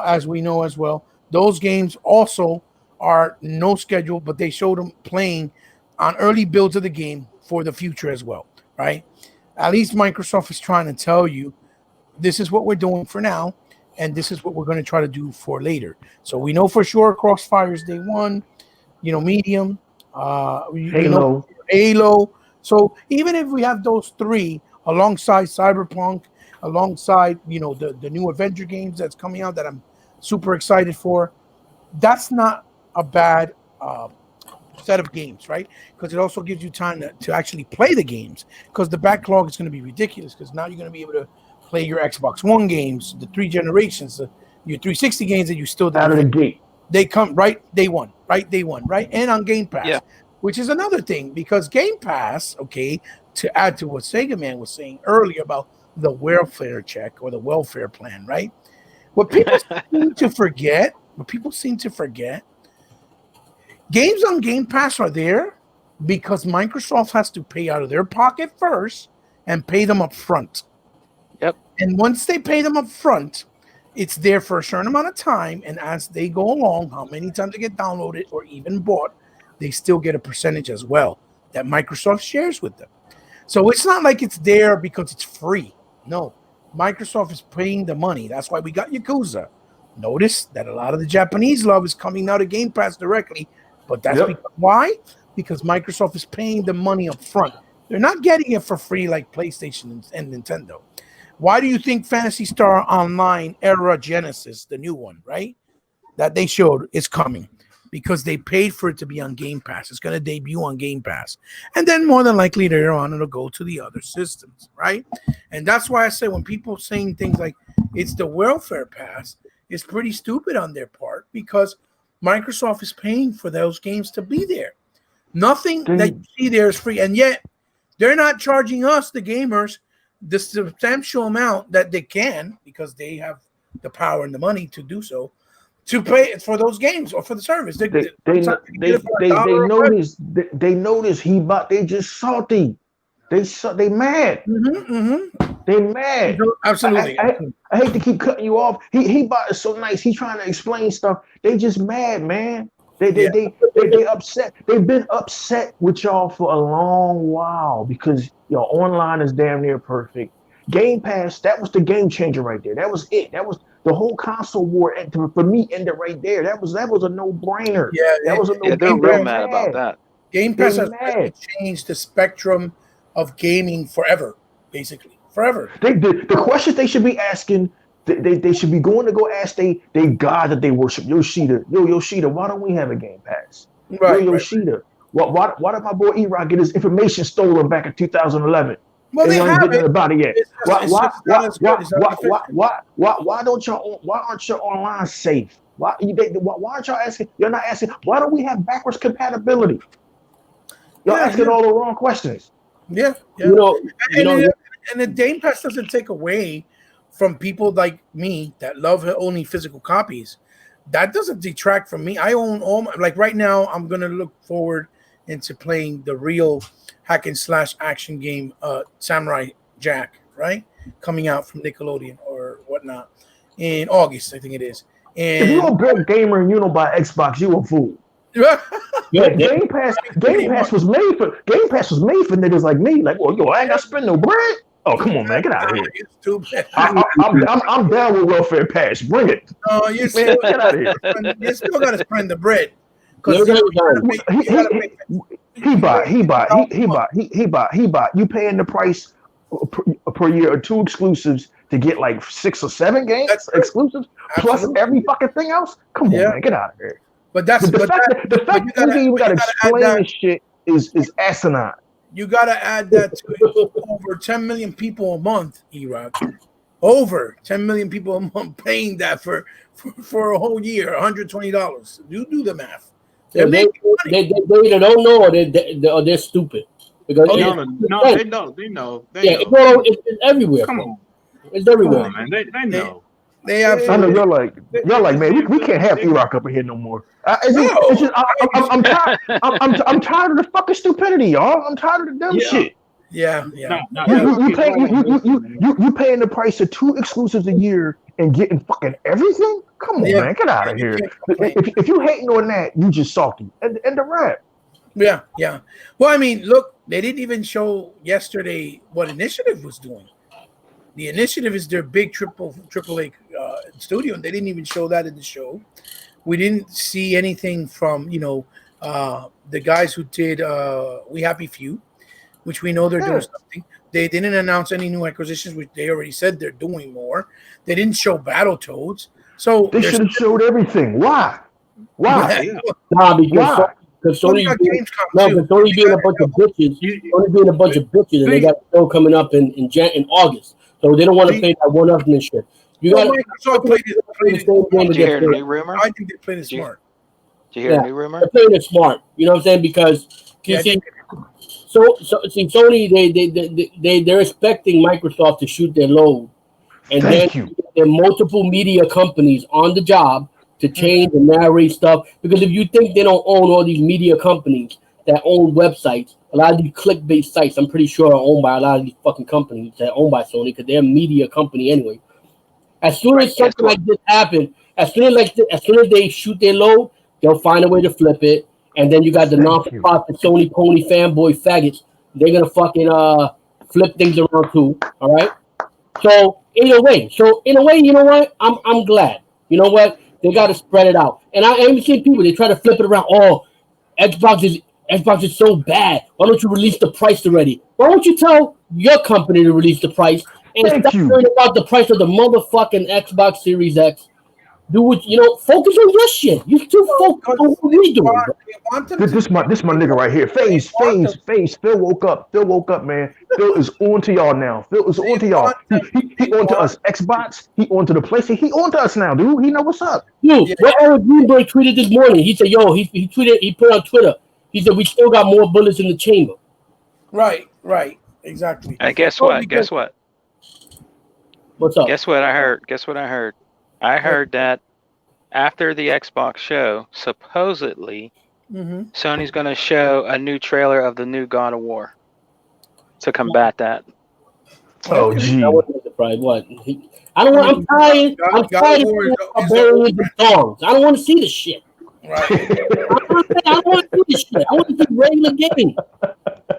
as we know as well. Those games also are no schedule, but they showed them playing on early builds of the game for the future as well, right? At least Microsoft is trying to tell you this is what we're doing for now, and this is what we're going to try to do for later. So we know for sure Crossfire's day one, Medium, Halo. So even if we have those three alongside Cyberpunk, alongside the new Avenger games that's coming out that I'm super excited for, that's not a bad set of games, right? Because it also gives you time to actually play the games, because the backlog is going to be ridiculous, because now you're going to be able to play your Xbox One games, the 3 generations, your 360 games that you still out of the gate. They come right day one, right? And on Game Pass, which is another thing, because Game Pass, okay, to add to what Sega Man was saying earlier about the welfare check or the welfare plan, right? What people seem to forget, games on Game Pass are there because Microsoft has to pay out of their pocket first and pay them up front. Yep. And once they pay them up front, it's there for a certain amount of time. And as they go along, how many times they get downloaded or even bought, they still get a percentage as well that Microsoft shares with them. So it's not like it's there because it's free. No, Microsoft is paying the money. That's why we got Yakuza. Notice that a lot of the Japanese love is coming out of Game Pass directly, but that's why? Because Microsoft is paying the money up front. They're not getting it for free like PlayStation and Nintendo. Why do you think Phantasy Star Online Era Genesis, the new one, right, that they showed, is coming? Because they paid for it to be on Game Pass. It's going to debut on Game Pass. And then more than likely later on, it'll go to the other systems, right? And that's why I say when people saying things like it's the welfare pass, it's pretty stupid on their part, because Microsoft is paying for those games to be there. Nothing that you see there is free. And yet they're not charging us, the gamers, the substantial amount that they can, because they have the power and the money to do so, to pay for those games or for the service. They notice they just salty. They mad. They mad. Absolutely. I hate to keep cutting you off. He bought is so nice. He's trying to explain stuff. They just mad, man. They upset. They've been upset with y'all for a long while because your online is damn near perfect. Game Pass, that was the game changer right there. That was it. That was the whole console war. For me, ended right there. That was a no-brainer. They're real mad about that. Game Pass has changed the spectrum of gaming forever, basically. Forever. The questions they should be asking, they should be going to go ask they God that they worship, Yoshida. Yoshida, why don't we have a Game Pass? Right, Yoshida. Why did my boy E-Rock get his information stolen back in 2011? Well, they have it. About it yet. Why aren't your online safe? Why aren't y'all asking? You're not asking. Why don't we have backwards compatibility? Y'all asking all the wrong questions. Yeah. And the Game Pass doesn't take away from people like me that love only physical copies. That doesn't detract from me. I own all right now. I'm gonna look forward into playing the real hack and slash action game, Samurai Jack, right? Coming out from Nickelodeon or whatnot in August, I think it is. And if you're a big gamer and you don't buy Xbox, you a fool. Game Pass was made for niggas like me. Like, well, I ain't got to spend no bread. Oh, come on, man, get out of here. You're stupid. I'm down with welfare pass. Bring it. No, you still get out of here. You still got to spend the bread. He bought. You paying the price per year of 2 exclusives to get like 6 or 7 games exclusives plus every fucking thing else. Come on, man, get out of here. But that's the fact that you got to explain this shit is asinine. You got to add that to it. Over 10 million people a month, E-Rock. Over 10 million people a month paying that for a whole year, $120. You do the math. Yeah, they either don't know or they're stupid. Because they know. It's everywhere. Come on. It's everywhere. Come on, man. They know. They absolutely. I know y'all like, man, we can't have E-Rock up in here no more. It's just, I'm tired of the fucking stupidity, y'all. I'm tired of the dumb shit. Yeah. You paying the price of 2 exclusives a year and getting fucking everything? Come on, man, get out of here. If you hating on that, you just salty. And the rap. Yeah. Well, I mean, look, they didn't even show yesterday what Initiative was doing. The Initiative is their big AAA studio, and they didn't even show that in the show. We didn't see anything from the guys who did We Happy Few, which we know they're doing something. They didn't announce any new acquisitions, which they already said they're doing more. They didn't show Battletoads, so they should have showed everything. Why? Nah, because Sony being a bunch of bitches. Sony being a bunch of bitches, and they got a show coming up in August. So they don't want to pay that one-up and shit. You got Microsoft played it. Did you hear the new rumor? I think they played it smart. Did you hear the new rumor? They're playing it smart. You know what I'm saying? Because Sony, they're expecting Microsoft to shoot their load, and there are multiple media companies on the job to change and narrate stuff. Because if you think they don't own all these media companies that own websites, a lot of these clickbait sites, I'm pretty sure are owned by a lot of these fucking companies that are owned by Sony because they're a media company anyway. As soon as something like this happens, as soon as they shoot their load, they'll find a way to flip it. And then you got the non-profit Sony pony fanboy faggots. They're gonna fucking flip things around too. All right. So in a way, you know what? I'm glad. You know what? They got to spread it out. And I even seen people, they try to flip it around. Oh, Xbox is so bad. Why don't you release the price already? Why don't you tell your company to release the price and stop worrying about the price of the motherfucking Xbox Series X? Do what focus on your shit. You still focus on what we doing. This my nigga right here. Phase. Phil woke up, man. Phil is on to y'all now. Phil is on to y'all. He on to us. Xbox. He on to the PlayStation. He on to us now, dude. He know what's up. Dude, what Eric Greenberg tweeted this morning. He said, he tweeted. He put on Twitter. He said, we still got more bullets in the chamber. Right. Exactly. And guess what? What's up? Guess what I heard? I heard that after the Xbox show, supposedly, Sony's going to show a new trailer of the new God of War to combat that. Oh, gee. I wasn't surprised. What? I'm tired. I'm tired of burying the songs. I don't want to see this shit. Right. I don't want to see this shit. I want to see regular game.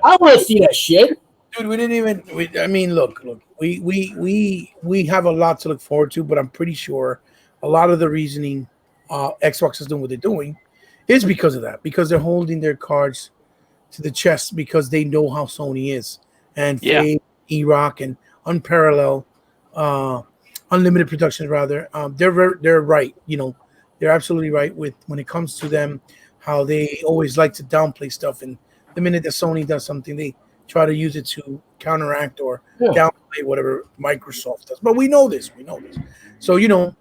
I want to see that shit. Dude, we didn't even. I mean, look. We have a lot to look forward to, but I'm pretty sure a lot of the reasoning Xbox is doing what they're doing is because of that. Because they're holding their cards to the chest because they know how Sony is and E-Rock and unparalleled, unlimited productions rather. They're right. They're absolutely right with when it comes to them, how they always like to downplay stuff, and the minute that Sony does something, they try to use it to counteract or downplay whatever Microsoft does. But we know this. So the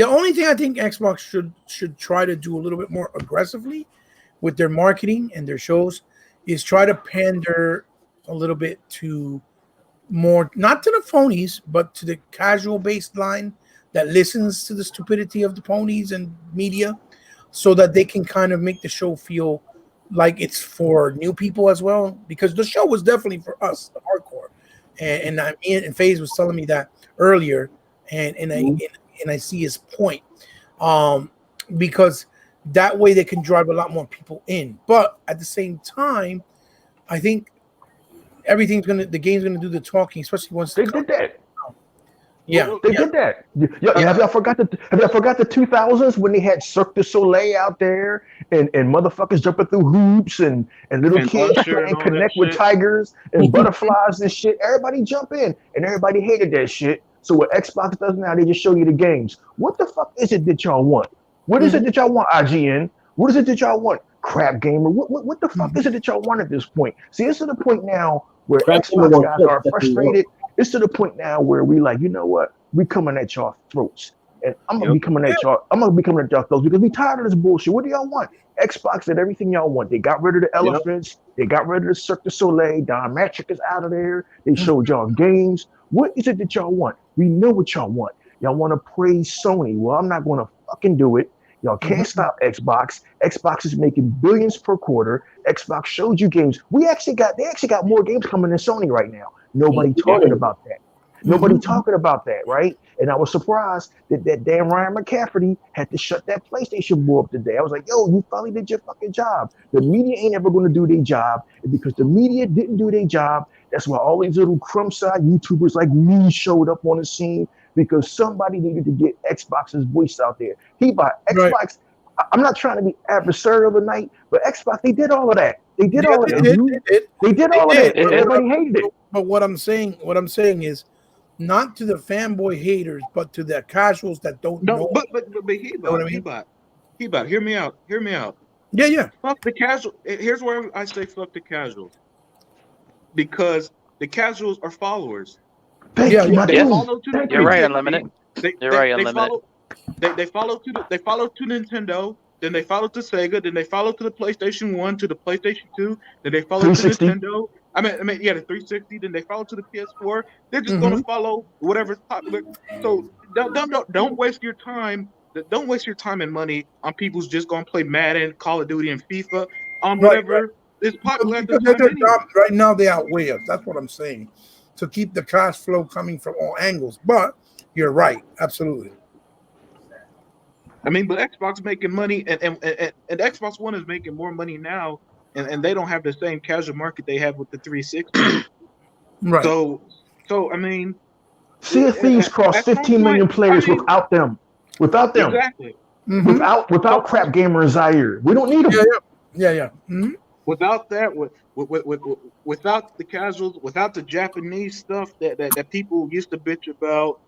only thing I think Xbox should try to do a little bit more aggressively with their marketing and their shows is try to pander a little bit to more, not to the phonies, but to the casual baseline that listens to the stupidity of the ponies and media, so that they can kind of make the show feel like it's for new people as well, because the show was definitely for us, the hardcore. And FaZe was telling me that earlier, and I see his point, because that way they can drive a lot more people in. But at the same time, I think the game's gonna do the talking, especially once they did that. Yeah, they did that. Have y'all forgot the 2000s when they had Cirque du Soleil out there and motherfuckers jumping through hoops and little kids playing Connect with tigers and butterflies and shit? Everybody jump in, and everybody hated that shit. So what Xbox does now, they just show you the games. What the fuck is it that y'all want? What is it that y'all want, IGN? What is it that y'all want? crap gamer. What the fuck is it that y'all want at this point? See, it's to the point now where Crap gamer Xbox won't guys click, are definitely won't. frustrated. It's to the point now where we like, you know what? We coming at y'all throats. And I'm gonna be coming at y'all. I'm gonna be coming at y'all throats because we tired of this bullshit. What do y'all want? Xbox did everything y'all want. They got rid of the elephants. They got rid of the Cirque du Soleil. Don Matrick is out of there. They showed y'all games. What is it that y'all want? We know what y'all want. Y'all want to praise Sony. Well, I'm not gonna fucking do it. Y'all can't stop Xbox. Xbox is making billions per quarter. Xbox showed you games. They actually got more games coming than Sony right now. Nobody talking about that. Nobody talking about that, right? And I was surprised that damn Ryan McCafferty had to shut that PlayStation war up today. I was like, yo, you finally did your fucking job. The media ain't ever going to do their job. And because the media didn't do their job, that's why all these little crumb side YouTubers like me showed up on the scene because somebody needed to get Xbox's voice out there. Xbox. I'm not trying to be adversarial tonight, but Xbox, they did all of that. They did all of that. They did all of that. Everybody hated it. But what I'm saying is, not to the fanboy haters, but to the casuals that don't know. But he bought. Hear me out. Yeah. Fuck the casual. Here's where I say fuck the casuals, because the casuals are followers. Thank you, my dude. You're right, Unlimited. You're right, Unlimited. They follow to Nintendo, then they follow to Sega, then they follow to the PlayStation 1, to the PlayStation 2, then they follow to Nintendo. I mean, the 360. Then they follow to the PS4. They're just going to follow whatever's popular. So don't waste your time. Don't waste your time and money on people who's just going to play Madden, Call of Duty, and FIFA on whatever is popular at the time. Anyway. Right now, they outweigh us. That's what I'm saying. To keep the cash flow coming from all angles. But you're right, absolutely. I mean, but Xbox making money, and Xbox One is making more money now. And they don't have the same casual market they have with the 360. Right. So I mean, Sea of Thieves crossed 15 million players without them. Exactly. Without crap gamer and Zaire. We don't need them. Yeah. Mm-hmm. Without that, without the casuals, without the Japanese stuff that people used to bitch about.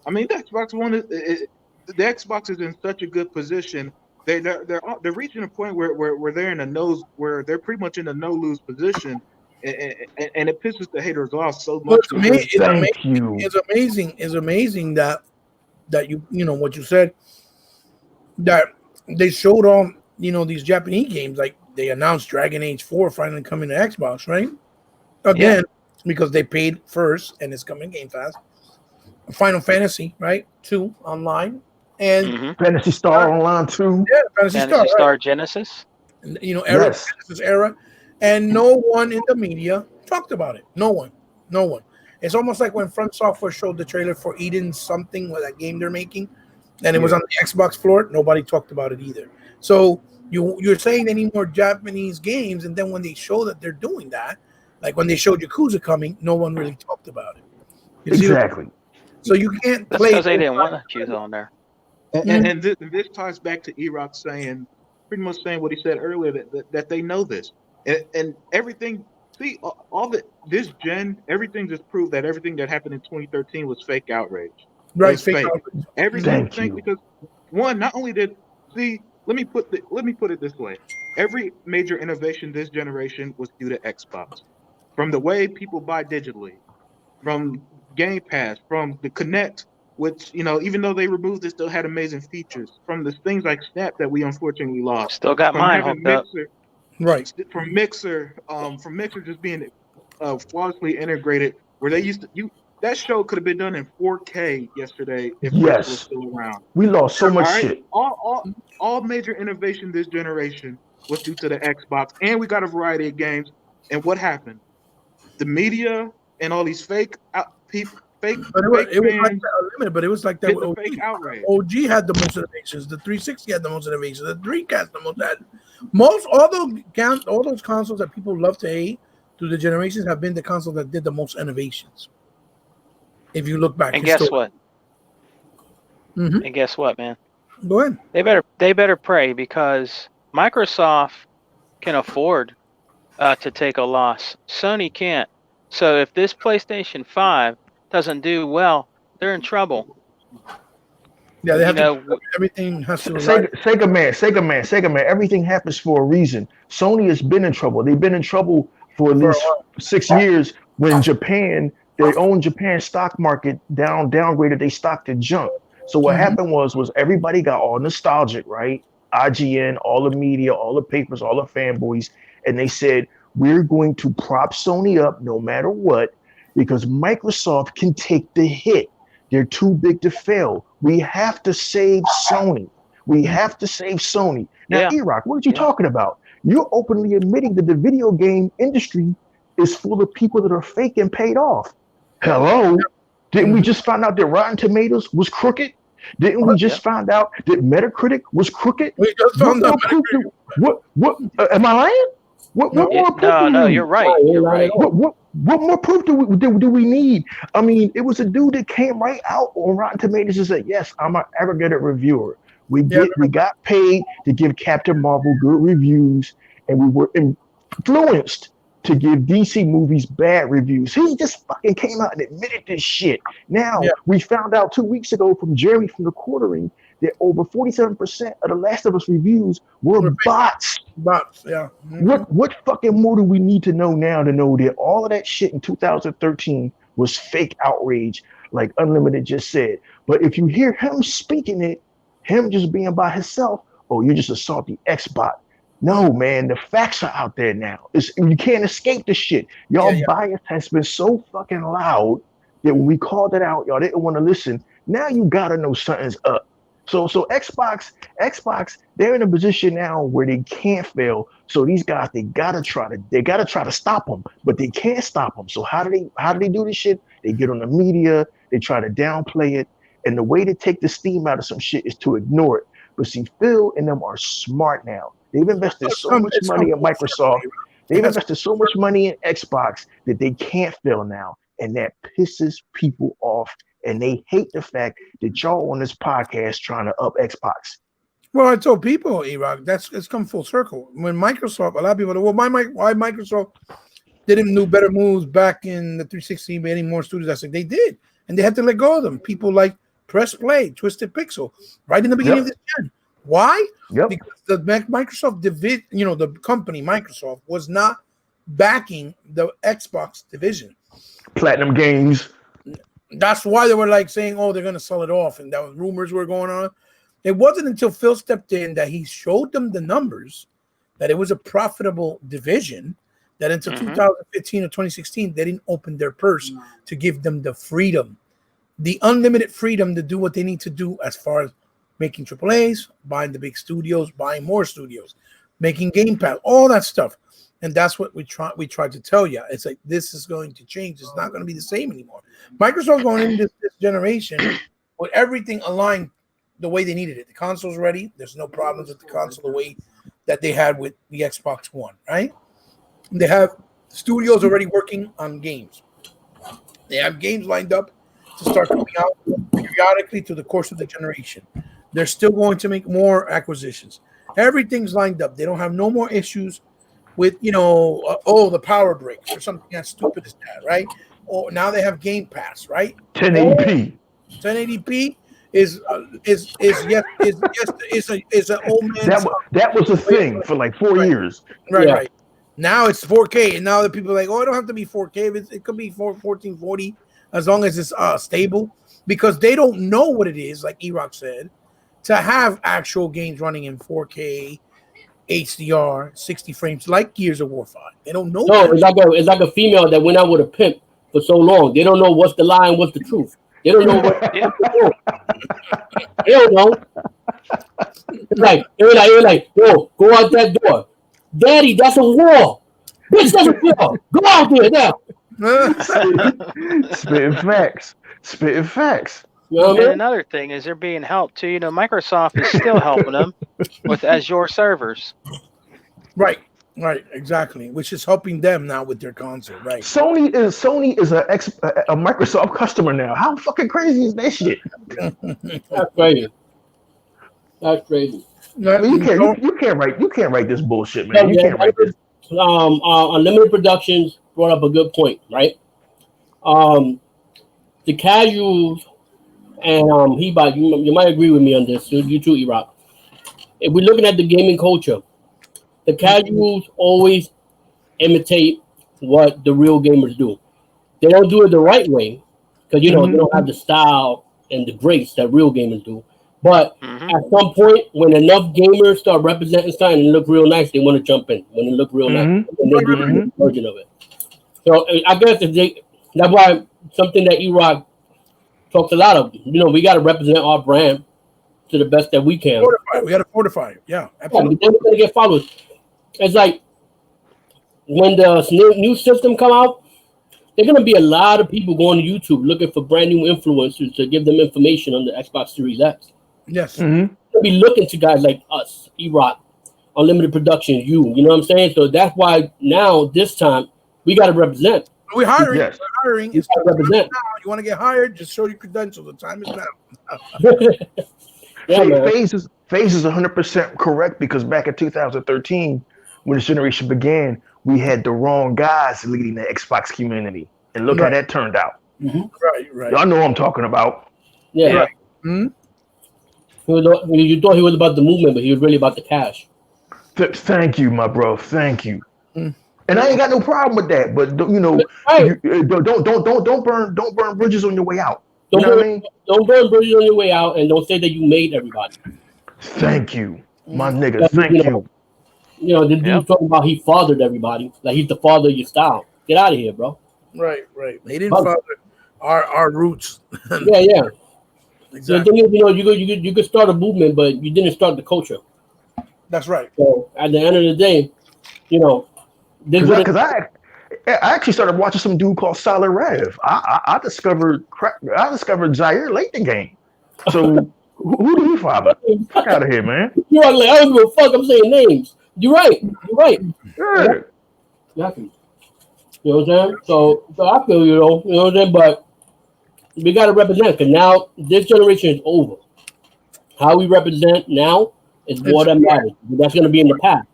I mean, the Xbox One the Xbox is in such a good position. They're reaching a point where they're in a where they're pretty much in a no lose position, and it pisses the haters off so much. It's amazing that you know what you said, that they showed on these Japanese games, like they announced Dragon Age 4 finally coming to Xbox, right? Again, because they paid first and it's coming Game Pass. Final Fantasy, right? 2 online. And Fantasy Star Online 2. Yeah, Fantasy Star Genesis. Genesis era. And no one in the media talked about it. No one. It's almost like when Front Software showed the trailer for Eden something, with that game they're making, and it was on the Xbox floor. Nobody talked about it either. So you're saying any more Japanese games, and then when they show that they're doing that, like when they showed Yakuza coming, no one really talked about it. Exactly. So you can't play. That's because they didn't want to choose on there. And this ties back to E-Rock pretty much saying what he said earlier, that they know this. And everything, this gen, everything just proved that everything that happened in 2013 was fake outrage. Right, fake. Everything, because one, not only let me put it this way. Every major innovation this generation was due to Xbox. From the way people buy digitally, from Game Pass, from the Connect, which, even though they removed it, still had amazing features. From the things like Snap that we unfortunately lost. Still got mine hooked up. Right. From Mixer just being flawlessly integrated, where they used to that show could have been done in 4K yesterday if Mixer was still around. We lost so much shit. All major innovation this generation was due to the Xbox, and we got a variety of games. And what happened? The media and all these fake people. But it was like that Unlimited, but it was like that with OG. Fake outrage. OG had the most innovations. The 360 had the most innovations. The Dreamcast the most. All those consoles that people love to hate through the generations have been the consoles that did the most innovations. If you look back, and guess what? And guess what, man? Go ahead. They better pray, because Microsoft can afford to take a loss. Sony can't. So if this PlayStation 5 doesn't do well, they're in trouble. Yeah, they You have know, to. Everything has to. Sega man. Everything happens for a reason. Sony has been in trouble. They've been in trouble for at For a least 6 years when their own Japan stock market downgraded their stock to junk. So what Mhm. happened was everybody got all nostalgic, right? IGN, all the media, all the papers, all the fanboys, and they said we're going to prop Sony up no matter what because Microsoft can take the hit. They're too big to fail. We have to save Sony. We have to save Sony. Now, yeah, E-Rock, what are you talking about? You're openly admitting that the video game industry is full of people that are fake and paid off. Hello? Didn't we Mhm. just find out that Rotten Tomatoes was crooked? Didn't we What? yeah. just find out that Metacritic was crooked? We just What found out. more proof do what am I lying? What No. Yeah, more proof do no, we no, need? you're right. Right, You're ain't lying at right. all. What more proof do we need? I mean, it was a dude that came right out on Rotten Tomatoes and said, "Yes, I'm an aggregated reviewer. Yeah. We got paid to give Captain Marvel good reviews, and we were influenced to give DC movies bad reviews." He just fucking came out and admitted this shit. Yeah. Now we found out 2 weeks ago from Jeremy from the Quartering that over 47% of the Last of Us reviews were We're bots. bots. Yeah. Mhm. What fucking more do we need to know now to know that all of that shit in 2013 was fake outrage, like Unlimited just said? But if you hear him speaking it, him just being by himself, oh, you're just a salty X-bot. No, man, the facts are out there now. You can't escape the shit. Yeah. Y'all Yeah. bias has been so fucking loud that when we called it out, y'all didn't want to listen. Now you gotta know something's up. So Xbox, they're in a position now where they can't fail. So these guys, they gotta try to stop them, but they can't stop them. So how do they do this shit? They get on the media, they try to downplay it, and the way to take the steam out of some shit is to ignore it. But see, Phil and them are smart now. They've invested so much It's come money in full circle. Microsoft. It They've has. invested so much money in Xbox that they can't fail now, and that pisses people off. And they hate the fact that y'all on this podcast trying to up Xbox. Well, I told people, E-Rock, it's come full circle. When Microsoft, a lot of people, well, why Microsoft didn't do better moves back in the 360, any more studios? I said they did, and they had to let go of them. People like Press Play, Twisted Pixel, right in the beginning of this gen. Why? Yep. Because the Microsoft division, the company Microsoft was not backing the Xbox division. Platinum Games. That's why they were like saying, "Oh, they're gonna sell it off," and that was rumors were going on. It wasn't until Phil stepped in that he showed them the numbers that it was a profitable division. That until 2015 or 2016, they didn't open their purse to give them the freedom, the unlimited freedom to do what they need to do as far as making AAAs, buying the big studios, buying more studios, making Game Pass, all that stuff. And that's what we tried to tell you. It's like this is going to change. It's not going to be the same anymore. Microsoft going into this generation with everything aligned the way they needed it. The console's ready. There's no problems with the console the way that they had with the Xbox One, right? They have studios already working on games. They have games lined up to start coming out periodically through the course of the generation. They're still going to make more acquisitions. Everything's lined up. They don't have no more issues with the power breaks or something as stupid as that, right? Or now they have Game Pass, right? 1080p. 1080p is an old man's That was a thing for like 4 years. right. Now it's 4K, and now the people are like, oh, it don't have to be 4K. It could be 1440 as long as it's stable, because they don't know what it is, like E-Rock said, to have actual games running in 4K. HDR, 60 frames, like Gears of War 5. They don't know. No, it's like a female that went out with a pimp for so long. They don't know what's the lie and what's the truth. They don't know what. Yeah. They don't know. It's like, yo, go out that door. Daddy, that's a war. Bitch, that's a war. Go out there now. Spitting facts. You know what I And mean? another thing is they're being helped too. Microsoft is still helping them with Azure servers. Right, exactly. Which is helping them now with their console, right? Sony is a Microsoft customer now. How fucking crazy is that shit? That's crazy. That's crazy. I mean, you can't write this bullshit, man. You can't write this. Unlimited Productions brought up a good point, right? The casuals and you might agree with me on this. You too, E-Rock. If we're looking at the gaming culture, the casuals always imitate what the real gamers do. They don't do it the right way because they don't have the style and the grace that real gamers do. But at some point, when enough gamers start representing something and look real nice, they want to jump in. When they look real nice, and they do a version of it. So I guess that's why something that E-Rock talks a lot of. We got to represent our brand to the best that we can. We got to fortify it. Yeah, absolutely. Then we're gonna get followers. It's like when the new system come out, there's gonna be a lot of people going to YouTube looking for brand new influencers to give them information on the Xbox Series X. Yes. They'll be looking to guys like us, E-Rock, Unlimited Productions, you know what I'm saying? So that's why now this time we got to represent. We're hiring. Yes. We're hiring. You gotta represent. Now. You want to get hired? Just show your credentials. The time is now. Yeah, Phase is 100% correct because back in 2013, when this generation began, we had the wrong guys leading the Xbox community, and look how that turned out. Right. Y'all know what I'm talking about. Yeah. Right. You thought he was about the movement, but he was really about the cash. Thank you, my bro. Thank you. And I ain't got no problem with that. But don't burn bridges on your way out. Don't burn bridges on your way out, and don't say that you made everybody. Thank you, my nigga. Thank you. The dude's talking about he fathered everybody, like he's the father of your style. Get out of here, bro. Right. They didn't father our roots. Yeah. Exactly. The thing is, you could start a movement, but you didn't start the culture. That's right. So at the end of the day, because I actually started watching some dude called Solid Rev. I discovered Zaire late in the game. So who do you father? Fuck out of here, man. You're like, I don't give a fuck. I'm saying names. You're right. Yeah. Exactly. You know what I'm saying? So I feel you know what I'm saying? But we got to represent because now this generation is over. How we represent now is more that matters. That's going to be in the past.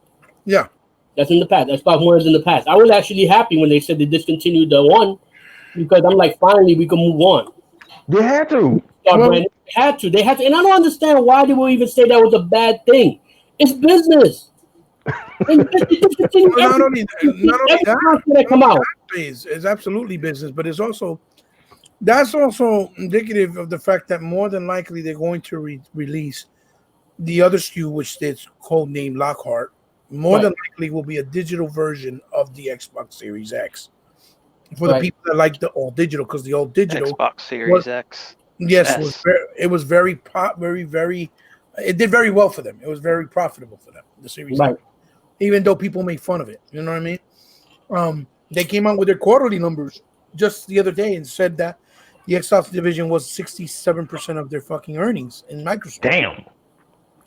Yeah. That's in the past. Xbox One is in the past. I was actually happy when they said they discontinued the one because I'm like, finally, we can move on. They had to. They had to. And I don't understand why they will even say that was a bad thing. It's business. Not only that, come out. It's absolutely business, but that's also indicative of the fact that more than likely they're going to release the other SKU, which is codenamed Lockhart. More than likely will be a digital version of the Xbox Series X for the people that like the all digital, because the all digital Xbox Series X. Yes, it was very it did very well for them. It was very profitable for them, the Series X, even though people make fun of it. You know what I mean? They came out with their quarterly numbers just the other day and said that the Xbox division was 67% of their fucking earnings in Microsoft. Damn.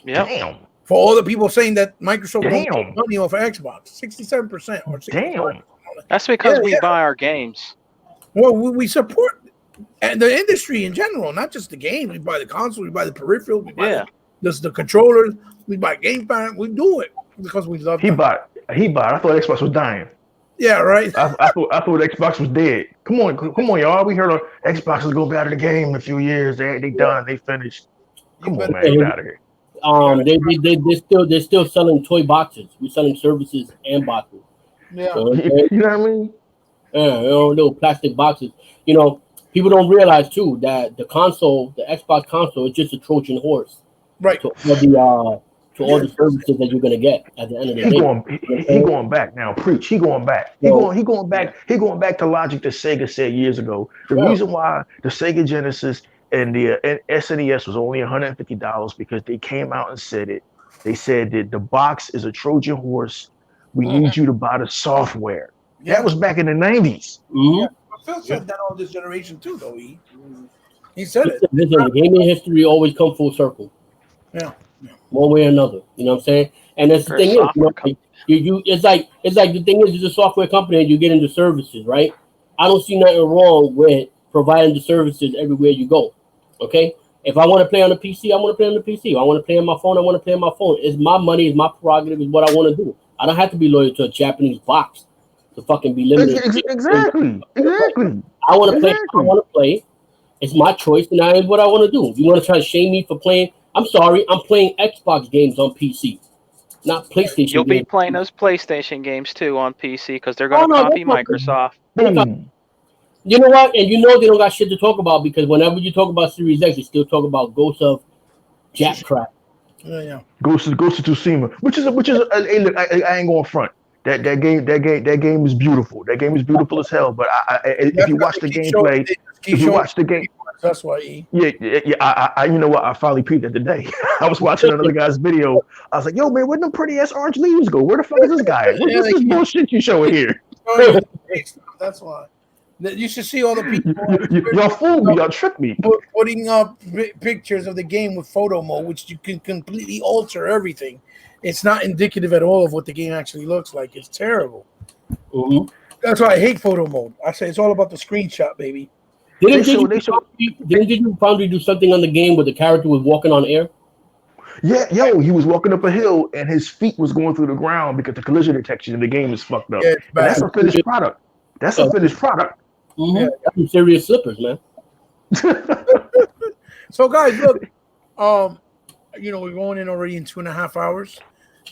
Yeah. For all the people saying that Microsoft don't make money off of Xbox, 67% or 65%. Damn. That's because we buy our games. Well, we support the industry in general, not just the game. We buy the console, we buy the peripheral, we buy the controllers, we buy Game Pass. We do it because we love. He bought. I thought Xbox was dying. Yeah, right. I thought Xbox was dead. Come on, y'all. We heard Xbox is gonna be out of the game in a few years. They done. They finished. Come on, man. Get out of here. They're still selling toy boxes. We're selling services and boxes. Yeah. So, you know what I mean? Yeah, little plastic boxes. People don't realize too that the Xbox console, is just a Trojan horse. Right. To all the services that you're gonna get at the end of the day. He going back now. Preach. He going back. He going back. He going back to logic that Sega said years ago. The reason why the Sega Genesis and the SNES was only $150 because they came out and said it. They said that the box is a Trojan horse. We need you to buy the software. Yeah. That was back in the 90s. Mm-hmm. Yeah. Phil said that all this generation too, though. He said it. Listen, gaming history always come full circle. Yeah. One way or another. You know what I'm saying? And that's the thing is, it's like the thing is, you're a software company and you get into services, right? I don't see nothing wrong with providing the services everywhere you go. Okay? If I want to play on the PC, I want to play on the PC. If I want to play on my phone, I want to play on my phone. It's my money, it's my prerogative, it's what I want to do. I don't have to be loyal to a Japanese box to fucking be limited. Exactly. I want to play. I want to play. It's my choice, and that is what I want to do. If you want to try to shame me for playing, I'm sorry. I'm playing Xbox games on PC, not PlayStation You'll be games. playing those PlayStation games too on PC because they're Oh going to no, copy Microsoft. you know what? And you know they don't got shit to talk about because whenever you talk about Series X, you still talk about Ghost of Jack Crap. Yeah. Ghost of Tsushima, which is hey, look, I ain't going front. That game is beautiful. That game is beautiful as hell. But if you watch the gameplay, if you watch the game, that's why. yeah. You know what? I finally peeped it today. I was watching another guy's video. I was like, yo, man, where'd them pretty ass orange leaves go? Where the fuck is this guy? What's this bullshit you showing here? That's why. You should see all the people. Y'all fooled me. Y'all tricked me. Putting up pictures of the game with photo mode, which you can completely alter everything. It's not indicative at all of what the game actually looks like. It's terrible. Mm-hmm. That's why I hate photo mode. I say it's all about the screenshot, baby. Didn't Digital Foundry do something on the game where the character was walking on air? Yeah, yo, he was walking up a hill and his feet was going through the ground because the collision detection in the game is fucked up. Yeah, and that's a finished product. That's a finished product. Mm-hmm. Yeah. That's some serious slippers, man. So, guys, look, we're going in already in 2.5 hours.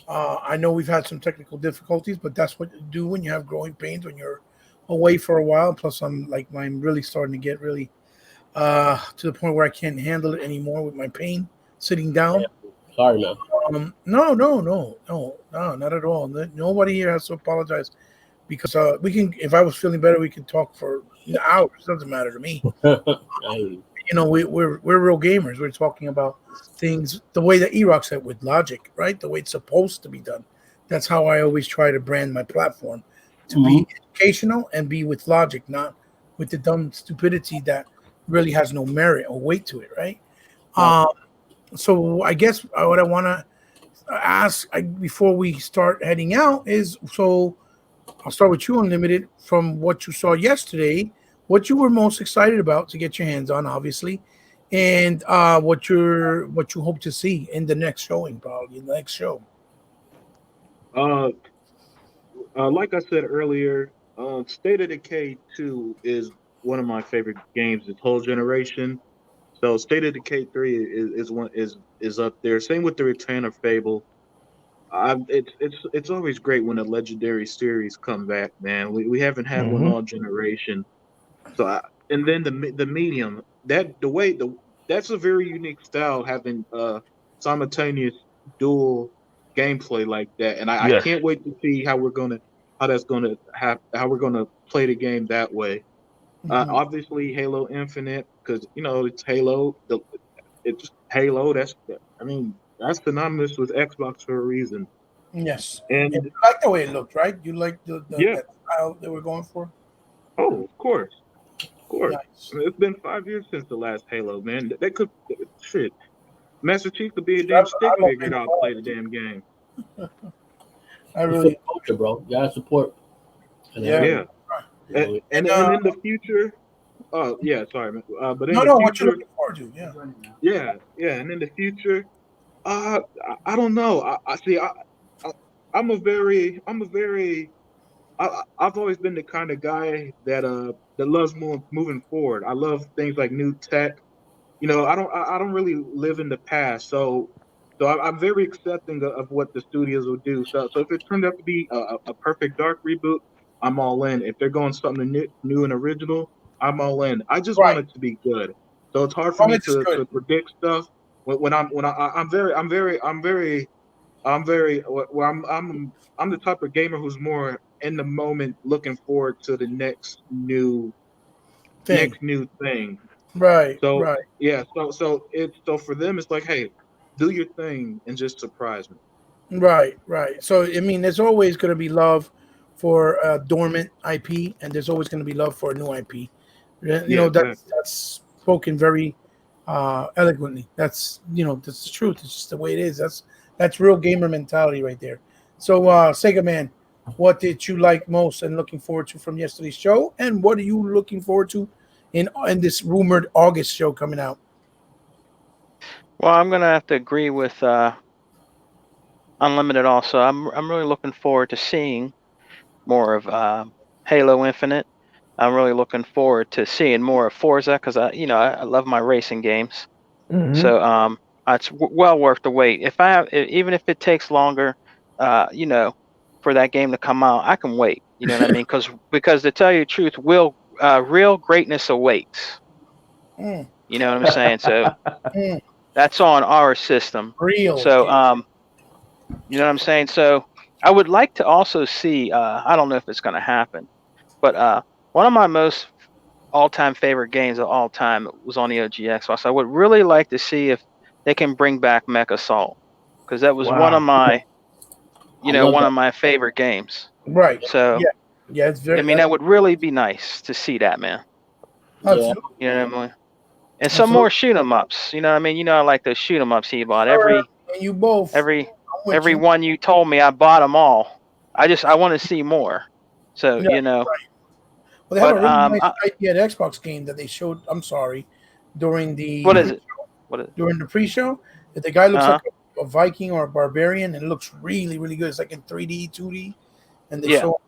I know we've had some technical difficulties, but that's what you do when you have growing pains, when you're away for a while. Plus, I'm really starting to get really to the point where I can't handle it anymore with my pain sitting down. Yeah. Sorry, man. No, not at all. Nobody here has to apologize because we can. If I was feeling better, we could talk for hours. It doesn't matter to me. We're real gamers. We're talking about things the way that E-Rock said, with logic, right? The way it's supposed to be done. That's how I always try to brand my platform, to be educational and be with logic, not with the dumb stupidity that really has no merit or weight to it, right? So I guess what I want to ask before we start heading out is, so I'll start with you, Unlimited, from what you saw yesterday, what you were most excited about to get your hands on, obviously, and what you hope to see in the next showing, probably the next show. Like I said earlier, State of Decay 2 is one of my favorite games this whole generation. So State of Decay 3 is up there. Same with the Return of Fable. It's always great when a legendary series come back, man. We haven't had one all generation. So and then the medium, that's a very unique style, having simultaneous dual gameplay like that. And I can't wait to see how we're gonna play the game that way. Obviously Halo Infinite, because it's Halo. It's Halo. That's synonymous with Xbox for a reason. Yes, and you like the way it looked, right? You like the that style they were going for. Oh, of course. Nice. It's been 5 years since the last Halo, man. They could shit. Master Chief could be a damn stick figure to play the damn game. I really culture, bro. You gotta support. Yeah. And in the future, sorry, man. But in the what future, you're looking forward to, yeah, and in the future, I don't know. I've always been the kind of guy that loves moving forward. I love things like new tech. I don't really live in the past, so I'm very accepting of what the studios will do. So if it turned out to be a Perfect Dark reboot, I'm all in. If they're going something new and original, I'm all in. I just want it to be good. So it's hard for me to predict stuff I'm the type of gamer who's more in the moment, looking forward to the next new thing. Right. So right. yeah, so for them it's like, hey, do your thing and just surprise me. Right. So I mean, there's always going to be love for dormant IP, and there's always going to be love for a new IP. That's spoken very eloquently. That's that's the truth. It's just the way it is. That's real gamer mentality right there. So Sega Man, what did you like most and looking forward to from yesterday's show, and what are you looking forward to in this rumored August show coming out? Well, I'm gonna have to agree with Unlimited. Also, I'm really looking forward to seeing more of Halo Infinite. I'm really looking forward to seeing more of Forza because I love my racing games. Mm-hmm. So it's well worth the wait. Even if it takes longer, for that game to come out, I can wait. You know what I mean? Because to tell you the truth, real greatness awaits. Mm, You know what I'm saying? So mm, that's on our system. real. So you know what I'm saying? So I would like to also see. I don't know if it's going to happen, but one of my most all-time favorite games of all time was on the OG Xbox. I would really like to see if they can bring back Mech Assault because that was one of Wow. my, I love one that. of my favorite games. Right. So Yeah. Yeah. It's I very. mean, that would really be nice to see that, man. Yeah. Absolutely. You know what I mean? And some more Absolutely. shoot 'em ups. You know what I mean? I like those shoot 'em ups he bought. Sir, and you both. Every I'm with every you. one you told me, I bought them all. I want to see more. So Yeah. Right. Well, they have a but really nice idea at Xbox game that they showed. I'm sorry, during the what is it? What is it? during the pre-show, that the guy looks Uh-huh. like a Viking or a barbarian, and it looks really, really good. It's like in 3D, 2D, and they Yeah. show.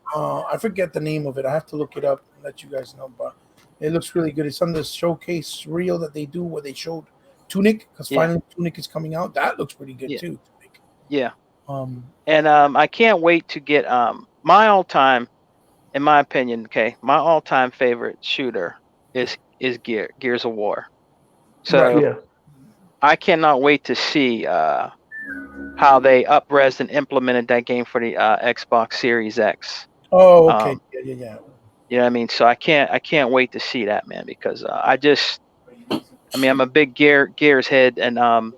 I forget the name of it. I have to look it up and let you guys know, but it looks really good. It's on the showcase reel that they do where they showed Tunic because Yeah. finally Tunic is coming out. That looks pretty good Yeah. too. Tunic. Yeah. Um, And I can't wait to get my all-time, in my opinion, my all-time favorite shooter is Gears of War. right. So Yeah. I cannot wait to see how they up-res and implemented that game for the Xbox Series X. Oh, okay. Yeah. You know what I mean? So I can't wait to see that, man, because I'm a big Gears head, and I'll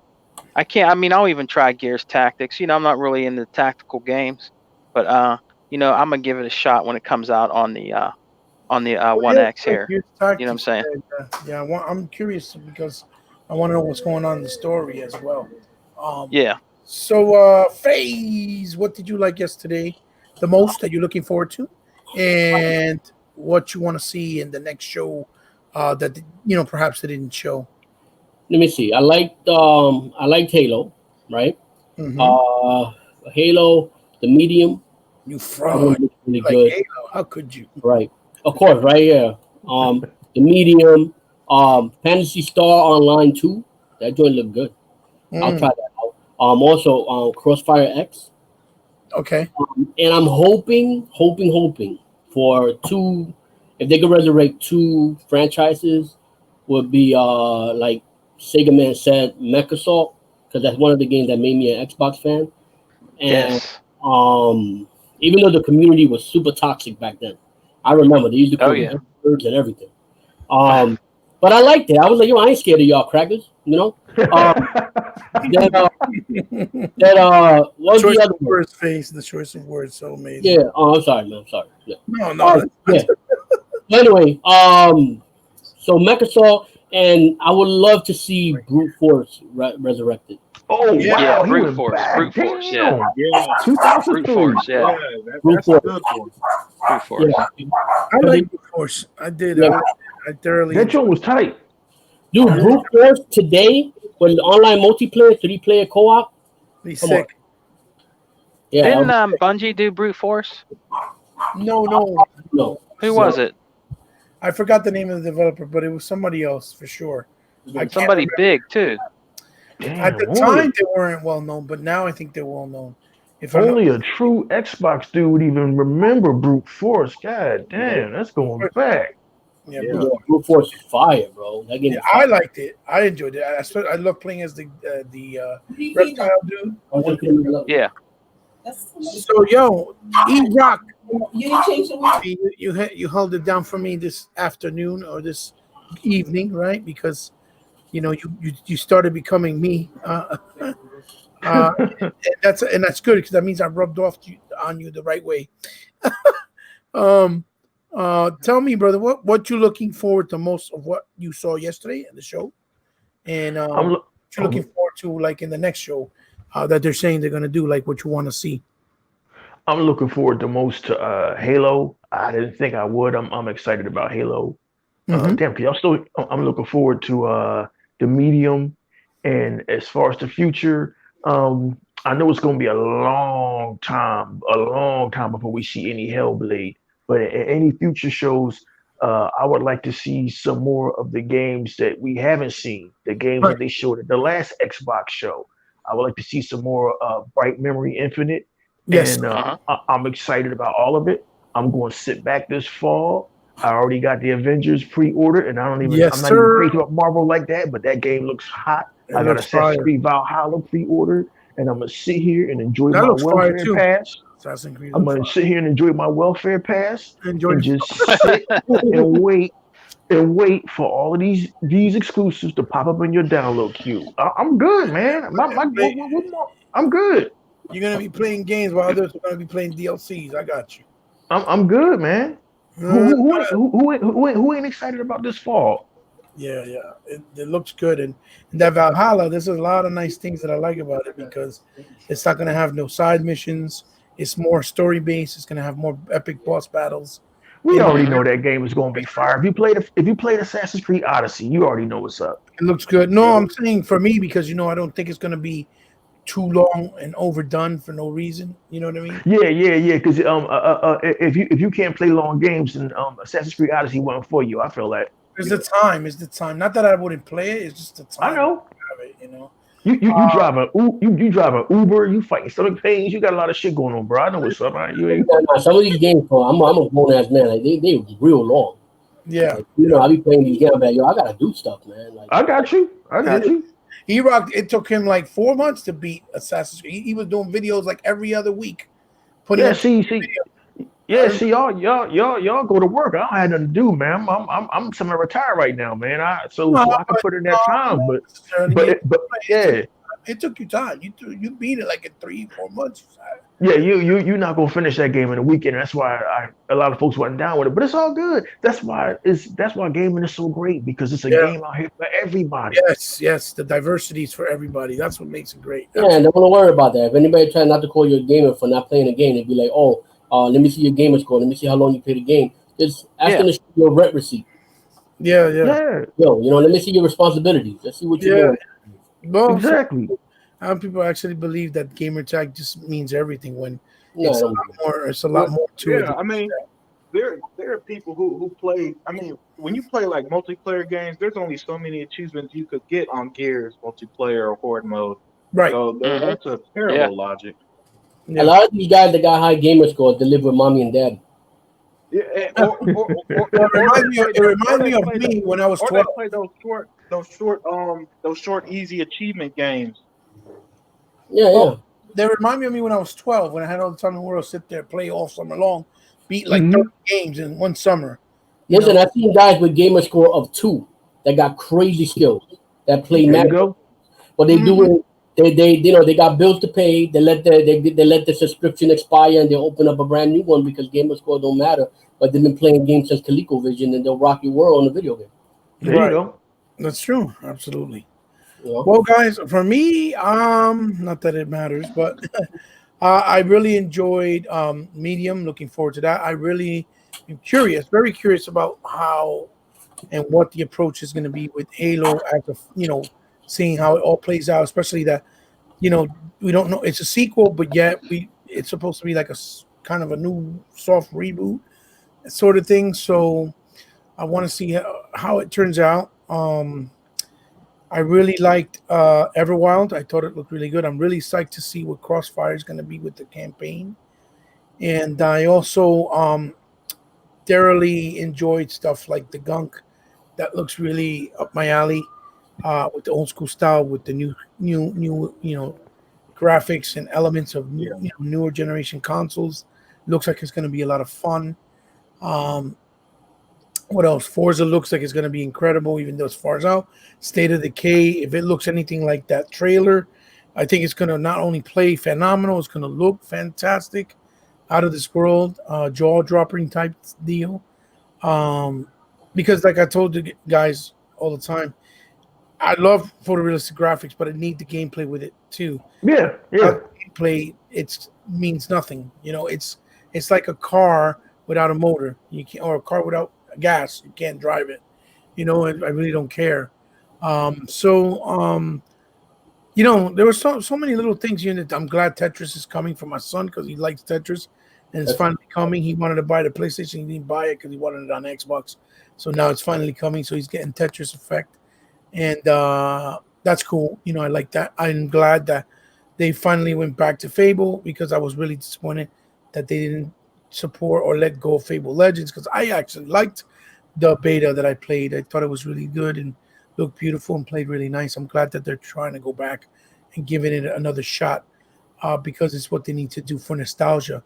even try Gears Tactics. I'm not really into tactical games, but I'm gonna give it a shot when it comes out on the One X here. Here's You know what I'm tactics. saying? Yeah. I'm curious because I want to know what's going on in the story as well. Yeah. So, FaZe, what did you like yesterday the most that you're looking forward to, and what you want to see in the next show that perhaps they didn't show? Let me see. I liked Halo, right? Mm-hmm. Halo, the medium. You That one fraud, looks really like good. Halo. How could you? Right. Of course, right here. The medium. Fantasy Star Online 2. That joint look good. I'll try that out. Also, Crossfire X. Okay. And I'm hoping for two. If they could resurrect two franchises, would be like Sega Man said, Mech Assault, because that's one of the games that made me an Xbox fan. And Yes. even though the community was super toxic back then, I remember they used to call me birds and everything. But I liked it. I was like, I ain't scared of y'all crackers, Then, what's Choice the other of one? words, face. The choice of words, so amazing. Yeah. Oh, I'm sorry, man. I'm sorry. Yeah. No. Yeah. Anyway, so Mech Assault, and I would love to see Brute Force resurrected. Oh Yeah. wow, he Brute went Force. back. Brute Force. Damn. Yeah, 2003. Brute Force. Yeah. that's a good one. Brute Force. Yeah. I like Brute Force. I did. Yeah. I thoroughly. That joint was tight. Dude, Brute Force today with online multiplayer, 3-player co-op. Be Come on. sick. Yeah. Didn't Bungie do Brute Force? No. No. Who was it? I forgot the name of the developer, but it was somebody else for sure. I can't Somebody remember. big too. Damn, At the time, they weren't well known, but now I think they're well known. If I'm only not, a true Xbox dude would even remember Brute Force. God damn, that's going back. yeah, Yeah. Brute Force. Brute Force is fire, bro. That game. Yeah, is I fire. liked it. I enjoyed it. I love playing as the reptile dude. Yeah. So yo, E-Rock, you held it down for me this afternoon or this evening, right? Because you started becoming me. And that's good because that means I rubbed off on you the right way. Tell me, brother, what you looking forward to most of what you saw yesterday in the show, and what you looking forward to like in the next show that they're saying they're gonna do, like what you want to see. I'm looking forward the most to Halo. I didn't think I would. I'm excited about Halo. Mhm. Damn, cause y'all still. I'm looking forward to the medium, and as far as the future, I know it's gonna be a long time before we see any Hellblade. But any future shows, I would like to see some more of the games that we haven't seen, the games Right. that they showed at the last Xbox show. I would like to see some more Bright Memory Infinite, Yes. and I'm excited about all of it. I'm going to sit back this fall. I already got the Avengers pre-ordered, and Yes, I'm not even sir. crazy about Marvel like that, but that game looks hot. It I got looks Assassin's fire. Creed Valhalla pre-ordered, and I'm gonna sit here and enjoy That my looks fire welfare too. pass. Assassin's Creed I'm looks gonna fire. sit here and enjoy my welfare pass Enjoy and the just sit and wait for all of these exclusives to pop up in your download queue. I'm good, man. What more? I'm good. You're gonna be playing games while others are gonna be playing DLCs. I got you. I'm good, man. Who ain't excited about this fall? Yeah, it looks good, and that Valhalla. There's a lot of nice things that I like about it because it's not gonna have no side missions. It's more story based. It's gonna have more epic boss battles. We You know, already know that game is gonna be fire. If you played Assassin's Creed Odyssey, you already know what's up. it looks good. No, I'm saying for me because I don't think it's gonna be too long and overdone for no reason. You know what I mean? Yeah. Because if you can't play long games, then Assassin's Creed Odyssey wasn't for you. I feel that. It's the time. It's the time. Not that I wouldn't play it. It's just the I time. know. Of it, you know. You drive you drive an Uber. You fighting stomach pains. You got a lot of shit going on, bro. I know what's up. Right? You ain't. Some of these games, bro, I'm a grown ass man. Like they real long. Yeah. Like, I be playing these games. I'm like, yo, I gotta do stuff, man. Like, I got you. He rocked. It took him like 4 months to beat Assassin's Creed. He was doing videos like every other week. Yeah. See. See, y'all go to work. I don't have nothing to do, man. I'm semi-retired right now, man. So I can put in that time, but yeah. It took you time. You beat it like in 3-4 months. Yeah, you're not gonna finish that game in a weekend. That's why a lot of folks wasn't down with it, but it's all good. That's why gaming is so great because it's a game out here for everybody. Yes, the diversity is for everybody. That's what makes it great. Yeah, and don't want to worry about that. If anybody try not to call you a gamer for not playing a game, they'd be like, oh, let me see your gamer score. Let me see how long you play the game. Just ask them to show your rent receipt. Yeah. Yo, let me see your responsibilities. Let's see what you're doing. Well, Exactly. How people actually believe that gamer tag just means everything when Yeah, it's a lot more. It's a lot more to it. Yeah, I mean, there are people who play. I mean, when you play like multiplayer games, there's only so many achievements you could get on Gears multiplayer or horde mode. Right. So that's a terrible logic. A lot of these guys that got high gamer scores they live with mommy and daddy. Yeah, It reminds me of me when I was 12. Or they play those short, easy achievement games. Yeah. They remind me of me when I was 12, when I had all the time in the world, sit there, play all summer long, beat like 30 games in one summer. Listen, I've seen guys with gamer score of 2 that got crazy skills that play Madden. But they do it. They got bills to pay. They let the subscription expire and they open up a brand new one because gamer score don't matter. But they've been playing games since ColecoVision and they'll rock your world on the video game. There you go. That's true. Absolutely. Well, guys, for me, not that it matters, but I really enjoyed Medium. Looking forward to that. I really am very curious about how and what the approach is going to be with Halo after seeing how it all plays out, especially that we don't know it's a sequel, but yet it's supposed to be like a kind of a new soft reboot sort of thing. So I want to see how it turns out. I really liked Everwild. I thought it looked really good. I'm really psyched to see what Crossfire is going to be with the campaign. And I also thoroughly enjoyed stuff like the Gunk. That looks really up my alley with the old school style, with the new graphics and elements of newer generation consoles. Looks like it's going to be a lot of fun. What else? Forza looks like it's going to be incredible, even though it's far out. State of Decay, if it looks anything like that trailer, I think it's going to not only play phenomenal, it's going to look fantastic, out of this world, jaw-dropping type deal. Because like I told you guys all the time, I love photorealistic graphics, but I need the gameplay with it too. Yeah. Gameplay, it means nothing. It's like a car without a motor. You can't, or a car without gas. You can't drive it. I really don't care. There were so many little things here that I'm glad Tetris is coming for my son because he likes Tetris, and it's finally coming. He wanted to buy the PlayStation. He didn't buy it because he wanted it on Xbox. So now it's finally coming. So he's getting Tetris Effect, and that's cool. I like that. I'm glad that they finally went back to Fable because I was really disappointed that they didn't support or let go of Fable Legends because I actually liked the beta that I played. I thought it was really good and looked beautiful and played really nice. I'm glad that they're trying to go back and giving it another shot because it's what they need to do for nostalgia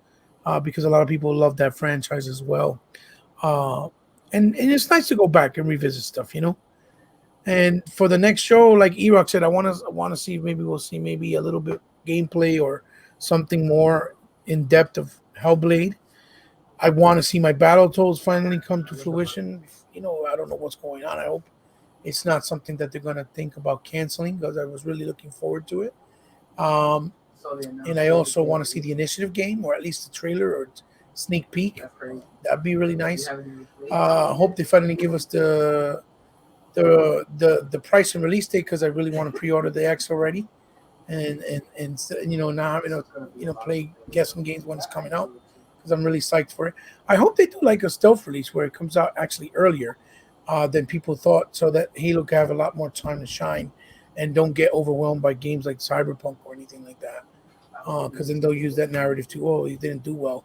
because a lot of people love that franchise as well. Uh, and it's nice to go back and revisit stuff. And for the next show, like Erock said, I want to see, maybe we'll see maybe a little bit gameplay or something more in depth of Hellblade. I want to see my Battletoads finally come to fruition. I don't know what's going on. I hope it's not something that they're going to think about canceling because I was really looking forward to it. Um, and I also want to see the initiative game or at least the trailer or sneak peek. That'd be really nice. Hope they finally give us the price and release date because I really want to pre-order the X already, and now having to play guessing games when it's coming out because I'm really psyched for it. I hope they do like a stealth release where it comes out actually earlier than people thought, so that Halo can have a lot more time to shine and don't get overwhelmed by games like Cyberpunk or anything like that. Because then they'll use that narrative too. Oh, he didn't do well,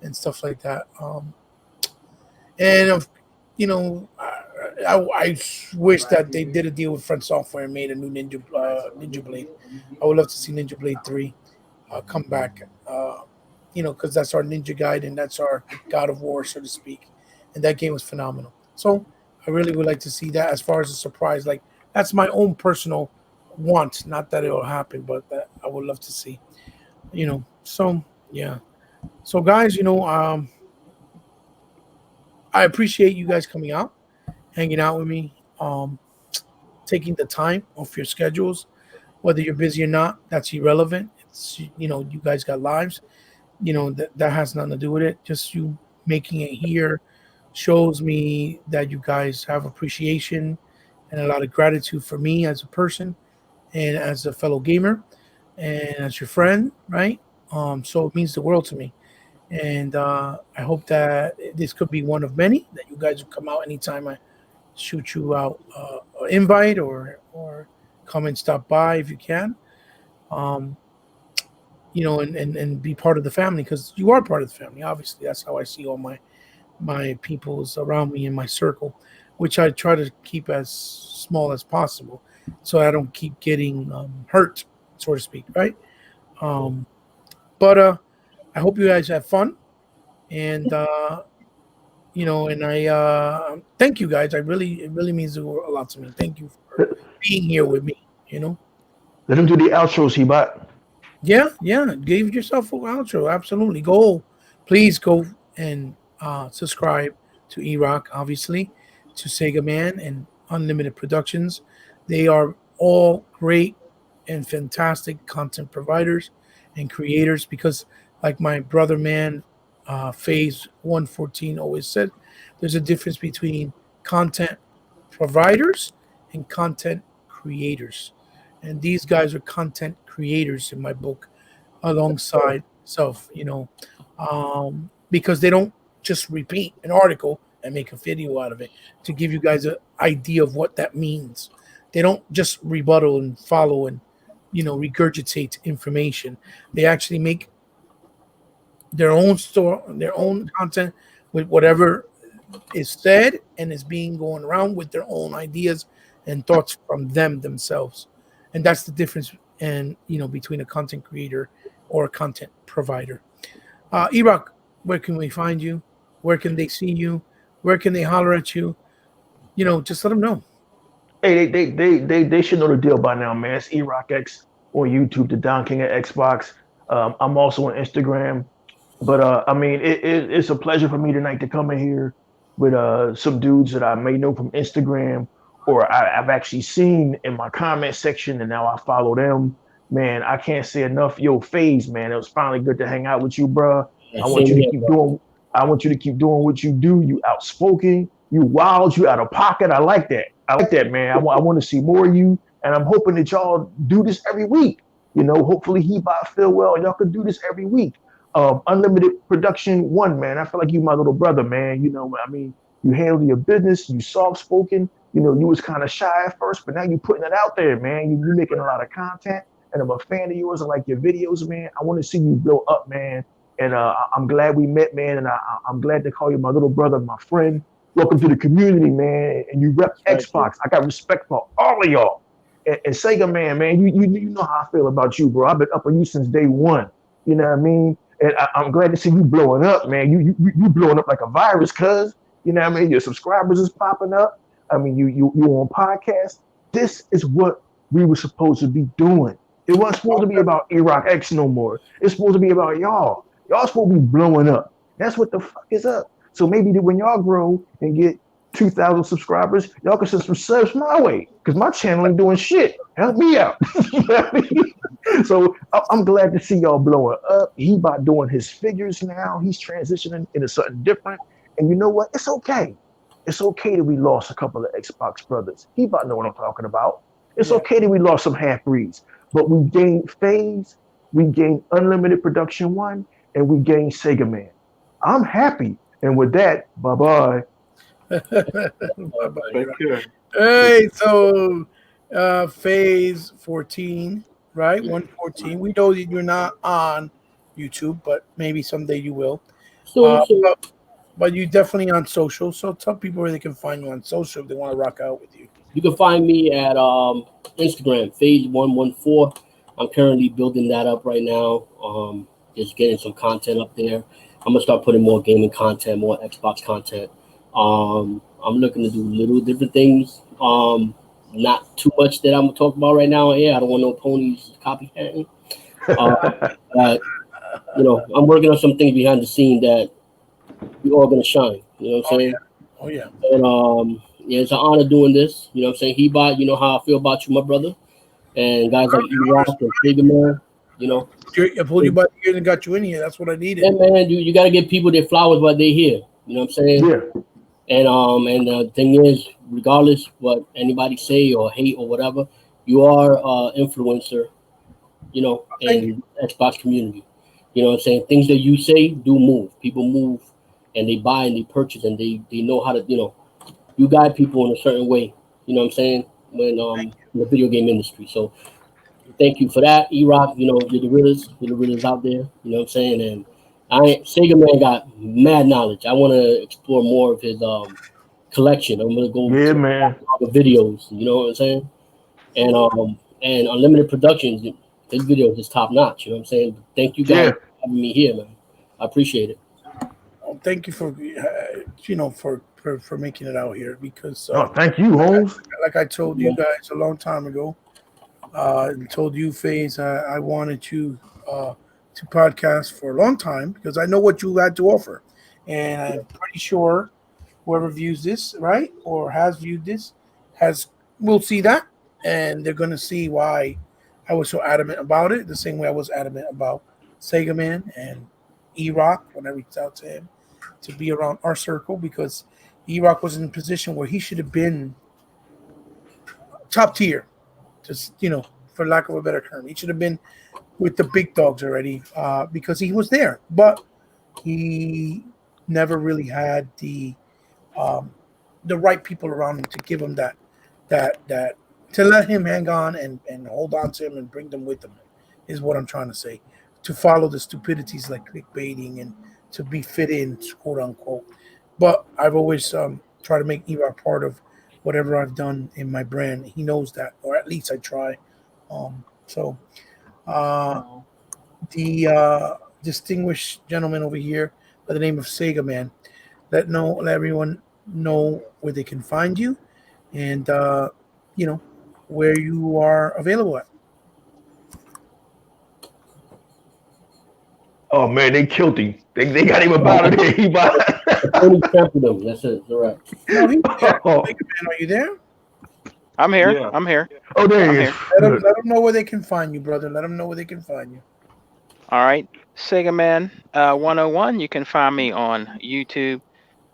and stuff like that. And I wish that they did a deal with Front Software and made a new Ninja Blade. I would love to see Ninja Blade 3 come back. Because that's our Ninja Guide and that's our God of War, so to speak. And that game was phenomenal. So I really would like to see that as far as a surprise. Like, that's my own personal want. Not that it will happen, but that I would love to see. So yeah. So guys, I appreciate you guys coming out, hanging out with me, taking the time off your schedules. Whether you're busy or not, that's irrelevant. It's you guys got lives. That has nothing to do with it. Just you making it here shows me that you guys have appreciation and a lot of gratitude for me as a person and as a fellow gamer and as your friend, right? So it means the world to me. And I hope that this could be one of many that you guys will come out anytime I shoot you out an invite or come and stop by if you can. Um, and be part of the family because you are part of the family. Obviously, that's how I see all my peoples around me in my circle, which I try to keep as small as possible, so I don't keep getting hurt, so to speak, right? Um, but I hope you guys have fun, and and I thank you guys. It really means a lot to me. Thank you for being here with me. Let him do the outros, he bought. Yeah. Give yourself an outro. Absolutely. Please go and subscribe to Erock, obviously, to Sega Man and Unlimited Productions. They are all great and fantastic content providers and creators because, like my brother man, Phase 114 always said, there's a difference between content providers and content creators. And these guys are content creators in my book alongside self, because they don't just repeat an article and make a video out of it to give you guys an idea of what that means. They don't just rebuttal and follow and, regurgitate information. They actually make their own store, their own content with whatever is said and is being going around with their own ideas and thoughts from themselves. And that's the difference between a content creator or a content provider. Iraq, where can we find you? Where can they see you? Where can they holler at you? Just let them know. Hey, they should know the deal by now, man. It's ErockX on YouTube, the Don King of Xbox. I'm also on Instagram. But I mean, it's a pleasure for me tonight to come in here with some dudes that I may know from Instagram or I've actually seen in my comment section, and now I follow them. Man, I can't say enough. Yo, FaZe, man, it was finally good to hang out with you, bro. I want you to keep doing. I want you to keep doing what you do. You outspoken, you wild, you out of pocket. I like that. I like that, man. I want to see more of you, and I'm hoping that y'all do this every week. Hopefully he bought Phil well, and y'all could do this every week. Unlimited Production One, man. I feel like you my little brother, man. You know, I mean, you handle your business, you soft spoken. You know, you was kind of shy at first, but now you putting it out there, man. You making a lot of content, and I'm a fan of yours. I like your videos, man. I want to see you blow up, man. And I'm glad we met, man. And I'm glad to call you my little brother, my friend. Welcome to the community, man. And you rep Xbox. I got respect for all of y'all. And Sega, man, you know how I feel about you, bro. I've been up on you since day one. You know what I mean? And I'm glad to see you blowing up, man. You blowing up like a virus, cuz. You know what I mean? Your subscribers is popping up. I mean, you on podcasts. This is what we were supposed to be doing. It wasn't supposed to be about Iraq X no more. It's supposed to be about y'all. Y'all supposed to be blowing up. That's what the fuck is up. So maybe when y'all grow and get 2,000 subscribers, y'all can send some subs my way because my channel ain't doing shit. Help me out. You know what I mean? So I'm glad to see y'all blowing up. He about doing his figures now. He's transitioning into something different. And you know what? It's okay. It's okay that we lost a couple of Xbox brothers. He about know what I'm talking about. It's okay that we lost some half breeds, but we gained FaZe, we gained Unlimited Production One, and we gained Sega Man. I'm happy. And with that, bye-bye. Take care. Hey, so phase 14, right? 114. We know that you're not on YouTube, but maybe someday you will. So But you definitely on social. So tell people where they can find you on social if they want to rock out with you. you can find me at Instagram, Phase114. I'm currently building that up right now. Just getting some content up there. I'm gonna start putting more gaming content, more Xbox content. I'm looking to do little different things. Not too much that I'm gonna talk about right now. Yeah, I don't want no ponies copycatting. But you know, I'm working on some things behind the scene that we all gonna shine. You know what I'm saying? Oh yeah. And yeah, it's an honor doing this. You know what I'm saying? Hebot, you know how I feel about you, my brother. And guys like E-Rock and Figure Man, you know. I pulled you by the ear and got you in here. That's what I needed. Yeah, man, you gotta give people their flowers while they're here. You know what I'm saying? Yeah. And the thing is, regardless what anybody say or hate or whatever, you are influencer, you know, in Xbox community. You know what I'm saying? Things that you say do move. People move and they buy and they purchase and they know how to, you know, you guide people in a certain way. You know what I'm saying? When in the video game industry. So thank you for that, E-Rock. You know, you're the realest out there. You know what I'm saying? And Sega Man got mad knowledge. I want to explore more of his collection. I'm gonna go Yeah, to man. all the videos. You know what I'm saying? And Unlimited Productions, his videos is top notch. You know what I'm saying? Thank you guys for having me here, man. I appreciate it. Oh, thank you for for making it out here because Oh, thank you, Holmes. like I told you guys a long time ago. And told you, FaZe, I wanted you to podcast for a long time because I know what you had to offer, and I'm pretty sure whoever views this, right, or has viewed this, will see that, and they're gonna see why I was so adamant about it. The same way I was adamant about Sega Man and E-Rock when I reached out to him to be around our circle because E-Rock was in a position where he should have been top tier, just for lack of a better term. He should have been with the big dogs already because he was there, but he never really had the right people around him to give him that to let him hang on and hold on to him and bring them with him is what I'm trying to say. To follow the stupidities like clickbaiting and to be fit in, quote unquote. But I've always tried to make E-Rock part of whatever I've done in my brand. He knows that, or at least I try. So the distinguished gentleman over here by the name of Sega Man, let everyone know where they can find you and where you are available at. Oh man, they killed him. They got him about it here. He Only trampled him. That's it. All right. No, he's there. Oh. Sega Man, are you there? I'm here. Yeah. I'm here. Oh, there he I'm is. here. Let them know where they can find you, brother. Let them know where they can find you. All right. Sega Man 101. You can find me on YouTube.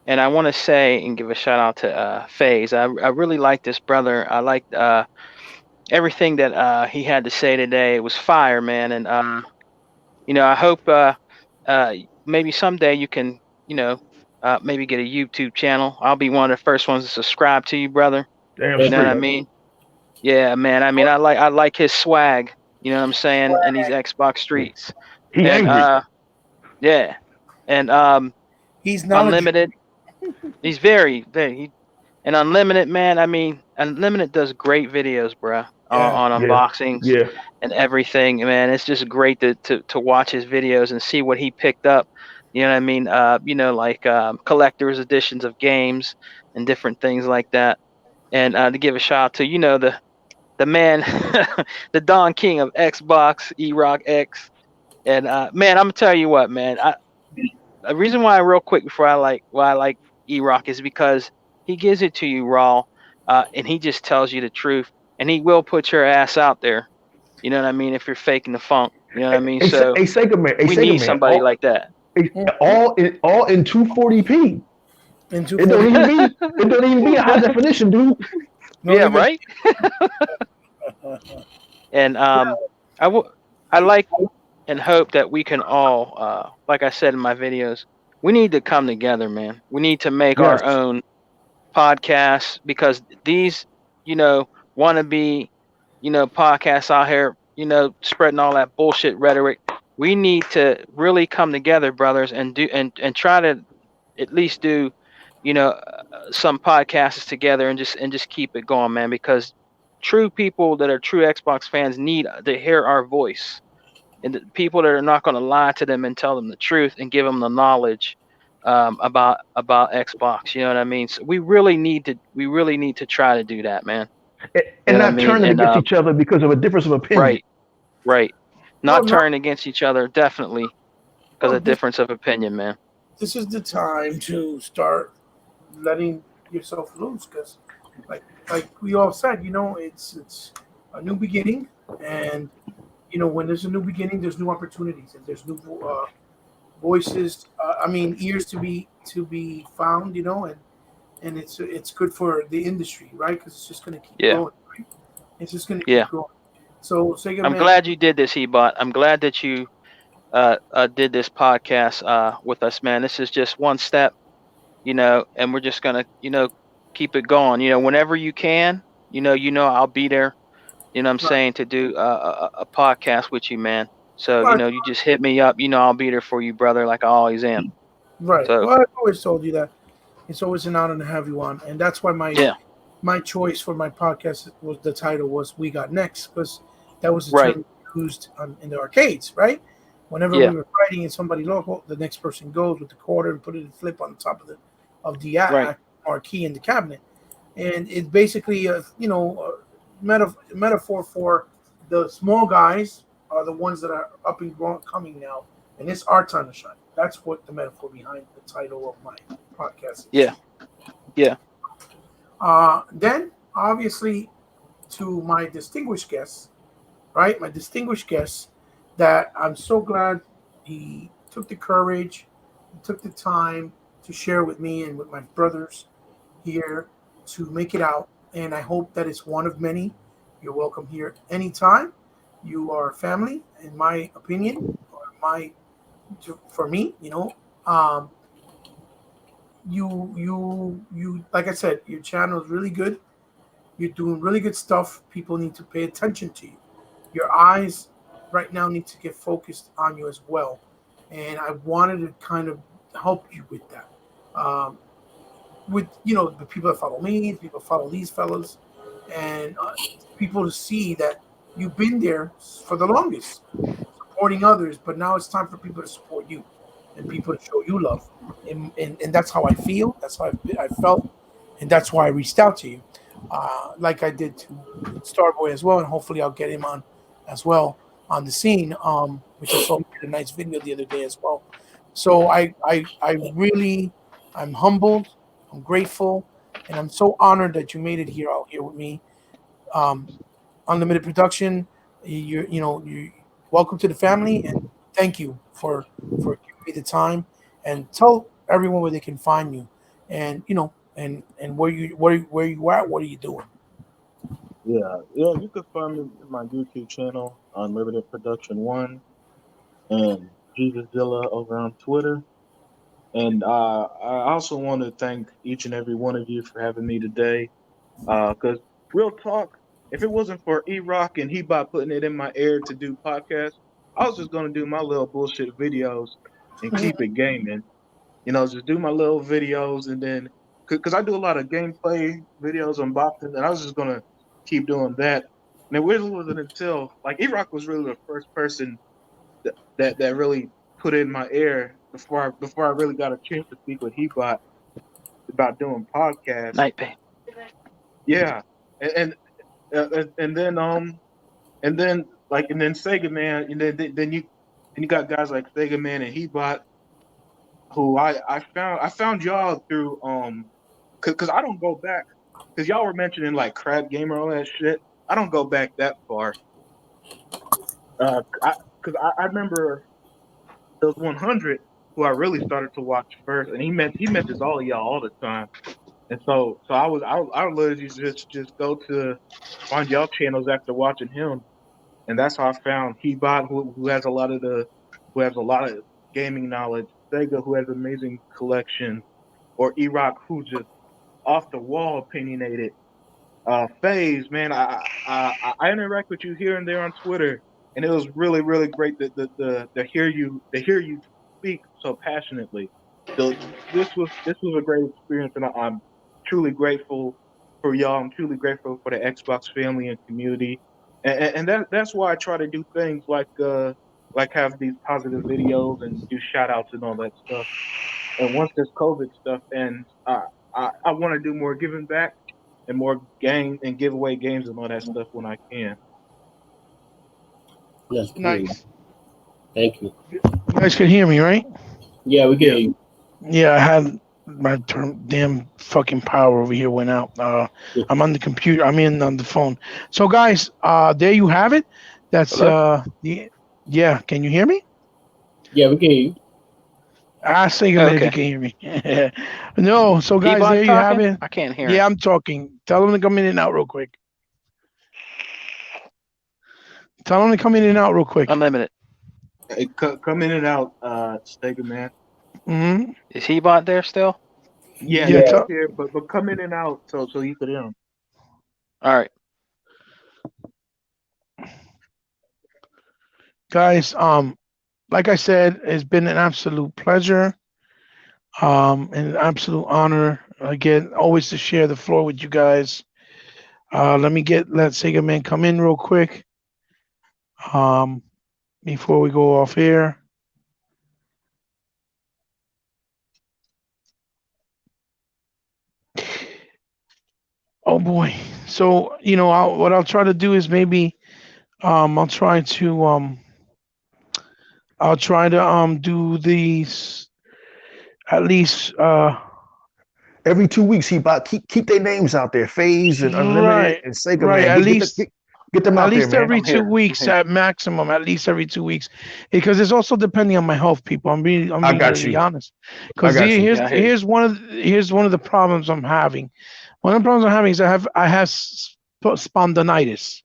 And I want to say and give a shout out to FaZe. I really like this brother. I liked everything that he had to say today. It was fire, man. And I hope maybe someday you can, maybe get a YouTube channel. I'll be one of the first ones to subscribe to you, brother. Damn You know what I straight. mean? Yeah, man. I mean, I like his swag. You know what I'm saying? In these Xbox streets, He and angry. yeah, and He's knowledgeable. Unlimited. He's very, and Unlimited, man. I mean, Unlimited does great videos, bruh, Yeah. on Yeah. unboxings Yeah. and everything. Man, it's just great to watch his videos and see what he picked up. You know what I mean? Like collector's editions of games and different things like that. And to give a shout out to, the man, the Don King of Xbox, E-Rock X. And man, I'm gonna tell you what, man. The reason why, real quick, before why I like E-Rock is because he gives it to you raw, and he just tells you the truth, and he will put your ass out there. You know what I mean? If you're faking the funk, you know what I mean. So A second man. A we second need man. somebody like that. All in 240p. In It don't 240. even be. It don't even be a high definition, dude. No, Yeah, even. right. And I w- I like and hope that we can all, like I said in my videos, we need to come together, man. We need to make Yes. our own podcasts because these, wannabe, podcasts out here, spreading all that bullshit rhetoric. We need to really come together, brothers, and do and try to at least do, some podcasts together and just keep it going, man. Because true people that are true Xbox fans need to hear our voice, and the people that are not going to lie to them and tell them the truth and give them the knowledge about Xbox. You know what I mean? So we really need to try to do that, man. You And know what I not mean? turning And against each other because of a difference of opinion. right, right. Well, Not no, turn against each other, definitely, because well, of difference of opinion, man. this is the time to start letting yourself loose, because, like we all said, it's a new beginning, and when there's a new beginning, there's new opportunities, and there's new voices. I mean, ears to be found, and it's good for the industry, right? Because it's just going to keep Yeah, growing. Right? It's just going to yeah. keep growing. So, Sega I'm Man, glad you did this, Ebot. I'm glad that you did this podcast with us, man. This is just one step, and we're just gonna, keep it going. Whenever you can, I'll be there. You know what I'm right, saying, to do a podcast with you, man. So, right, you just hit me up. I'll be there for you, brother, like I always am. right. So, Well, I've always told you that it's always an honor to have you on, and that's why my yeah, my choice for my podcast was the title was "We Got Next" because that was the right. term used in the arcades, right? Whenever Yeah, we were fighting and somebody local, the next person goes with the quarter and put it in flip on the top of the right. marquee in the cabinet, and it's basically a metaphor for the small guys are the ones that are up and coming now, and it's our time to shine. That's what the metaphor behind the title of my podcast is. Yeah, yeah. Then, obviously, to my distinguished guests, right? My distinguished guests, that I'm so glad he took the courage, he took the time to share with me and with my brothers here to make it out. And I hope that it's one of many. You're welcome here anytime. You are family, in my opinion, or for me, Um, you like I said, your channel is really good. You're doing really good stuff. People need to pay attention to you. Your eyes right now need to get focused on you as well. And I wanted to kind of help you with that. With the people that follow me, the people that follow these fellows, and people to see that you've been there for the longest, supporting others. But now it's time for people to support you, and people to show you love. And that's how I feel. That's how I felt, and that's why I reached out to you, like I did to Starboy as well. And hopefully I'll get him on as well on the scene, which I saw he did a nice video the other day as well. So I really, I'm humbled, I'm grateful, and I'm so honored that you made it here out here with me. Um, Unlimited Production, you welcome to the family, and thank you for giving me the time. And tell everyone where they can find you, and and where you at, what are you doing? Yeah, yeah. You can find me in my YouTube channel, Unlimited Production One, and JesusZilla over on Twitter. And I also want to thank each and every one of you for having me today. Because real talk, if it wasn't for E-Rock and Hebot putting it in my ear to do podcasts, I was just gonna do my little bullshit videos and keep it gaming. Just do my little videos and then, because I do a lot of gameplay videos, unboxing, and I was just gonna keep doing that. And it really wasn't until like E-Rock was really the first person that really put in my ear before I really got a chance to speak with Hebot about doing podcasts. Night Bay. Yeah, and and then and then Sega Man, and then you got guys like Sega Man and Hebot, who I found y'all through because I don't go back, because y'all were mentioning like Crab Gamer, all that shit. I don't go back that far. I remember there was 100 who I really started to watch first, and he mentions all of y'all all the time. And so I would literally just go to find y'all channels after watching him, and that's how I found Hebot, who has a lot of gaming knowledge, Sega, who has an amazing collection, or E-Rock, who's just off the wall opinionated. Phase, man, I interact with you here and there on Twitter, and it was really really great to hear you speak so passionately. So this was a great experience, and I'm truly grateful for y'all. I'm truly grateful for the Xbox family and community, and that's why I try to do things like have these positive videos and do shout outs and all that stuff. And once this COVID stuff ends, I want to do more giving back and more game and give away games and all that stuff when I can. That's cool. Nice. Thank you. You guys can hear me, right? Yeah, we can hear you. Yeah, I had my damn fucking power over here went out. I'm on the computer. I'm in on the phone. So, guys, there you have it. That's yeah. Can you hear me? Yeah, we can hear you. I say if you Okay. can hear me. No, so guys, Ebot there you have talking? it. I can't hear Yeah, him. I'm talking. Tell them to come in and out real quick. Tell them to come in and out real quick. Unlimited. Hey, come in and out, Stega man. Mm-hmm. Is Hebot there still? Yeah, Yeah, he's here, but come in and out so you could hear him. All right. guys. Like I said, it's been an absolute pleasure. And an absolute honor again, always to share the floor with you guys. Let Sega Man come in real quick. Um, before we go off here. Oh boy. So what I'll try to do is maybe I'll try to do these at least Every 2 weeks, he about keep their names out there. Phase and Unlimited right and Sega right Man. at least Get them at out there, least man. every I'm two here. weeks at maximum, at least every 2 weeks, because it's also depending on my health, people. I'm being I got really you. honest. I Because got you. Yeah, I hear you. here's one of the problems I'm having. One of the problems I'm having is I have spondylitis.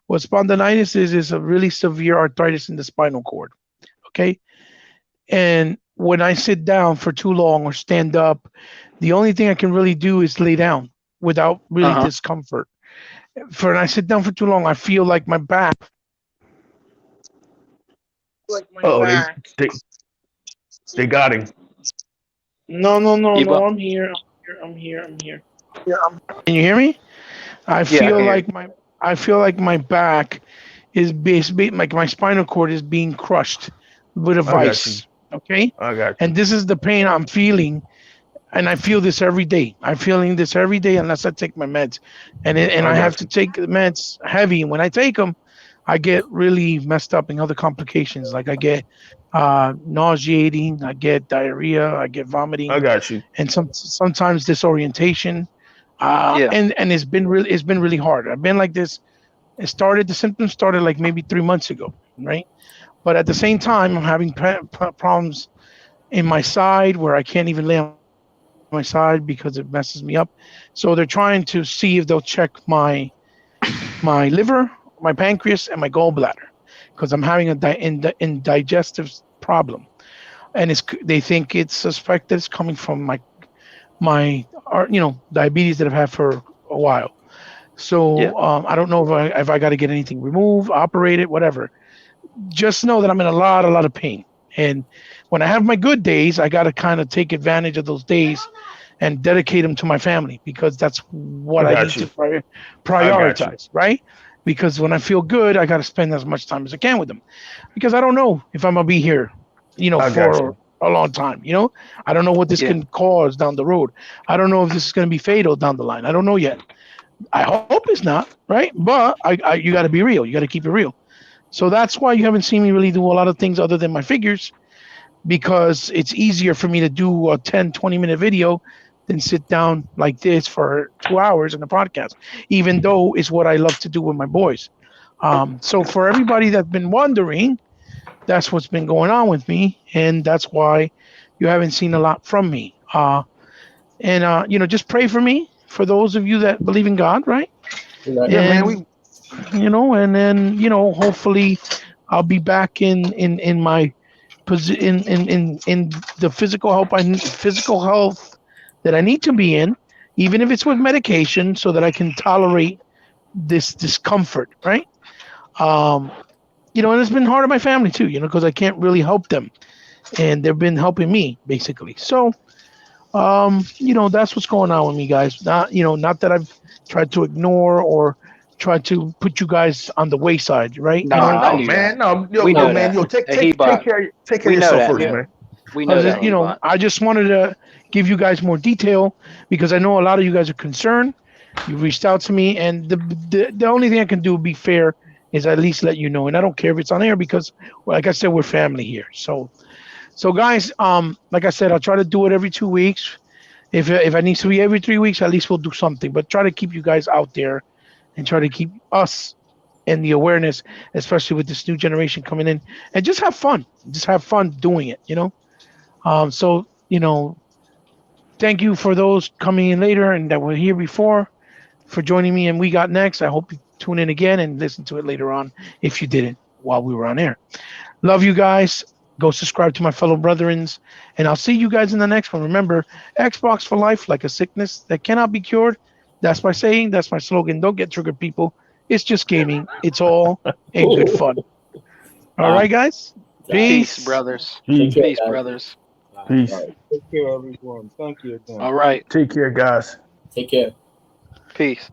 What spondylitis is a really severe arthritis in the spinal cord. Okay, and when I sit down for too long or stand up, the only thing I can really do is lay down without really Uh-huh. discomfort. For when I sit down for too long, I feel like my back, like my Oh, back. they got him. No. Ebot? I'm here. I'm here. I'm here. Yeah, Can you hear me? I Yeah, I feel can hear you. like my back is basically like my spinal cord is being crushed with a I got you. vice. Okay, I got you. and this is the pain I'm feeling, and I feel this every day. I'm feeling this every day unless I take my meds, and I I have got to you. take the meds heavy. And when I take them, I get really messed up in other complications. Like I get nauseating, I get diarrhea, I get I vomiting, got you. and sometimes disorientation. Yeah. And it's been really hard. I've been like this. The symptoms started like maybe 3 months ago, right? But at the same time, I'm having problems in my side where I can't even lay on my side because it messes me up. So they're trying to see if they'll check my liver, my pancreas, and my gallbladder because I'm having a indigestive problem, and they think it's suspect that it's coming from my diabetes that I've had for a while. Yeah. So I don't know if I got to get anything removed, operated, whatever. Just know that I'm in a lot of pain. And when I have my good days, I got to kind of take advantage of those days and dedicate them to my family, because that's I what I got need to you. I got you. prioritize, right? Because when I feel good, I got to spend as much time as I can with them, because I don't know if I'm gonna be here, I got for you. a long time. I don't know what this Yeah. can cause down the road. I don't know if this is going to be fatal down the line. I don't know yet. I hope it's not, right? But you got to be real. You got to keep it real. So that's why you haven't seen me really do a lot of things other than my figures, because it's easier for me to do a 10, 20-minute video than sit down like this for 2 hours in a podcast, even though it's what I love to do with my boys. So for everybody that's been wondering, that's what's been going on with me, and that's why you haven't seen a lot from me. Just pray for me, for those of you that believe in God, right? Right. Yeah, man. And and then hopefully I'll be back in my in the physical health that I need to be in, even if it's with medication, so that I can tolerate this discomfort, right? Um, and it's been hard on my family too, because I can't really help them, and they've been helping me basically. So, that's what's going on with me, guys. Not that I've tried to ignore or tried to put you guys on the wayside, right? No, No, I no, knew that. man. No, We yo, know man. that. Yo, take Hey, take take Hebot, care. Take care we of know yourself that. first, Yeah, man. we know that, Hebot. I just wanted to give you guys more detail, because I know a lot of you guys are concerned. You reached out to me, and the only thing I can do to be fair is at least let you know. And I don't care if it's on air, because, like I said, we're family here. So guys, like I said, I'll try to do it every 2 weeks. If I need to be every 3 weeks, at least we'll do something. But try to keep you guys out there, and try to keep us in the awareness, especially with this new generation coming in, and just have fun. Just have fun doing it. So thank you for those coming in later and that were here before, for joining me. And We Got Next. I hope you tune in again and listen to it later on if you didn't while we were on air. Love you guys. Go subscribe to my fellow brethrens, and I'll see you guys in the next one. Remember, Xbox for life, like a sickness that cannot be cured. That's my saying. That's my slogan. Don't get triggered, people. It's just gaming. It's all in good fun. All All right, guys. right. Peace, Peace. brothers. Take Peace. care, Peace, guys. brothers. All right. Peace. All right. Take care, everyone. Thank you again. All right. Take care, guys. Take care. Peace.